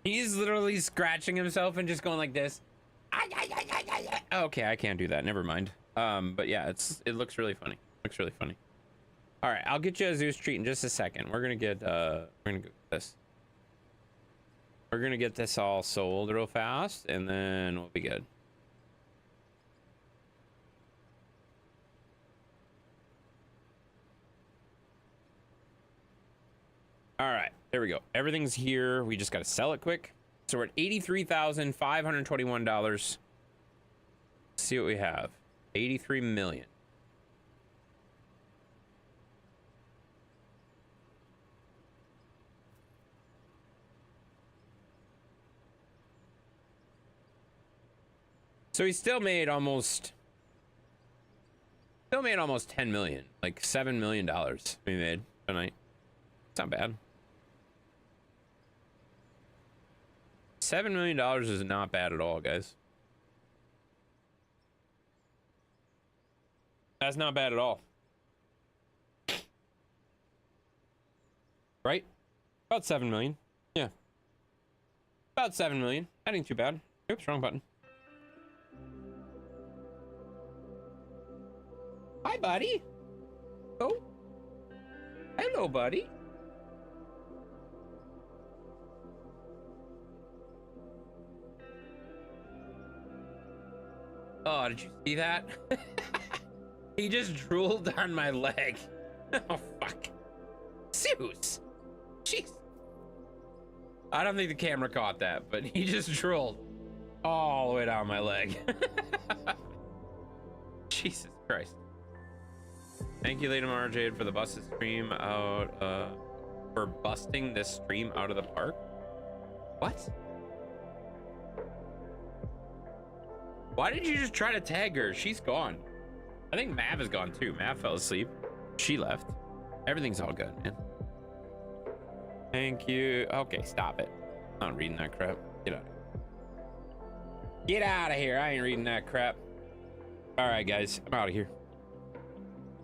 He's literally scratching himself and just going like this. Okay, I can't do that. Never mind. But yeah, it looks really funny. Looks really funny. All right, I'll get you a Zeus treat in just a second. We're gonna get this. We're gonna get this all sold real fast, and then we'll be good. All right, there we go. Everything's here. We just got to sell it quick. So we're at $83,521. Let's see what we have. 83 million. So he still made almost 10 million, like $7 million we made tonight. It's not bad. $7 million is not bad at all, guys. That's not bad at all. Right? About 7 million. Yeah. About 7 million. That ain't too bad. Oops, wrong button. Hi, buddy. Oh. Hello, buddy. Oh, did you see that? He just drooled on my leg. Oh, fuck. Zeus. Jeez. I don't think the camera caught that, but he just drooled all the way down my leg. Jesus Christ. Thank you, Lady Mara Jade, for the busted stream out, for busting this stream out of the park. What? Why did you just try to tag her? She's gone. I think Mav is gone too. Mav fell asleep. She left. Everything's all good, man. Thank you. Okay, stop it. I'm not reading that crap. Get out of here. Get out of here. I ain't reading that crap. All right, guys. I'm out of here.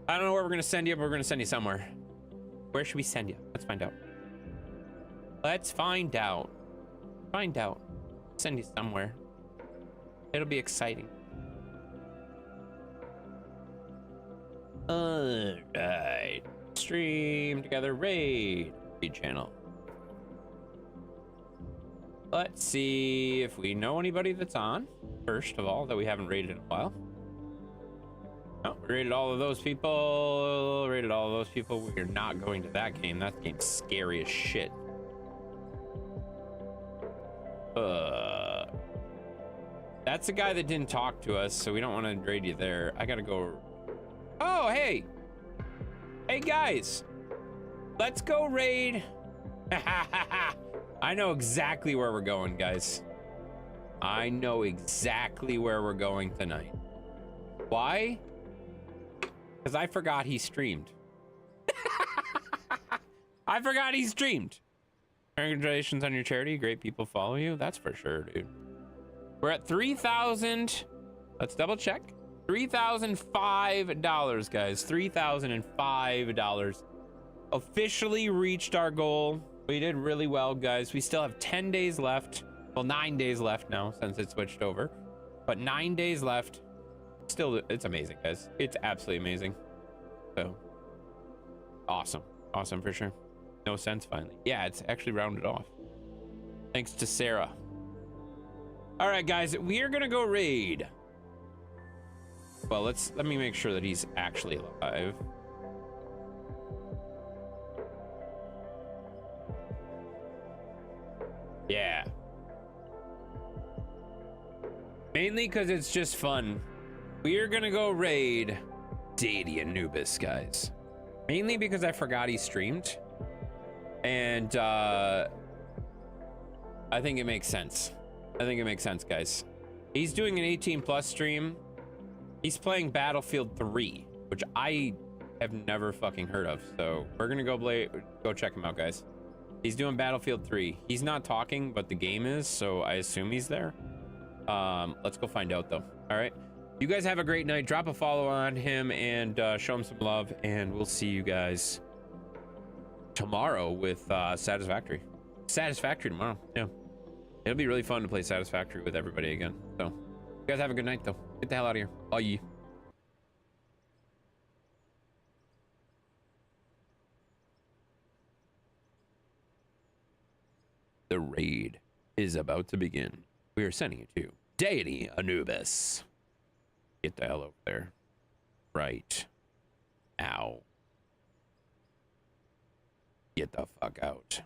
I don't know where we're going to send you, but we're going to send you somewhere. Where should we send you? Let's find out. Let's find out. Find out. Send you somewhere. It'll be exciting. All right. Stream together. Raid channel. Let's see if we know anybody that's on. First of all, that we haven't raided in a while. Oh, we raided all of those people. Raided all of those people. We are not going to that game. That game's scary as shit. That's the guy that didn't talk to us, so we don't want to raid you there. I gotta go. Oh, hey. Hey, guys. Let's go raid. I know exactly where we're going, guys. I know exactly where we're going tonight. Why? Because I forgot he streamed. I forgot he streamed. Congratulations on your charity. Great people follow you. That's for sure, dude. We're at 3,000. Let's double check. $3,005, guys. $3,005. Officially reached our goal. We did really well, guys. We still have 10 days left. Well, 9 days left now since it switched over. But 9 days left. Still, it's amazing, guys. It's absolutely amazing. So, awesome. Awesome for sure. No sense finally. Yeah, it's actually rounded off. Thanks to Sarah. All right, guys, we are gonna go raid. Well, let me make sure that he's actually alive. Yeah. Mainly because it's just fun. We are gonna go raid Deity Anubis, guys. Mainly because I forgot he streamed. And I think it makes sense. I think it makes sense, guys. He's doing an 18+ stream. He's playing Battlefield 3, which I have never fucking heard of. So we're gonna go check him out, guys. He's doing Battlefield 3. He's not talking, but the game is, so I assume he's there. Let's go find out, though. All right. You guys have a great night. Drop a follow on him and show him some love, and we'll see you guys tomorrow with Satisfactory. Satisfactory tomorrow. Yeah. It'll be really fun to play Satisfactory with everybody again. So, you guys have a good night, though. Get the hell out of here. Bye. The raid is about to begin. We are sending you to Deity Anubis. Get the hell over there. Right. Ow. Get the fuck out.